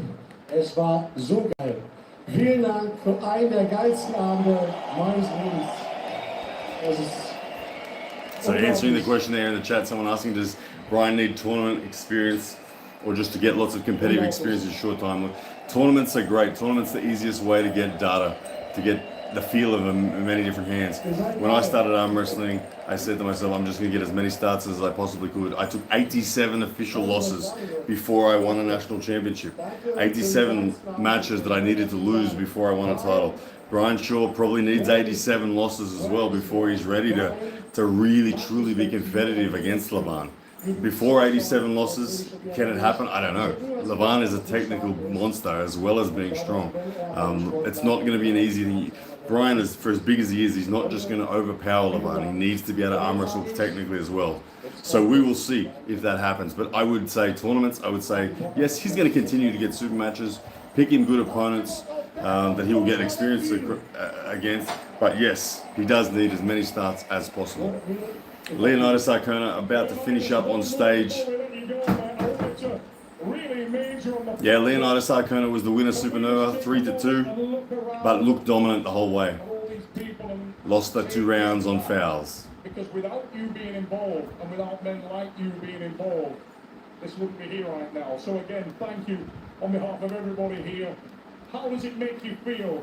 es war so geil. Vielen Dank für einen der geilsten Abende meines Lebens. So answering the question there in the chat, someone asking, does Brian need tournament experience or just to get lots of competitive experience in a short time? Look, tournaments are great. Tournaments are the easiest way to get data, to get the feel of them in many different hands. When I started arm wrestling, I said to myself, I'm just going to get as many starts as I possibly could. I took 87 official losses before I won a national championship. 87 matches that I needed to lose before I won a title. Brian Shaw probably needs 87 losses as well before he's ready to really, truly be competitive against Levan. Before 87 losses, can it happen? I don't know. Levan is a technical monster as well as being strong. It's not going to be an easy thing. Brian, is, for as big as he is, he's not just going to overpower Levan. He needs to be able to arm wrestle technically as well. So we will see if that happens. But I would say tournaments, I would say, yes, he's going to continue to get super matches, pick him good opponents that he will get experience against. But yes, he does need as many starts as possible. Leonidas Arona about to finish up on stage. Yeah, Leonidas Arona was the winner, Supernova, 3-2, but looked dominant the whole way. Lost the 2 rounds on fouls. Because without you being involved, and without men like you being involved, this wouldn't be here right now. So again, thank you on behalf of everybody here. How does it make you feel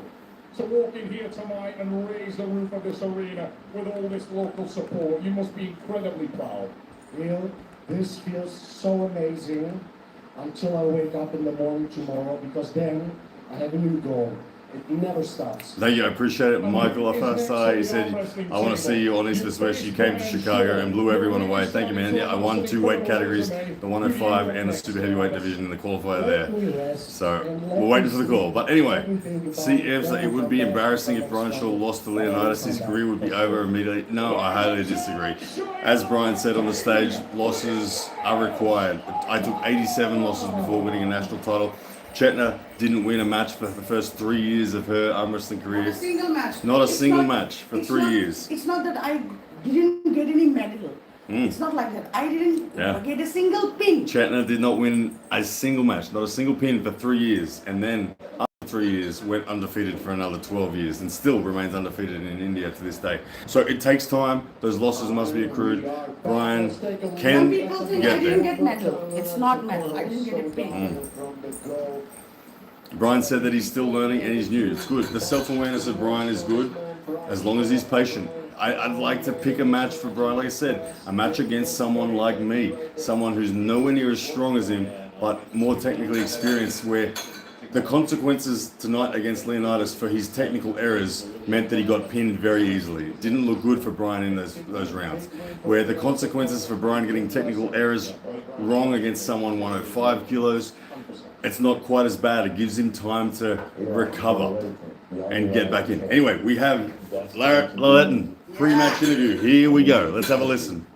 to walk in here tonight and raise the roof of this arena with all this local support? You must be incredibly proud. Neil, this feels so amazing until I wake up in the morning tomorrow, because then I have a new goal. It never stops. Thank you, I appreciate it. Michael Afasai, he said, I want to see you on East vs West. You came to Chicago and blew everyone away. Thank you, man. Yeah, I won 2 weight categories, the 105 and the super heavyweight division in the qualifier there. So we're waiting for the call. But anyway, CF, it would be embarrassing if Brian Shaw lost to Leonidas. His career would be over immediately. No, I highly disagree. As Brian said on the stage, losses are required. I took 87 losses before winning a national title. Chetna didn't win a match for the first 3 years of her arm wrestling career. Not a single match. Not a single match for 3 years. It's not that I didn't get any medal. It's not like that. I didn't get a single pin. Chetna did not win a single match, not a single pin for 3 years. And then after 3 years, went undefeated for another 12 years and still remains undefeated in India to this day. So it takes time. Those losses must be accrued. Brian can Some people think I didn't get medal. It's not medal. I didn't get a pin. Brian said that he's still learning and he's new. It's good. The self-awareness of Brian is good as long as he's patient. I'd like to pick a match for Brian. Like I said, a match against someone like me, someone who's nowhere near as strong as him, but more technically experienced, where the consequences tonight against Leonidas for his technical errors meant that he got pinned very easily. It didn't look good for Brian in those rounds. Where the consequences for Brian getting technical errors wrong against someone 105 kilos, it's not quite as bad. It gives him time to recover and get back in. Anyway, we have Larratt Laletin pre-match interview. Here we go. Let's have a listen.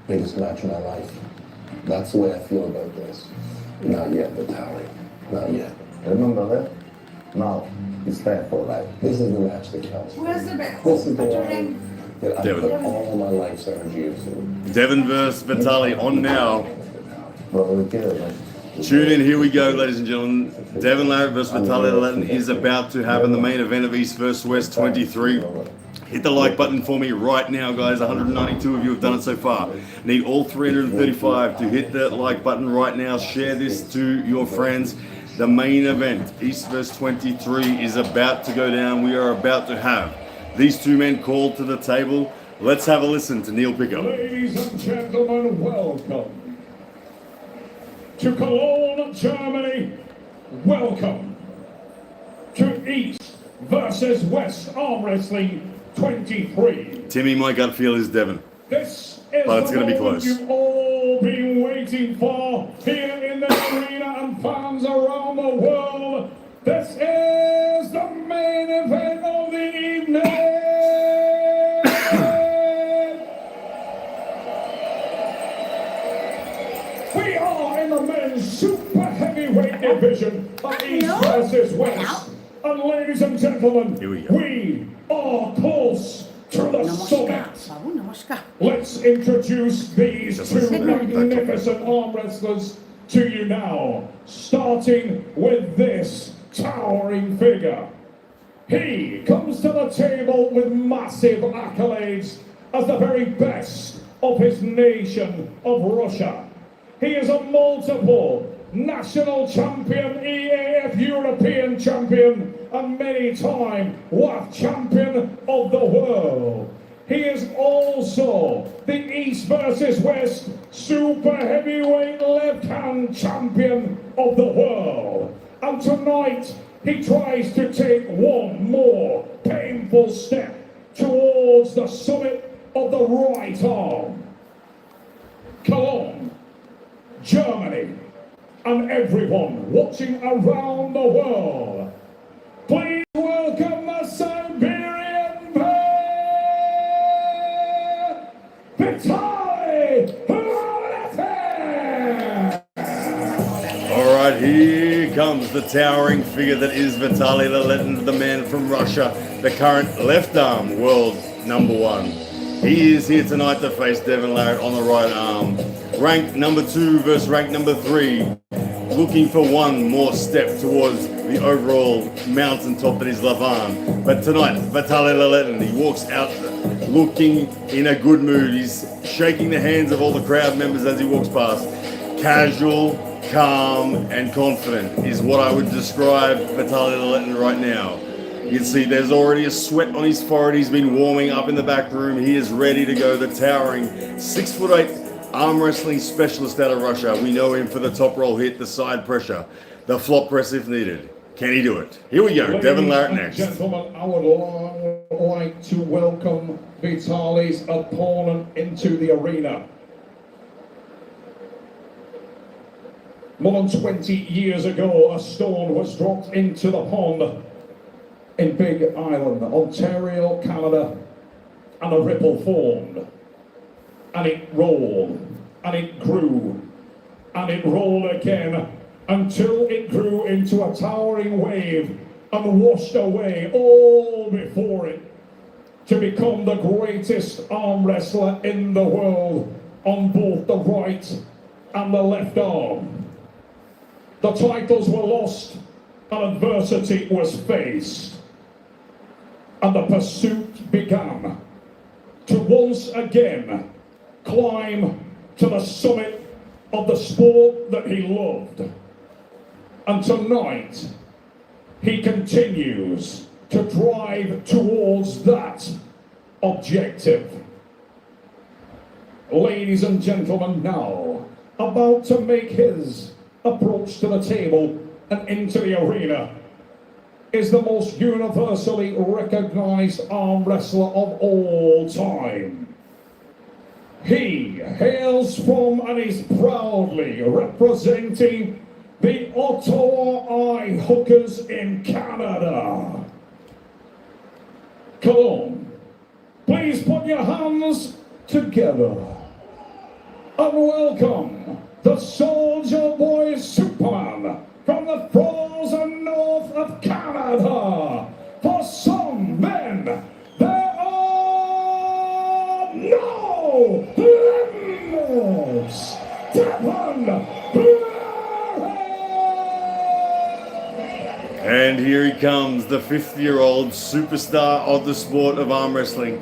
Biggest match of my life. That's the way I feel about this. Not yet, Vitaly. Not yet. Remember that? Now, it's fair for life. This is the match that counts. Where's the best? This is the one that I put all my life's energy into. Devon versus Vitaly on now. Tune in, here we go, ladies and gentlemen. Devon Larratt versus Vitaly Laletin is about to happen, the main event of East vs West 23. Hit the like button for me right now, guys. 192 of you have done it so far. Need all 335 to hit the like button right now. Share this to your friends. The main event, East vs 23, is about to go down. We are about to have these two men called to the table. Let's have a listen to Neil Pickup. Ladies and gentlemen, welcome to Cologne, Germany. Welcome to East versus West Arm Wrestling 23. Timmy, my gut feel is Devon. This is but it's going to be close. You've all been waiting for here in the arena and fans around the world. This is the main event of the evening. We are in the men's super heavyweight division of East versus West. And ladies and gentlemen, here we go. We are close to the summit. Let's introduce these two magnificent arm wrestlers to you now, starting with this towering figure. He comes to the table with massive accolades as the very best of his nation of Russia. He is a multiple national champion, EAF European champion, and many-time WAF champion of the world. He is also the East versus West super heavyweight left-hand champion of the world. And tonight, he tries to take one more painful step towards the summit of the right arm. Cologne, Germany, and everyone watching around the world, please welcome the Siberian Bear, Vitaly Laletin! All right, here comes the towering figure that is Vitaly Laletin, the man from Russia, the current left arm world #1. He is here tonight to face Devon Larratt on the right arm. Ranked #2 versus ranked #3. Looking for one more step towards the overall mountaintop that is Leton. But tonight, Vitaly Laletin, he walks out looking in a good mood. He's shaking the hands of all the crowd members as he walks past. Casual, calm, and confident is what I would describe Vitaly Laletin right now. You can see there's already a sweat on his forehead. He's been warming up in the back room. He is ready to go. The towering 6'8" arm wrestling specialist out of Russia. We know him for the top roll hit, the side pressure, the flop press if needed. Can he do it? Here we go, Devon Larratt next. Gentlemen, I would like to welcome Vitaly's opponent into the arena. More than 20 years ago, a stone was dropped into the pond in Big Island, Ontario, Canada, and a ripple formed. And it rolled, and it grew, and it rolled again, until it grew into a towering wave and washed away all before it to become the greatest arm wrestler in the world on both the right and the left arm. The titles were lost and adversity was faced, and the pursuit began to once again climb to the summit of the sport that he loved. And tonight, he continues to drive towards that objective. Ladies and gentlemen, now, about to make his approach to the table and into the arena, is the most universally recognized arm wrestler of all time. He hails from and is proudly representing the Ottawa Eye Hookers in Canada. Come on, please put your hands together and welcome the Soldier Boy Superman from the frozen north of Canada. For some men, there are no limits. Devon. And here he comes, the 50-year-old superstar of the sport of arm wrestling.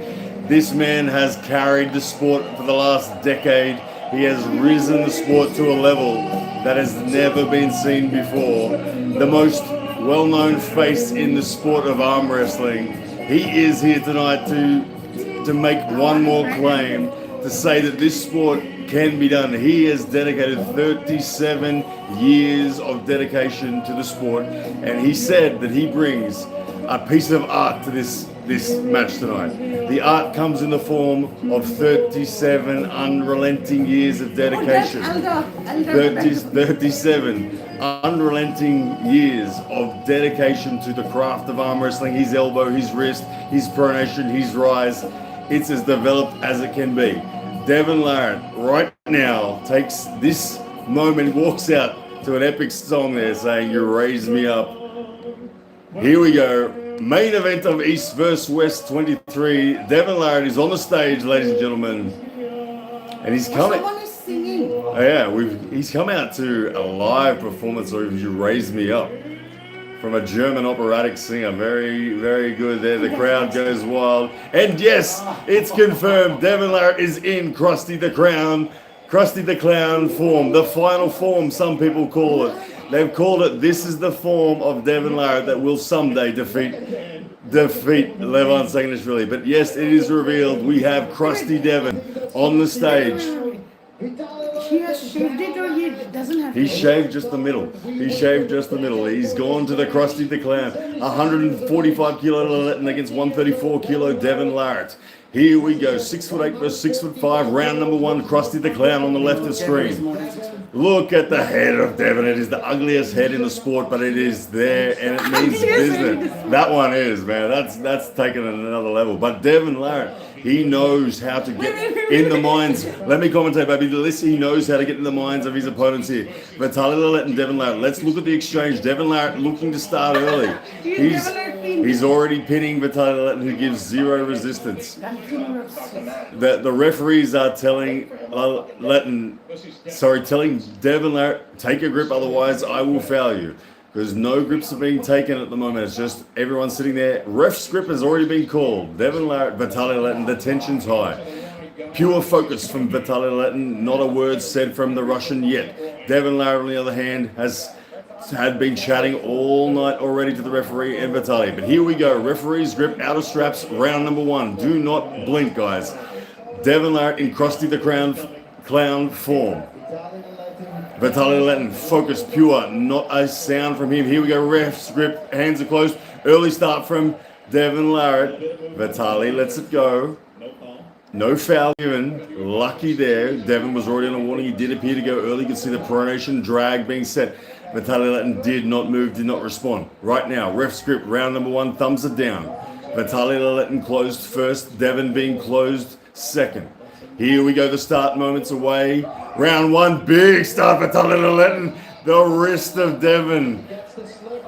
This man has carried the sport for the last decade. He has risen the sport to a level that has never been seen before. The most well-known face in the sport of arm wrestling. He is here tonight to make one more claim, to say that this sport can be done. He has dedicated 37 years of dedication to the sport, and he said that he brings a piece of art to this match tonight. The art comes in the form of 37 unrelenting years of dedication. 37 unrelenting years of dedication to the craft of arm wrestling. His elbow, his wrist, his pronation, his rise. It's as developed as it can be. Devon Larratt right now takes this moment, walks out to an epic song there saying, "You raise me up." Here we go. Main event of East vs West 23. Devon Larratt is on the stage, ladies and gentlemen. And he's coming. Someone is singing. Oh yeah, he's come out to a live performance of "You Raise Me Up" from a German operatic singer. Very, very good there. The crowd goes wild. And yes, it's confirmed. Devon Larratt is in Krusty the Clown form. The final form, some people call it. They've called it, this is the form of Devon Larratt that will someday defeat Levon Sagnishvili. But yes, it is revealed. We have Krusty Devon on the stage. He has shaved it, or he doesn't have He shaved just the middle. He's gone to the Krusty the Clown. 145 kilo Leton against 134 kilo Devon Larratt. Here we go. 6'8" versus 6'5". Round number one. Krusty the Clown on the left of screen. Look at the head of Devon. It is the ugliest head in the sport, but it is there and it means business. That one is, man. That's taken it another level. But Devon Larratt, he knows how to get in the minds. Let me commentate, baby. Listen, he knows how to get in the minds of his opponents here. Vitaly Laletin and Devon Larratt. Let's look at the exchange. Devon Larratt looking to start early. He's already pinning Vitaly Laletin, who gives zero resistance. The referees are telling Devon Larratt, take a grip, otherwise I will foul you. Because no grips are being taken at the moment. It's just everyone sitting there. Ref's grip has already been called. Devon Larratt, Vitaly Laletin, the tension's high. Pure focus from Vitaly Laletin, not a word said from the Russian yet. Devon Larratt, on the other hand, had been chatting all night already to the referee and Vitaly. But here we go. Referee's grip out of straps, round number one. Do not blink, guys. Devon Larratt in Krusty the Clown form. Vitaly Laletin, focus, pure, not a sound from him. Here we go, ref's grip, hands are closed. Early start from Devon Larratt. Vitaly lets it go. No foul given. Lucky there. Devon was already on a warning. He did appear to go early. You can see the pronation drag being set. Vitaly Laletin did not move, did not respond. Right now, ref's grip, round number one, thumbs are down. Vitaly Laletin closed first, Devon being closed second. Here we go, the start moments away. Round one, big start for Vitaly Laletin. The wrist of Devon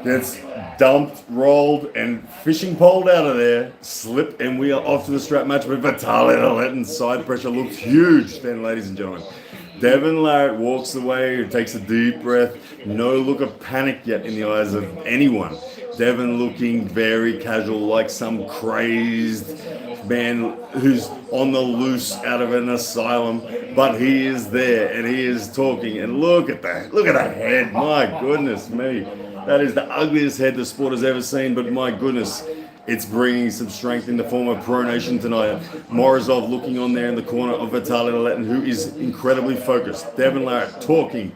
gets dumped, rolled, and fishing poled out of there. Slip, and we are off to the strap match. But Vitaly Laletin's side pressure looks huge then, ladies and gentlemen. Devon Larratt walks away, takes a deep breath. No look of panic yet in the eyes of anyone. Devon looking very casual, like some crazed man who's on the loose out of an asylum, but he is there and he is talking. And look at that! Look at that head! My goodness me, that is the ugliest head the sport has ever seen. But my goodness, It's bringing some strength in the form of pronation tonight. Morozov looking on there in the corner of Vitaly Laletin, who is incredibly focused. Devon Larratt talking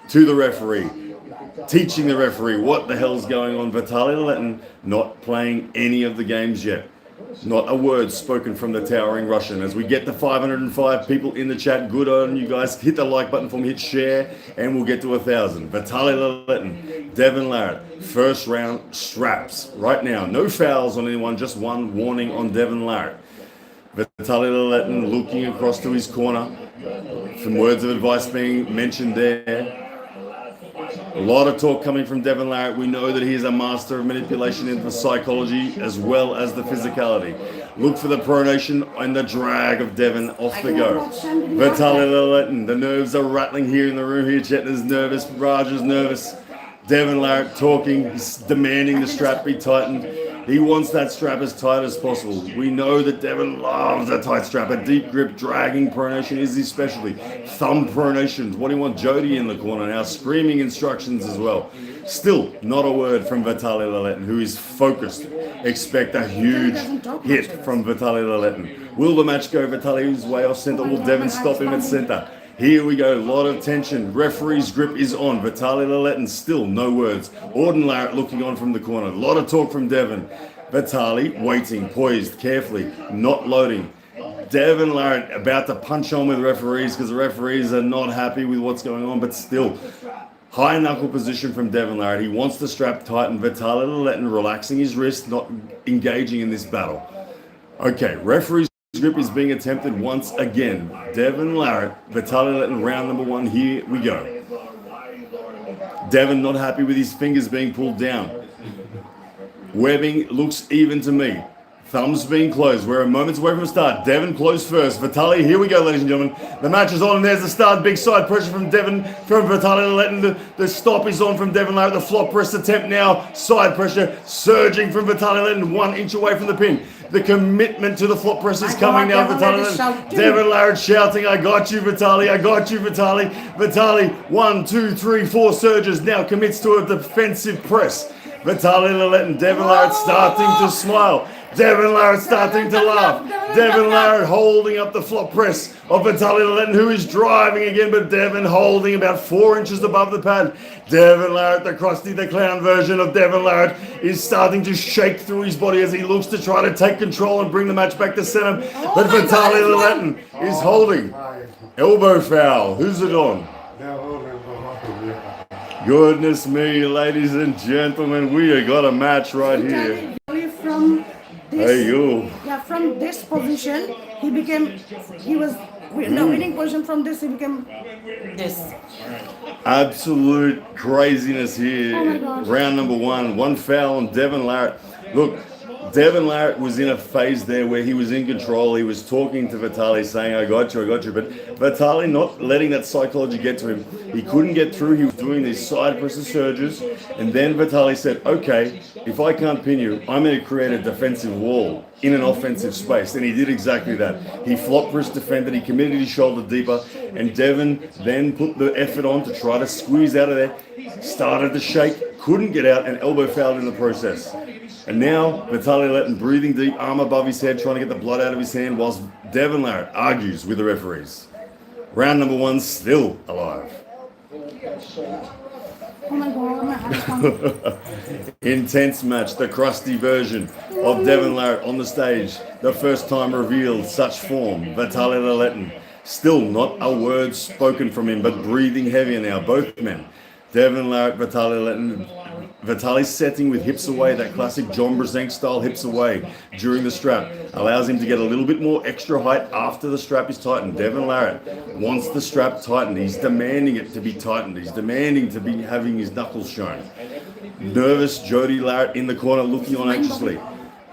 to the referee, teaching the referee what the hell's going on. Vitaly Laletin not playing any of the games yet. Not a word spoken from the towering Russian. As we get to 505 people in the chat, good on you guys. Hit the like button for me, hit share, and we'll get to 1,000. Vitaly Laletin, Devon Larratt, first round straps. Right now, no fouls on anyone, just one warning on Devon Larratt. Vitaly Laletin looking across to his corner. Some words of advice being mentioned there. A lot of talk coming from Devon Larratt. We know that he is a master of manipulation in the psychology as well as the physicality. Look for the pronation and the drag of Devon off the go. Vitaly Laletin, the nerves are rattling here in the room here. Chetna's nervous, Raj is nervous. Devon Larratt talking, he's demanding the strap be tightened. He wants that strap as tight as possible. We know that Devon loves a tight strap. A deep grip, dragging pronation is his specialty. Thumb pronations. What do you want? Jody in the corner now, screaming instructions as well. Still, not a word from Vitaly Laletin, who is focused. Expect a huge hit from Vitaly Laletin. Will the match go Vitaly's way off center? Will Devon stop him at center? Here we go, a lot of tension. Referee's grip is on. Vitaly Laletin, still no words. Auden Larratt looking on from the corner. A lot of talk from Devon. Vitaly waiting, poised, carefully, not loading. Devon Larratt about to punch on with referees because the referees are not happy with what's going on, but still. High knuckle position from Devon Larratt. He wants the strap tightened. Vitaly Laletin relaxing his wrist, not engaging in this battle. Okay, referee's grip is being attempted once again. Devon Larratt, Vitaly Laletin, round number one. Here we go. Devon not happy with his fingers being pulled down. Webbing looks even to me. Thumbs being closed. We're a moments away from a start. Devon closed first. Vitaly, here we go, ladies and gentlemen. The match is on, and there's the start. Big side pressure from Devon, from Vitaly Laletin. The stop is on from Devon Larratt. The flop press attempt now. Side pressure surging from Vitaly Laletin, 1 inch away from the pin. The commitment to the flop press is coming now. Vitaly Laletin. Devon Larratt shouting, I got you, Vitaly. I got you, Vitaly. Vitaly, 1, 2, 3, 4 surges. Now commits to a defensive press. Vitaly Laletin. Devon Larratt starting to smile. Devon Larratt starting to laugh. Devon Larratt holding up the flop press of Vitaly Laletin, who is driving again, but Devon holding about 4 inches above the pad. Devon Larratt, the Krusty the Clown version of Devon Larratt, is starting to shake through his body as he looks to try to take control and bring the match back to center. But Vitaly Laletin is holding. Elbow foul. Who's it on? Goodness me, ladies and gentlemen, we have got a match right here. From this, hey, you. Yeah, from this position, he was in the winning position. From this, he became this. Absolute craziness here. Oh my gosh. Round number one foul on Devon Larratt. Look, Devon Larratt was in a phase there where he was in control. He was talking to Vitaly saying, I got you. But Vitaly not letting that psychology get to him. He couldn't get through. He was doing these side presses surges. And then Vitaly said, okay, if I can't pin you, I'm going to create a defensive wall in an offensive space. And he did exactly that. He flop wrist defended. He committed his shoulder deeper. And Devon then put the effort on to try to squeeze out of there. Started to shake. Couldn't get out and elbow fouled in the process. And now, Vitaly Laletin breathing deep, arm above his head, trying to get the blood out of his hand, whilst Devon Larratt argues with the referees. Round number one still alive. Oh my God. Intense match, the Krusty version of Devon Larratt on the stage. The first time revealed such form. Vitaly Laletin. Still not a word spoken from him, but breathing heavier now, both men. Devon Larratt, Vitaly Laletin. Vitaly's setting with hips away, that classic John Brzenk style hips away during the strap. Allows him to get a little bit more extra height after the strap is tightened. Devon Larratt wants the strap tightened. He's demanding it to be tightened. He's demanding to be having his knuckles shown. Nervous Jody Larratt in the corner looking on anxiously.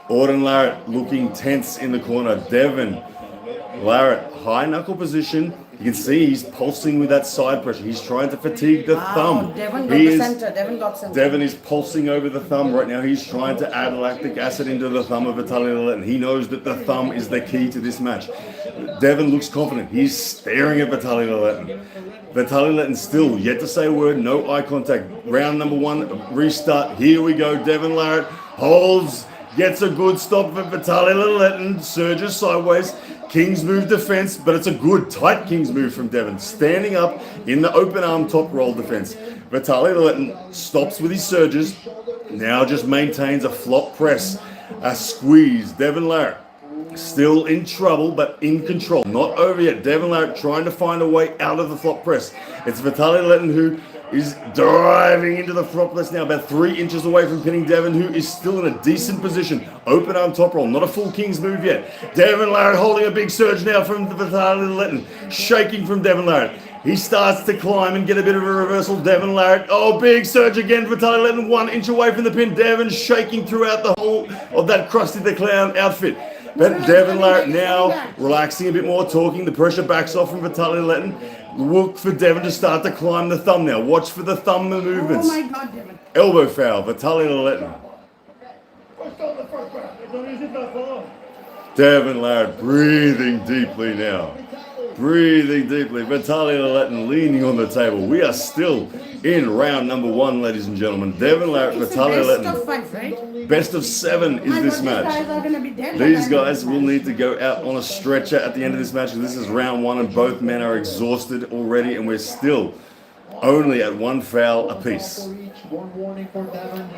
Auden Larratt looking tense in the corner. Devon Larratt, high knuckle position. You can see he's pulsing with that side pressure. He's trying to fatigue the thumb. Devon got the center. Devon got center. Devon is pulsing over the thumb right now. He's trying to add lactic acid into the thumb of Vitaly Laletin. He knows that the thumb is the key to this match. Devon looks confident. He's staring at Vitaly Laletin. Vitaly Laletin still yet to say a word. No eye contact. Round number one, restart. Here we go. Devon Larratt holds Gets a good stop for Vitaly Laletin. Surges sideways. King's move defense, but it's a good tight King's move from Devon. Standing up in the open arm top roll defense. Vitaly Laletin stops with his surges. Now just maintains a flop press. A squeeze. Devon Larratt still in trouble, but in control. Not over yet. Devon Larratt trying to find a way out of the flop press. It's Vitaly Laletin who is driving into the flop press now, about 3 inches away from pinning Devon, who is still in a decent position. Open arm top roll, not a full King's move yet. Devon Larratt holding a big surge now from Vitaly Laletin, shaking from Devon Larratt. He starts to climb and get a bit of a reversal. Devon Larratt, oh, big surge again. Vitaly Laletin 1 inch away from the pin. Devon shaking throughout the whole of that Krusty the Clown outfit. But Devon Larratt now relaxing a bit more, talking. The pressure backs off from Vitaly Laletin. Look for Devon to start to climb the thumb now. Watch for the thumb movements. Oh my God, Devon. Elbow foul, Vitaly Laletin. Devon Larratt breathing deeply now. Breathing deeply. Vitaly Laletin leaning on the table. We are still in round number 1, ladies and gentlemen. Devon Larratt, Vitaly Laletin. Best of 5, right? Best of 7 is this match. These guys are gonna be dead. These guys will need to go out on a stretcher at the end of this match. This is round 1 and both men are exhausted already, and we're still only at 1 foul apiece.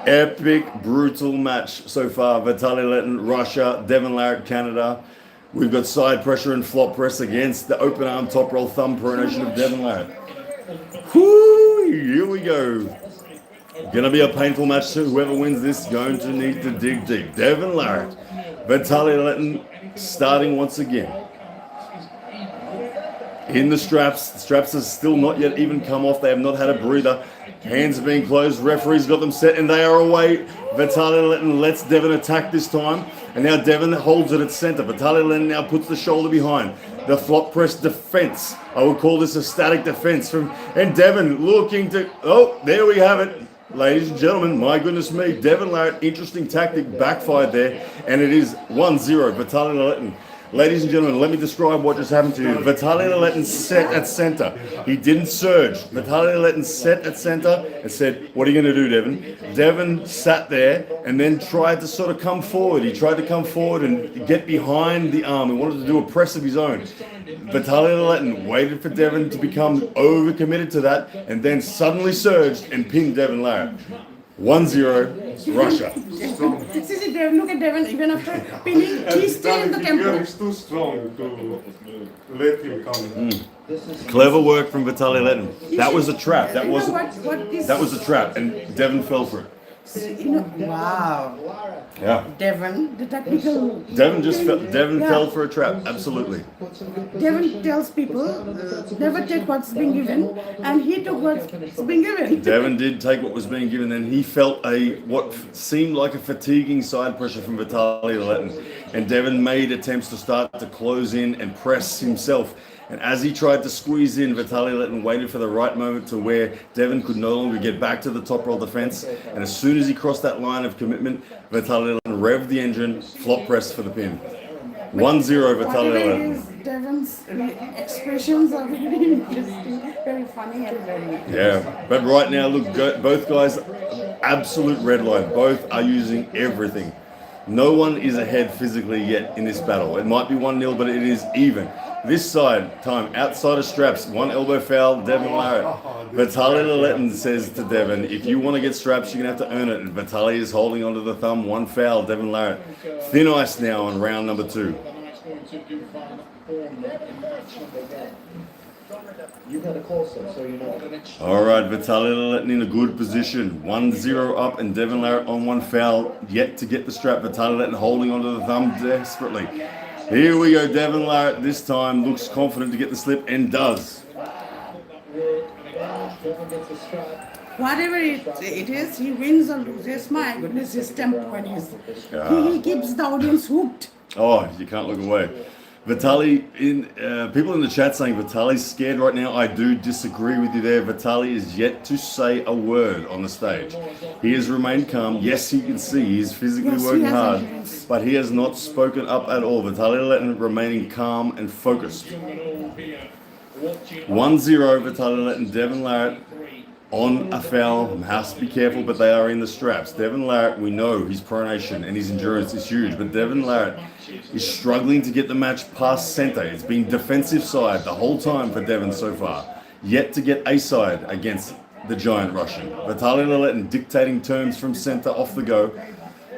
Epic, brutal match so far. Vitaly Laletin, Russia. Devon Larratt, Canada. We've got side pressure and flop press against the open arm top roll thumb pronation of Devon Larratt. Whoo, here we go. Gonna be a painful match, so whoever wins this is going to need to dig deep. Devon Larratt, Vitaly Laletin starting once again. In the straps. The straps have still not yet even come off. They have not had a breather. Hands being closed. Referee's got them set and they are away. Vitaly Laletin lets Devon attack this time. And now Devon holds it at center. Vitaly Laletin now puts the shoulder behind. The flop press defense. I would call this a static defense from, and Devon looking to, oh, there we have it. Ladies and gentlemen, my goodness me, Devon Larratt, interesting tactic, backfired there, and it is 1-0, Vitaly Laletin. Ladies and gentlemen, let me describe what just happened to you. Vitaly Laletin set at center. He didn't surge. Vitaly Laletin set at center and said, what are you going to do, Devon? Devon sat there and then tried to sort of come forward. He tried to come forward and get behind the arm. He wanted to do a press of his own. Vitaly Laletin waited for Devon to become overcommitted to that and then suddenly surged and pinned Devon Larratt. 1-0, Russia. See, Devon, look at Devon, even after pinning, he's still in the tempo. He's too strong to let him come. Clever work from Vitaly Laletin. That was a trap. That was That was a trap, and Devon fell for it. Wow. Yeah. Devon, the technical. Devon just fell. Devon fell for a trap. Absolutely. Devon tells people never take what's being given, and he took what's being given. Devon did take what was being given, and he felt what seemed like a fatiguing side pressure from Vitaly Laletin, and Devon made attempts to start to close in and press himself. And as he tried to squeeze in, Vitaly Laletin waited for the right moment to where Devon could no longer get back to the top roll defense. And as soon as he crossed that line of commitment, Vitaly Laletin revved the engine, flop press for the pin. 1-0, Vitaly Laletin. Devon's expressions are very interesting, very funny and very... Yeah, but right now, look, both guys, absolute red line. Both are using everything. No one is ahead physically yet in this battle. It might be 1-0, but it is even. This side, time, outside of straps, 1 elbow foul, Devon Larratt. Vitaly Laletin says to Devon, if you want to get straps, you're going to have to earn it. And Vitaly is holding onto the thumb, 1 foul, Devon Larratt. Thin ice now on round number 2. All right, Vitaly Laletin in a good position. 1-0 up and Devon Larratt on 1 foul, yet to get the strap. Vitaly Laletin holding onto the thumb desperately. Here we go, Devon Larratt this time looks confident to get the slip and does. Whatever it is, he wins or loses. My goodness, his tempo and he keeps the audience hooked. Oh, you can't look away. Vitaly, people in the chat saying Vitaly's scared right now. I do disagree with you there. Vitaly is yet to say a word on the stage. He has remained calm. Yes, you can see he's physically working hard, but he has not spoken up at all. Vitaly Laletin remaining calm and focused. 1-0, Vitaly Laletin, Devon Larratt. on a foul, has to be careful, but they are in the straps. Devon Larratt, we know his pronation and his endurance is huge, but Devon Larratt is struggling to get the match past center. It's been defensive side the whole time for Devon so far, yet to get a side against the giant Russian. Vitaly Laletin dictating terms from center off the go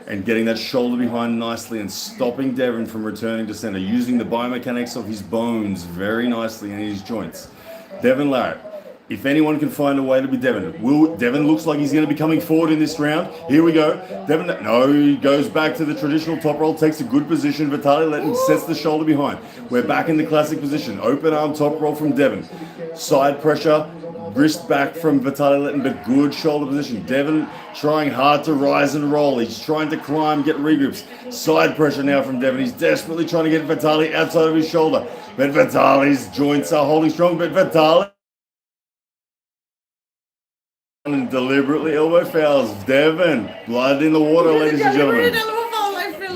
and getting that shoulder behind nicely and stopping Devon from returning to center, using the biomechanics of his bones very nicely in his joints. Devon Larratt, if anyone can find a way to be Devon, Devon looks like he's going to be coming forward in this round. Here we go. Devon, no, he goes back to the traditional top roll, takes a good position. Vitaly Laletin sets the shoulder behind. We're back in the classic position. Open arm top roll from Devon. Side pressure, wrist back from Vitaly Laletin, but good shoulder position. Devon trying hard to rise and roll. He's trying to climb, get regrips. Side pressure now from Devon. He's desperately trying to get Vitaly outside of his shoulder. But Vitaly's joints are holding strong. But Vitaly and deliberately elbow fouls. Devon, blood in the water, ladies and gentlemen.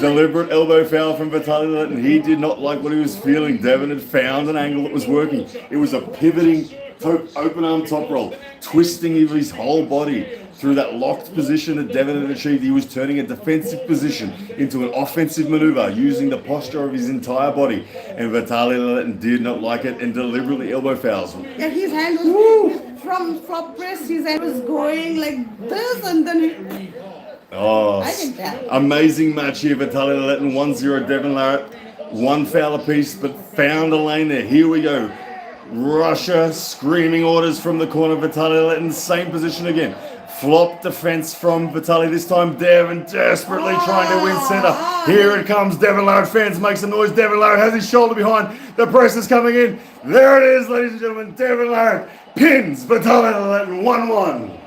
Deliberate elbow foul from Vitaly Laletin. He did not like what he was feeling. Devon had found an angle that was working. It was a pivoting open arm top roll, twisting of his whole body through that locked position that Devon had achieved. He was turning a defensive position into an offensive maneuver using the posture of his entire body. And Vitaly Laletin did not like it and deliberately elbow fouls. Yeah, his hand was from flop press, his hand was going like this and then he... Oh, amazing match here. Vitaly Laletin 1-0, Devon Larratt, one foul apiece, but found a lane there. Here we go. Russia screaming orders from the corner. Vitaly Laletin, same position again. Flop defense from Vitaly this time. Devon desperately trying to win center. Here it comes. Devon Larratt fans make some noise. Devon Larratt has his shoulder behind. The press is coming in. There it is, ladies and gentlemen. Devon Larratt pins Vitaly Laletin 1-1.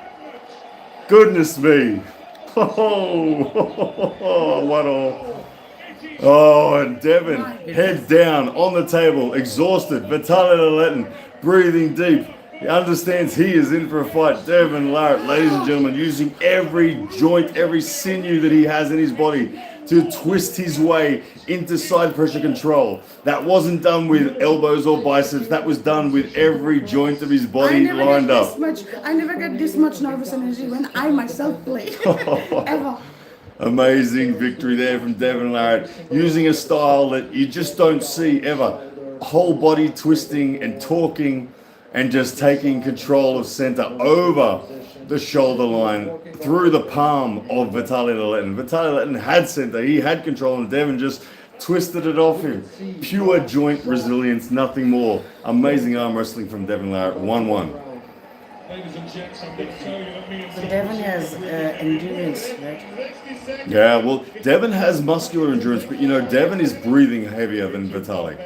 Goodness me. Oh, what all. Oh, and Devon, head down on the table, exhausted. Vitaly Laletin breathing deep. He understands he is in for a fight. Devon Larratt, ladies and gentlemen, using every joint, every sinew that he has in his body to twist his way into side pressure control. That wasn't done with elbows or biceps. That was done with every joint of his body lined up. I never get this much nervous energy when I myself play. Ever. Amazing victory there from Devon Larratt, using a style that you just don't see ever. Whole body twisting and talking and just taking control of center over the shoulder line through the palm of Vitaly Laletin. Vitaly Laletin had center, he had control, and Devon just twisted it off him. Pure joint resilience, nothing more. Amazing arm wrestling from Devon Larratt, 1-1. So Devon has endurance, right? Yeah, well, Devon has muscular endurance, but you know, Devon is breathing heavier than Vitaly.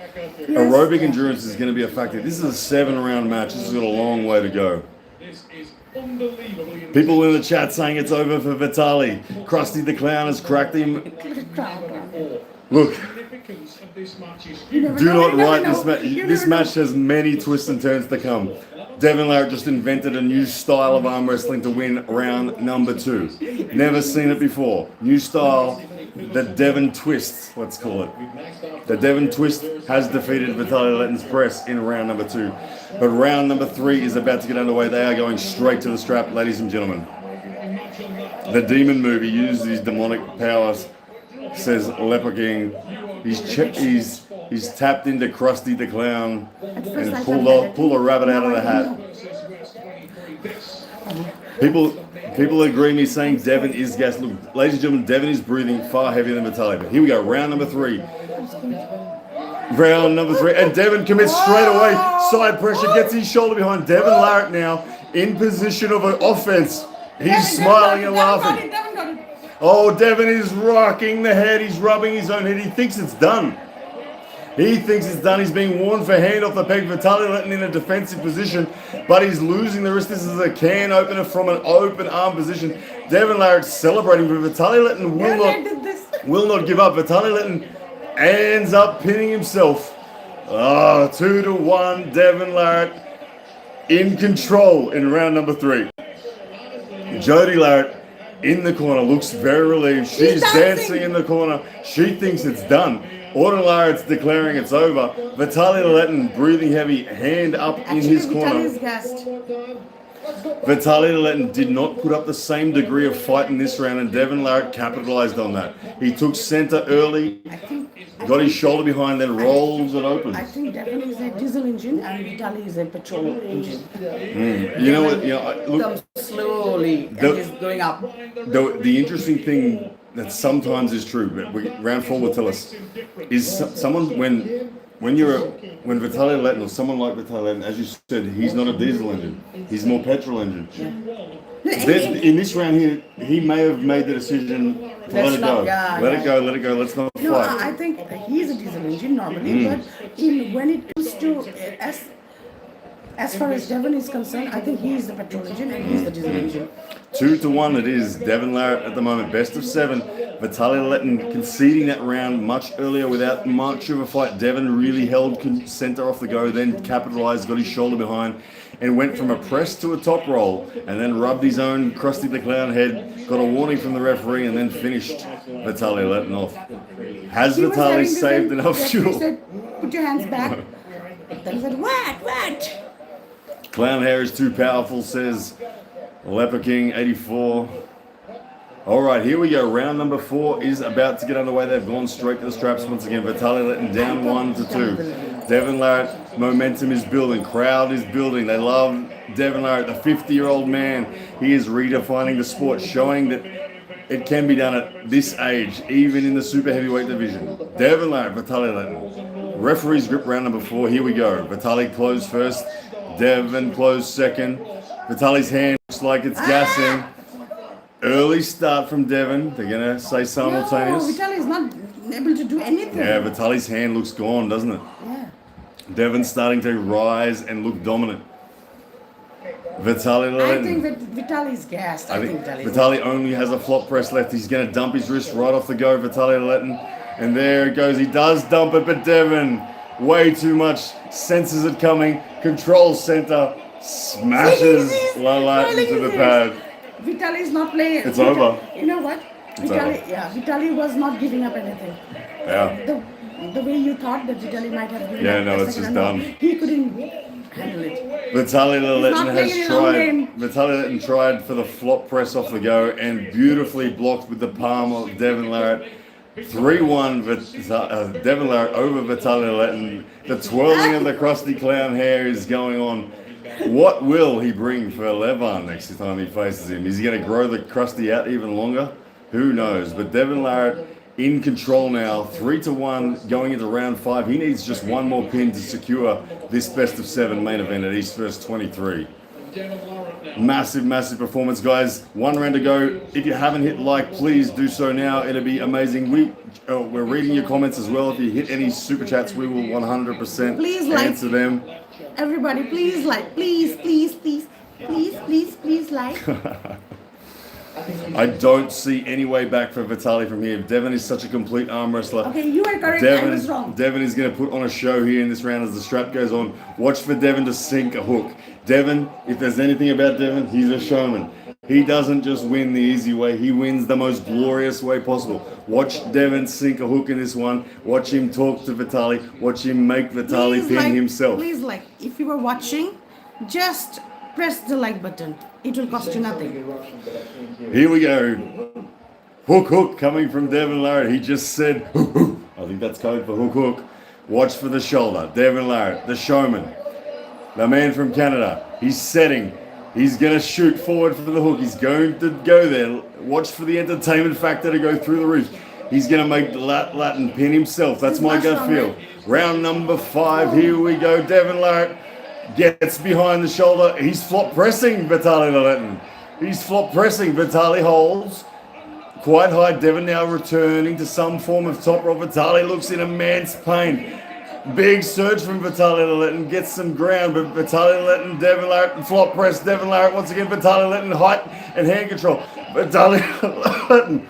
Aerobic endurance is going to be a factor. This is a 7-round match. This has got a long way to go. People in the chat saying it's over for Vitaly. Krusty the Clown has cracked him. Look, do not write this match. This match has many twists and turns to come. Devon Larratt just invented a new style of arm wrestling to win round number 2. Never seen it before. New style, the Devon Twist, let's call it. The Devon Twist has defeated Vitaly Laletin's press in round number 2. But round number 3 is about to get underway. They are going straight to the strap, ladies and gentlemen. The demon move, he uses his demonic powers, says Leper King. He's tapped into Krusty the Clown and pulled a rabbit out of the hat. People agree with me saying Devon is gassed. Look, ladies and gentlemen, Devon is breathing far heavier than Vitaly. But here we go, round number 3. Round number 3, and Devon commits straight away. Side pressure, gets his shoulder behind. Devon Larratt now in position of an offense. He's smiling and laughing. Oh, Devon is rocking the head. He's rubbing his own head. He thinks it's done. He thinks it's done. He's being warned for hand off the peg. Vitaly Laletin in a defensive position, but he's losing the wrist. This is a can opener from an open arm position. Devon Larratt celebrating, but Vitaly Laletin will not give up. Vitaly Laletin ends up pinning himself. 2-1. Devon Larratt in control in round number 3. Jody Larratt in the corner looks very relieved. She's dancing in the corner. She thinks it's done. Arona Larratt's declaring it's over. Vitaly Laletin breathing heavy, hand up in his corner. Vitaly Laletin did not put up the same degree of fight in this round, and Devon Larratt capitalized on that. He took center early, got his shoulder behind, then rolls it open. I think Devon is a diesel engine and Vitaly is a petrol engine. You know what? Look, Comes slowly and is going up. the interesting thing that sometimes is true, but round 4 will tell us, is someone when Vitaly Laletin or someone like Vitaly Laletin, as you said, he's not a diesel engine. He's more petrol engine. In this round here, he may have made the decision to let it go. Let it go. Let's not fight. No, I think he's a diesel engine normally, but when it comes to as far as Devon is concerned, I think he is the petrol engine and he's the diesel engine. 2-1 it is. Devon Larratt at the moment, best of 7. Vitaly Laletin conceding that round much earlier without much of a fight. Devon really held center off the go, then capitalized, got his shoulder behind, and went from a press to a top roll, and then rubbed his own Krusty the Clown head, got a warning from the referee, and then finished Vitaly Laletin off. Has Vitaly saved enough fuel? Said, put your hands back. Then he said, what? Clown hair is too powerful, says Leper King 84. All right, here we go. Round number 4 is about to get underway. They've gone straight to the straps once again. Vitaly Laletin down 1-2. Devon Larratt, momentum is building. Crowd is building. They love Devon Larratt, the 50-year-old man. He is redefining the sport, showing that it can be done at this age, even in the super heavyweight division. Devon Larratt, Vitaly Laletin. Referee's grip round number 4. Here we go. Vitaly closed first. Devon closed second. Vitaly's hand looks like it's gassing. Early start from Devon. They're going to say simultaneous. No, Vitaly's not able to do anything. Yeah, Vitaly's hand looks gone, doesn't it? Yeah. Devon's starting to rise and look dominant. Vitaly Laletin. I think that Vitaly's gassed. I think Vitaly only has a flop press left. He's going to dump his wrist right off the go, Vitaly Laletin. And there it goes. He does dump it, but Devon, way too much, senses it coming, controls center, smashes Larratt into the pad. Vitaly is not playing. It's over. You know what? Vitaly was not giving up anything. Yeah. The way you thought that Vitaly might have given up. Yeah, no, it's just done. He couldn't handle it. Vitaly Laletin tried for the flop press off the go and beautifully blocked with the palm of Devon Larratt. 3-1 Devon Larratt over Vitaly Laletin. The twirling of the Krusty Clown hair is going on. What will he bring for Devon next time he faces him? Is he going to grow the Krusty out even longer? Who knows? But Devon Larratt in control now, 3-1 going into round 5. He needs just one more pin to secure this best of 7 main event at East First 23. Massive performance, guys. 1 round to go. If you haven't hit like, please do so now. It'll be amazing. We're reading your comments as well. If you hit any super chats, we will 100% answer them. Everybody, please like. Please like. I don't see any way back for Vitaly from here. Devon is such a complete arm wrestler. Okay, you are correct. I was wrong. Devon is going to put on a show here in this round as the strap goes on. Watch for Devon to sink a hook. Devon, if there's anything about Devon, he's a showman. He doesn't just win the easy way. He wins the most glorious way possible. Watch Devon sink a hook in this one. Watch him talk to Vitaly. Watch him make Vitaly pin himself. Please like. If you are watching, just press the like button. It will cost you nothing. Here we go. Hook coming from Devon Larratt. He just said hook. I think that's code for hook. Watch for the shoulder. Devon Larratt, the showman. The man from Canada. He's setting. He's going to shoot forward for the hook. He's going to go there. Watch for the entertainment factor to go through the roof. He's going to make Laletin pin himself. That's my gut feel. Round number 5. Here we go. Devon Larratt gets behind the shoulder. He's flop pressing Vitaly Laletin. He's flop pressing. Vitaly holds quite high. Devon now returning to some form of top roll. Vitaly looks in immense pain. Big surge from Vitaly Laletin. Gets some ground, but Vitaly Laletin, Devon Larratt, flop press. Devon Larratt once again. Vitaly Laletin, height and hand control. Vitaly Laletin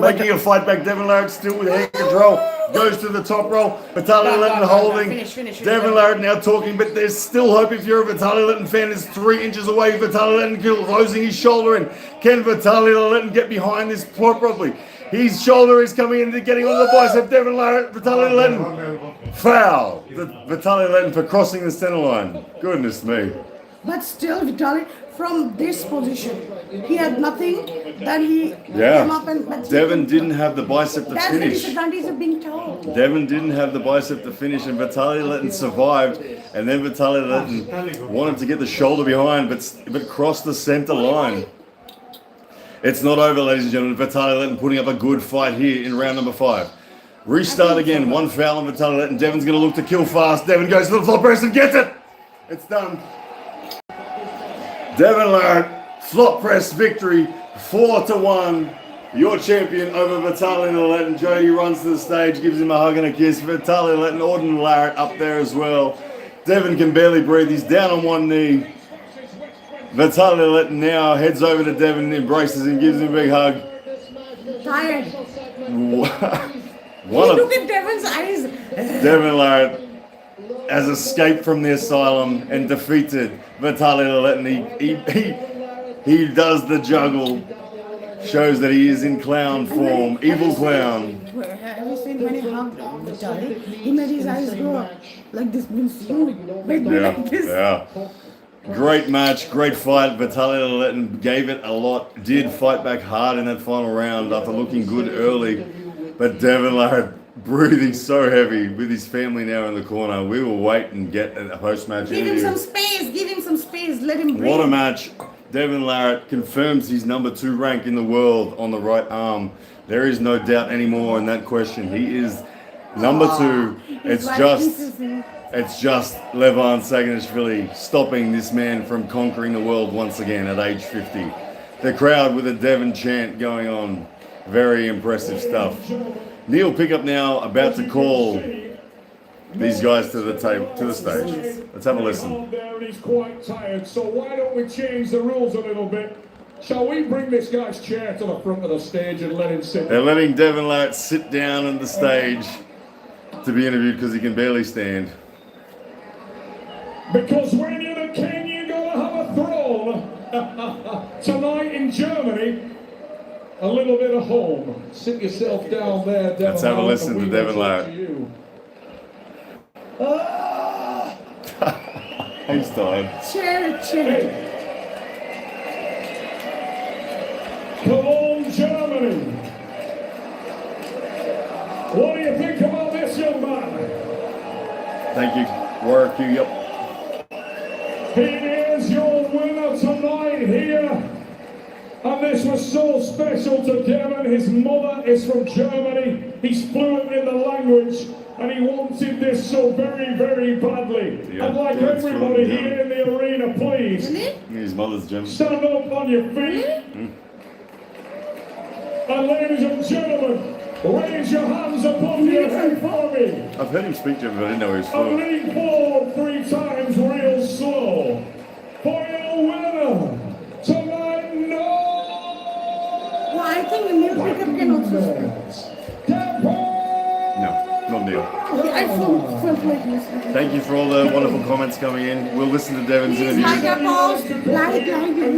making a fight back. Devon Larratt still with hand control. Goes to the top roll. Vitaly Laletin holding. Finish. Devon Larratt now talking, but there's still hope if you're a Vitaly Laletin fan. Is 3 inches away. Vitaly Laletin closing his shoulder in. Can Vitaly Laletin get behind this properly? His shoulder is coming in, getting on the bicep. Devon Larratt, Vitaly Laletin. Foul. Vitaly Laletin for crossing the center line. Goodness me. But still, Vitaly, from this position, he had nothing. Then he Yeah. came up and... but Devon didn't have the bicep to that's the finish. disadvantage of being tall. Devon didn't have the bicep to finish, and Vitaly Laletin survived. And then Vitaly Laletin wanted to get the shoulder behind, but crossed the center line. It's not over, ladies and gentlemen. Vitaly Laletin putting up a good fight here in round number 5. Restart again. One foul on Vitaly Laletin. Devon's going to look to kill fast. Devon goes to the flop press and gets it. It's done. Devon Larratt, flop press victory, 4-1. Your champion over Vitaly Laletin. Jody runs to the stage, gives him a hug and a kiss. Vitaly Laletin, Auden Larratt up there as well. Devon can barely breathe. He's down on one knee. Vitaly Laletin now heads over to Devon, embraces him, gives him a big hug. Tired. Look at Devon's eyes. Devon Larratt has escaped from the asylum and defeated Vitaly Laletin. He does the juggle. Shows that he is in clown form, evil clown. Have you seen when he hugged Vitaly? He made his eyes go like this, means you made me like this. Yeah. Great match, great fight. Vitaly Laletin gave it a lot, did fight back hard in that final round after looking good early. But Devon Larratt breathing so heavy with his family now in the corner. We will wait and get a post-match interview. Give him some space, let him breathe. What a match. Devon Larratt confirms his number 2 rank in the world on the right arm. There is no doubt anymore in that question. He is number 2. It's just Levan Saganishvili stopping this man from conquering the world once again at age 50. The crowd with a Devon chant going on. Very impressive stuff. Neil Pickup now about to call these guys to the table, to the stage. Let's have a listen. He's quite tired, so why don't we change the rules a little bit? Shall we bring this guy's chair to the front of the stage and let him sit? They're letting Devon Larratt sit down on the stage to be interviewed because he can barely stand. Because when you're the king, you gotta have a throne. Tonight in Germany, a little bit of home. Sit yourself down there, Devon. Let's have a listen to Devon Larratt. He's tired. Chair. Cologne, Germany. What do you think about this, young man? Thank you. Warwick, yep. He is your winner tonight here. And this was so special to Devon. His mother is from Germany. He's fluent in the language. And he wanted this so very, very badly. Yeah, I'd like everybody here in the arena, please. His mother's German. Stand up on your feet. And ladies and gentlemen, raise your hands above your head for me. I've heard him speak German, but I didn't know he was And fluent. lean forward 3 times real slow. For your winner tonight, no! Well, I think Neil Pickup can also speak. No, not Neil. I felt like listening. Thank you for all the wonderful comments coming in. We'll listen to Devon's interview. Like a post, And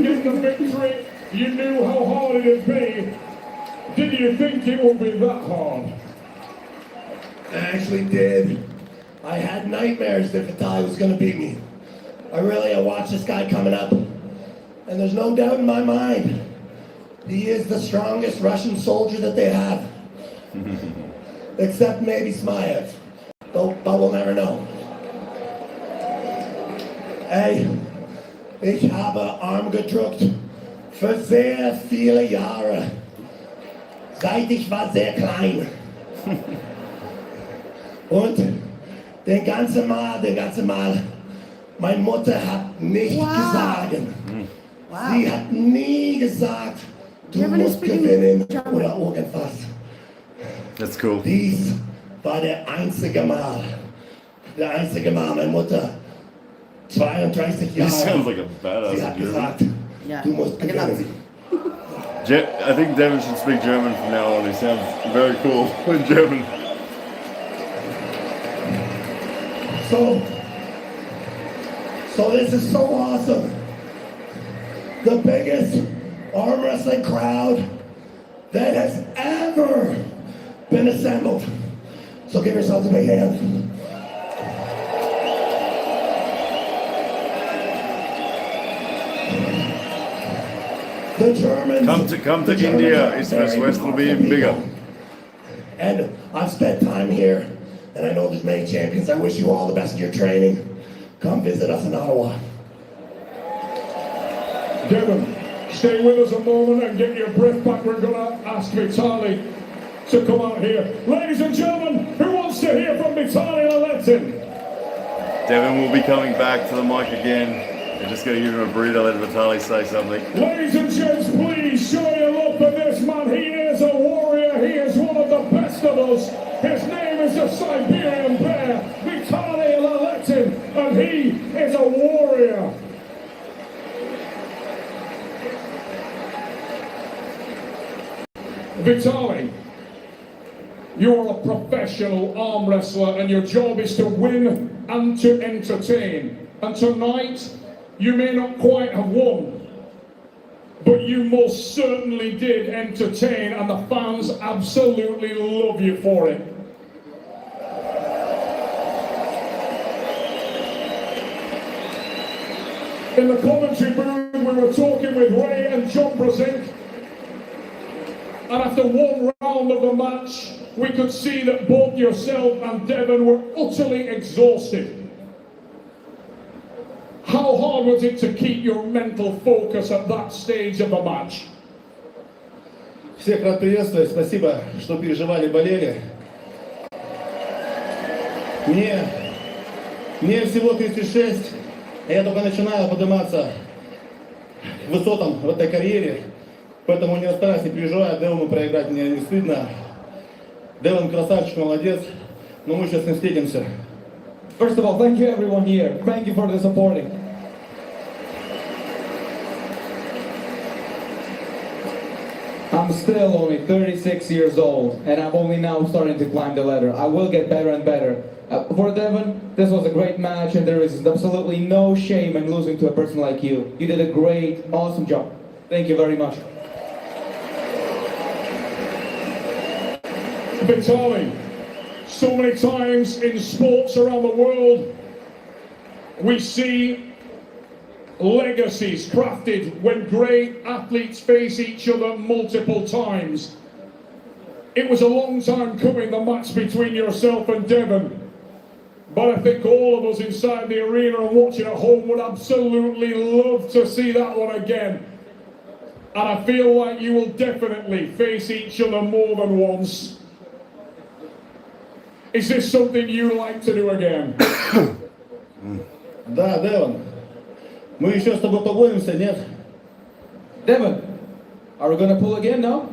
get the victory. You knew how hard it'd be. Did you think it would be that hard? I actually did. I had nightmares that Vitaly was going to beat me. I watched this guy coming up, and there's no doubt in my mind, he is the strongest Russian soldier that they have. Except maybe Smaev. But we'll never know. Hey, ich habe Arm gedrückt für sehr viele Jahre. Seit ich war sehr klein. Und den ganzen Mal, meine Mutter hat nicht gesagt. Sie hat nie gesagt, du musst gewinnen oder irgendwas. That's cool. Dies war der einzige Mal, meine Mutter, 32 Jahre. He sounds like a badass Sie hat in German. gesagt, du musst gewinnen. I think Devon should speak German from now on. He sounds very cool in German. So this is so awesome. The biggest arm wrestling crowd that has ever never been assembled. So give yourselves a big hand. The Germans. Come to India, East West will be even bigger. And I've spent time here, and I know there's many champions. I wish you all the best in your training. Come visit us in Ottawa. Devon, stay with us a moment and get your breath back. We're going to ask Vitaly to come out here. Ladies and gentlemen, who wants to hear from Vitaly Laletin? Devon will be coming back to the mic again. We're just going to give him a breather, let Vitaly say something. Ladies and gents, please show your love for this man. He is a warrior. He is one of the best of us. His name is the Siberian Bear, Vitaly Laletin, and he is a warrior. Vitaly, you're a professional arm wrestler and your job is to win and to entertain. And tonight, you may not quite have won, but you most certainly did entertain, and the fans absolutely love you for it. In the commentary booth, we were talking with Ray and John Brzezinski, and after one round of the match, we could see that both yourself and Devon were utterly exhausted. How hard was it to keep your mental focus at that stage of the match? Всех рад приветствовать, спасибо, что переживали, болели. Мне всего 36, и я только начинаю подниматься к высотам в этой карьере, поэтому не расстараюсь, не переживаю, Девону проиграть мне не стыдно. Devon красавчик, молодец, но мы сейчас не встретимся. First of all, thank you everyone here. Thank you for the supporting. I'm still only 36 years old, and I'm only now starting to climb the ladder. I will get better and better. For Devon, this was a great match, and there is absolutely no shame in losing to a person like you. You did a great, awesome job. Thank you very much. Vitaly, so many times in sports around the world, we see legacies crafted when great athletes face each other multiple times. It was a long time coming, the match between yourself and Devon, but I think all of us inside the arena and watching at home would absolutely love to see that one again. And I feel like you will definitely face each other more than once. Is this something you like to do again? Да, Девон, мы еще с тобой погонимся, нет? Devon, are we going to pull again now?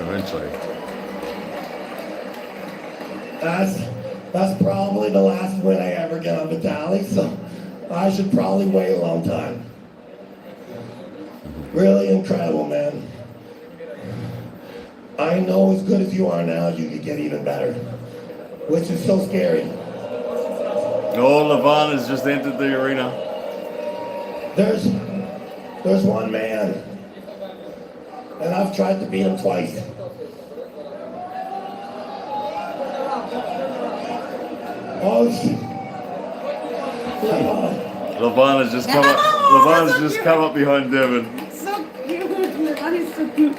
Eventually. That's probably the last win I ever get on Vitaly, so I should probably wait a long time. Really incredible, man. I know as good as you are now, you could get even better, which is so scary. Oh, Levon has just entered the arena. There's one man, and I've tried to beat him twice. Oh, Levon has just come up. Levon has just come up behind Devon. So cute. Levon is so cute.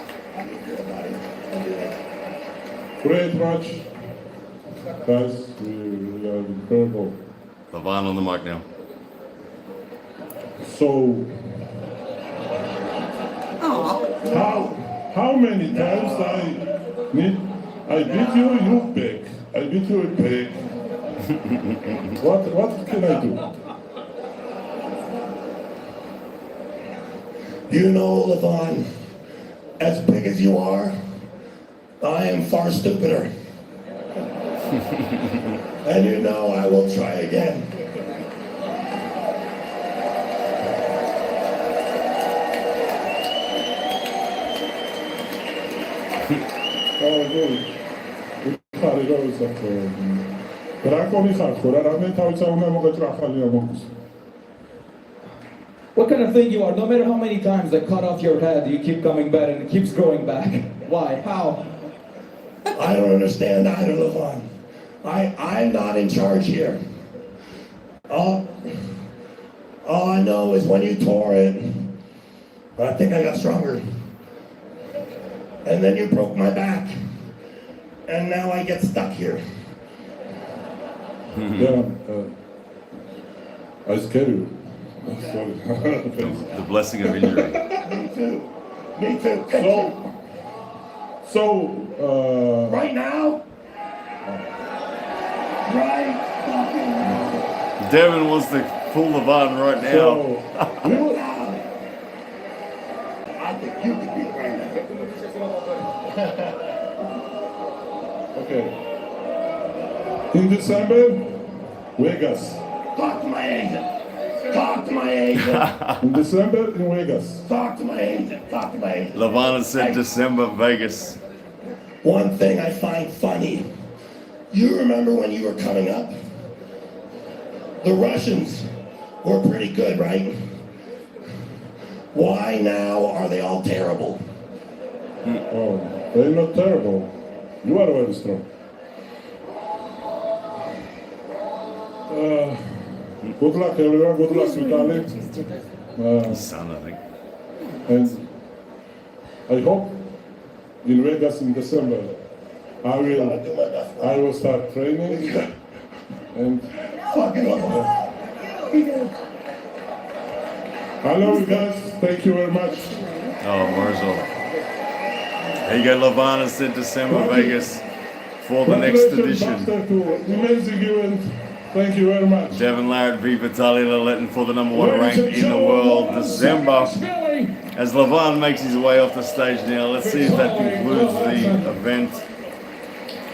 Great match. Guys, we are incredible. Levon on the mic now. So, how many times I beat you, you beg. I beat you, you beg. What can I do? You know, Levon, as big as you are, I am far stupider. And you know I will try again. What kind of thing you are? No matter how many times I cut off your head, you keep coming back and it keeps growing back. Why? How? I don't understand either, Levon. I'm not in charge here. All I know is when you tore it, I think I got stronger. And then you broke my back. And now I get stuck here. Yeah, I scare you. Sorry. The blessing of injury. Me too. Me too. So, Right now? Right fucking now. Devon wants to pull the button right now. so I think you could be right now. okay. In December, Vegas. Talk to my agent. Talk to my agent. In December in Vegas. Talk to my agent. Talk to my agent. Lavana said December, Vegas. One thing I find funny. You remember when you were coming up? The Russians were pretty good, right? Why now are they all terrible? Oh, they're not terrible. You are very strong. Good luck, everyone. Good luck, Vitaly. His son, I think. And I hope in Vegas in December, I will start training and I love you guys. Thank you very much. Oh, Morozov. There you go, Lavana said December, Vegas for the next edition. Amazing event. Thank you very much. Devon Larratt v Vitaly Laletin for the #1 rank in the world, December. As Levan makes his way off the stage now, let's see if that concludes the event.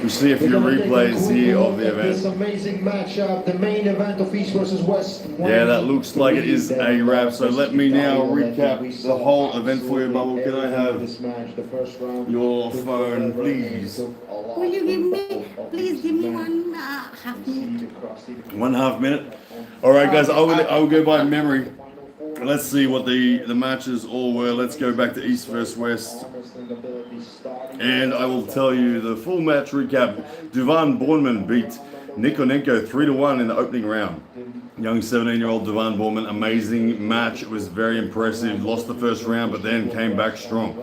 We see a few replays here of the This event. amazing matchup, the main event of East versus West. Yeah, that looks like it is a wrap. So let me now recap the whole event for you, Bubble. Can I have your phone, please? Will you give me, please give me 1.5 minute? 1.5 minute. All right, guys, I'll go by memory. Let's see what the matches all were. Let's go back to East versus West. And I will tell you the full match recap. Devon Borneman beat Nikonenko 3-1 in the opening round. Young 17-year-old Devon Borneman, amazing match. It was very impressive. Lost the first round, but then came back strong.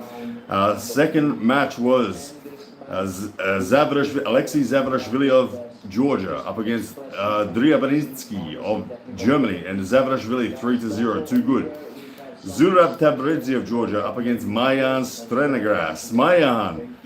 Second match was Alexei Zavarashvili of Georgia up against Dryabanitsky of Germany, and Zavarashvili 3-0, too good. Zurab Tabrizi of Georgia up against Mayan Strenagras. Mayan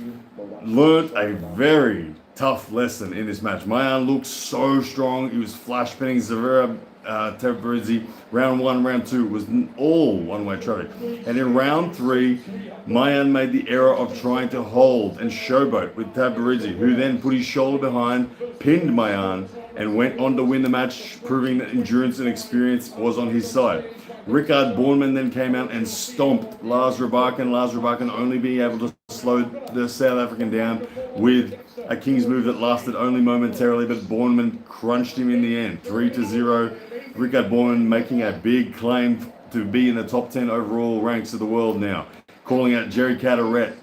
learned a very tough lesson in this match. Mayan looked so strong. He was flash pinning Zurab Tabrizi. Round 1, round 2 was all one-way traffic. And in round 3, Mayan made the error of trying to hold and showboat with Tabrizi, who then put his shoulder behind, pinned Mayan, and went on to win the match, proving that endurance and experience was on his side. Rickard Borneman then came out and stomped Lars Rabakin. Lars Rabakin only being able to slow the South African down with a King's move that lasted only momentarily, but Borneman crunched him in the end, 3-0. Rickard Borneman making a big claim to be in the top 10 overall ranks of the world now, calling out Jerry Carteret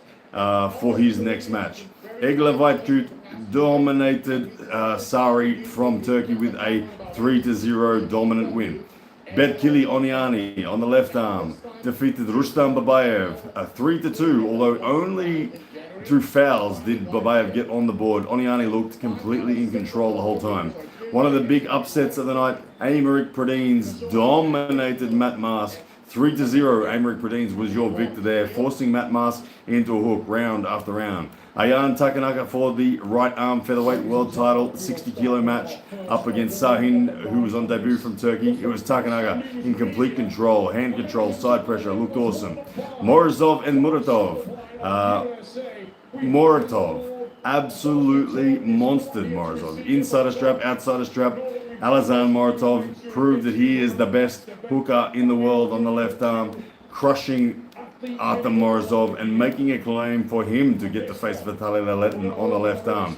for his next match. Egla Vaitkut dominated Sari from Turkey with a 3-0 dominant win. Betkili Oniani on the left arm defeated Rustam Babayev 3-2, although only through fouls did Babayev get on the board. Oniani looked completely in control the whole time. One of the big upsets of the night, Aymeric Pradines dominated Matt Mask 3-0. Aymeric Pradines was your victor there, forcing Matt Mask into a hook round after round. Ayan Takanaka for the right arm featherweight world title 60 kilo match up against Sahin, who was on debut from Turkey. It was Takanaka in complete control, hand control, side pressure, looked awesome. Morozov and Muratov absolutely monstered Morozov. Insider strap, outsider strap. Alazan Muratov proved that he is the best hooker in the world on the left arm, crushing Artem Morozov and making a claim for him to get to face Vitaly Laletin on the left arm.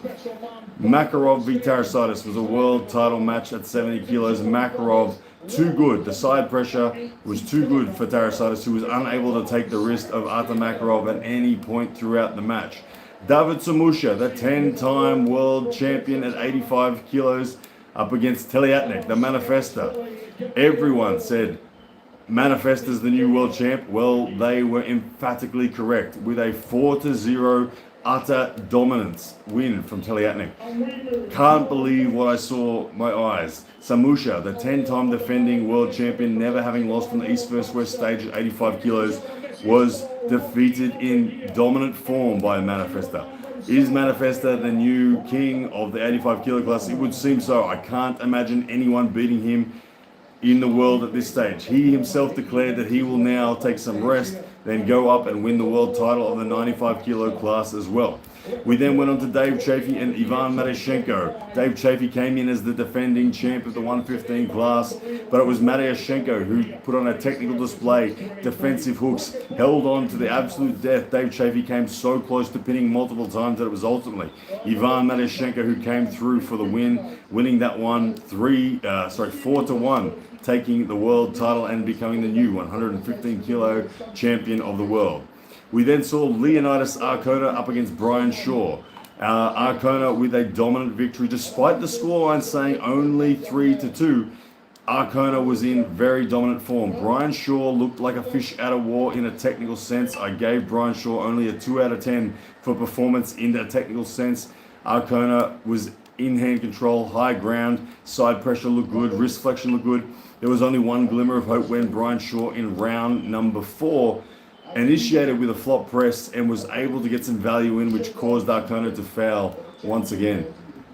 Makarov v Terasitus was a world title match at 70 kilos. Makarov too good. The side pressure was too good for Terasitus, who was unable to take the wrist of Artur Makarov at any point throughout the match. David Samushia, the 10-time world champion at 85 kilos, up against Telyatnik, the manifester. Everyone said Manifesta's the new world champ. Well, they were emphatically correct with a 4-0 utter dominance win from Telyatnik. Can't believe what I saw my eyes. Samushia, the 10-time defending world champion, never having lost from the East vs West stage at 85 kilos, was defeated in dominant form by Manifesta. Is Manifesta the new king of the 85 kilo class? It would seem so. I can't imagine anyone beating him in the world at this stage. He himself declared that he will now take some rest, then go up and win the world title of the 95 kilo class as well. We then went on to Dave Chaffy and Ivan Matoshenko. Dave Chaffy came in as the defending champ of the 115 class, but it was Matoshenko who put on a technical display, defensive hooks, held on to the absolute death. Dave Chaffy came so close to pinning multiple times that it was ultimately Ivan Matoshenko who came through for the win, winning that one 4-1, taking the world title and becoming the new 115 kilo champion of the world. We then saw Leonidas Arona up against Brian Shaw. Arona with a dominant victory, despite the scoreline saying only 3-2. Arona was in very dominant form. Brian Shaw looked like a fish out of water in a technical sense. I gave Brian Shaw only a 2 out of 10 for performance in that technical sense. Arona was in hand control, high ground, side pressure looked good, wrist flexion looked good. There was only one glimmer of hope when Brian Shaw in round number 4 initiated with a flop press and was able to get some value in, which caused Arona to foul once again.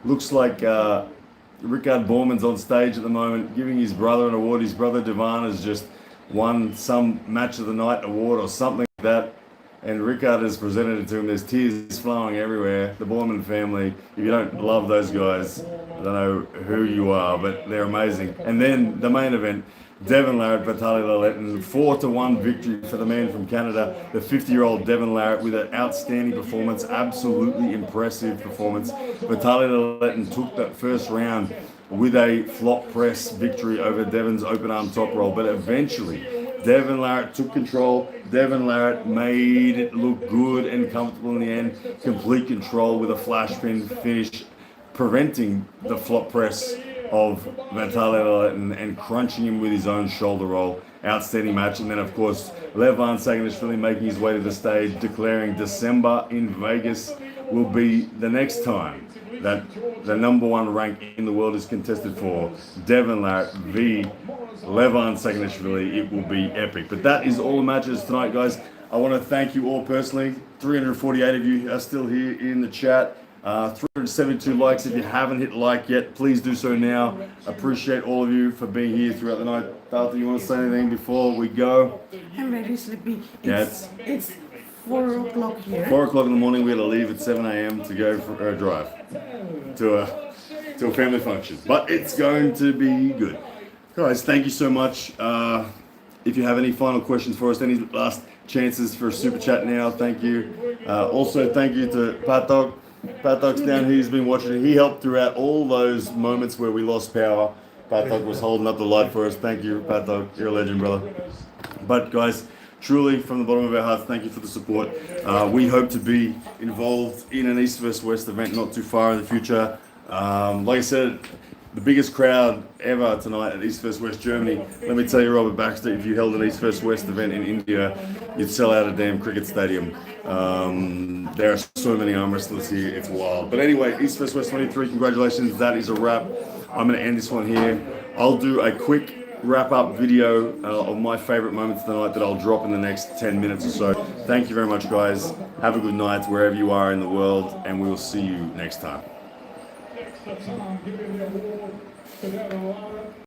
Looks like Rickard Borman's on stage at the moment giving his brother an award. His brother Devon has just won some match of the night award or something like that, and Rickard has presented it to him. There's tears flowing everywhere. The Borman family, if you don't love those guys, I don't know who you are, but they're amazing. And then the main event, Devon Larratt, Vitaly Laletin, 4-1 victory for the man from Canada, the 50-year-old Devon Larratt with an outstanding performance, absolutely impressive performance. Vitaly Laletin took that first round with a flop press victory over Devon's open arm top roll, but eventually Devon Larratt took control. Devon Larratt made it look good and comfortable in the end, complete control with a flash pin finish, preventing the flop press of Vitaly Laletin and crunching him with his own shoulder roll. Outstanding match. And then, of course, Levan Saganishvili making his way to the stage, declaring December in Vegas will be the next time that the #1 rank in the world is contested for Devon Larratt v. Levan Saganishvili. It will be epic. But that is all the matches tonight, guys. I want to thank you all personally. 348 of you are still here in the chat. 372 likes. If you haven't hit like yet, please do so now. Appreciate all of you for being here throughout the night. Arthur, you want to say anything before we go? I'm very sleepy. Yes. It's 4 o'clock here. 4 o'clock in the morning. We got to leave at 7 a.m. to go for a drive to a family function. But it's going to be good. Guys, thank you so much. If you have any final questions for us, any last chances for a super chat now, thank you. Also, thank you to Patok. Patok's down here, he's been watching. He helped throughout all those moments where we lost power. Patok was holding up the light for us. Thank you, Patok. You're a legend, brother. But guys, truly, from the bottom of our hearts, thank you for the support. We hope to be involved in an East vs West event not too far in the future. Like I said, the biggest crowd ever tonight at East vs West Germany. Let me tell you, Robert Baxter, if you held an East vs West event in India, you'd sell out a damn cricket stadium. There are so many arm wrestlers here, it's wild. But anyway, East vs West 23, congratulations, that is a wrap. I'm going to end this one here. I'll do a quick wrap-up video of my favorite moments of the night that I'll drop in the next 10 minutes or so. Thank you very much, guys. Have a good night wherever you are in the world, and we will see you next time. Give the award to Devon Larratt.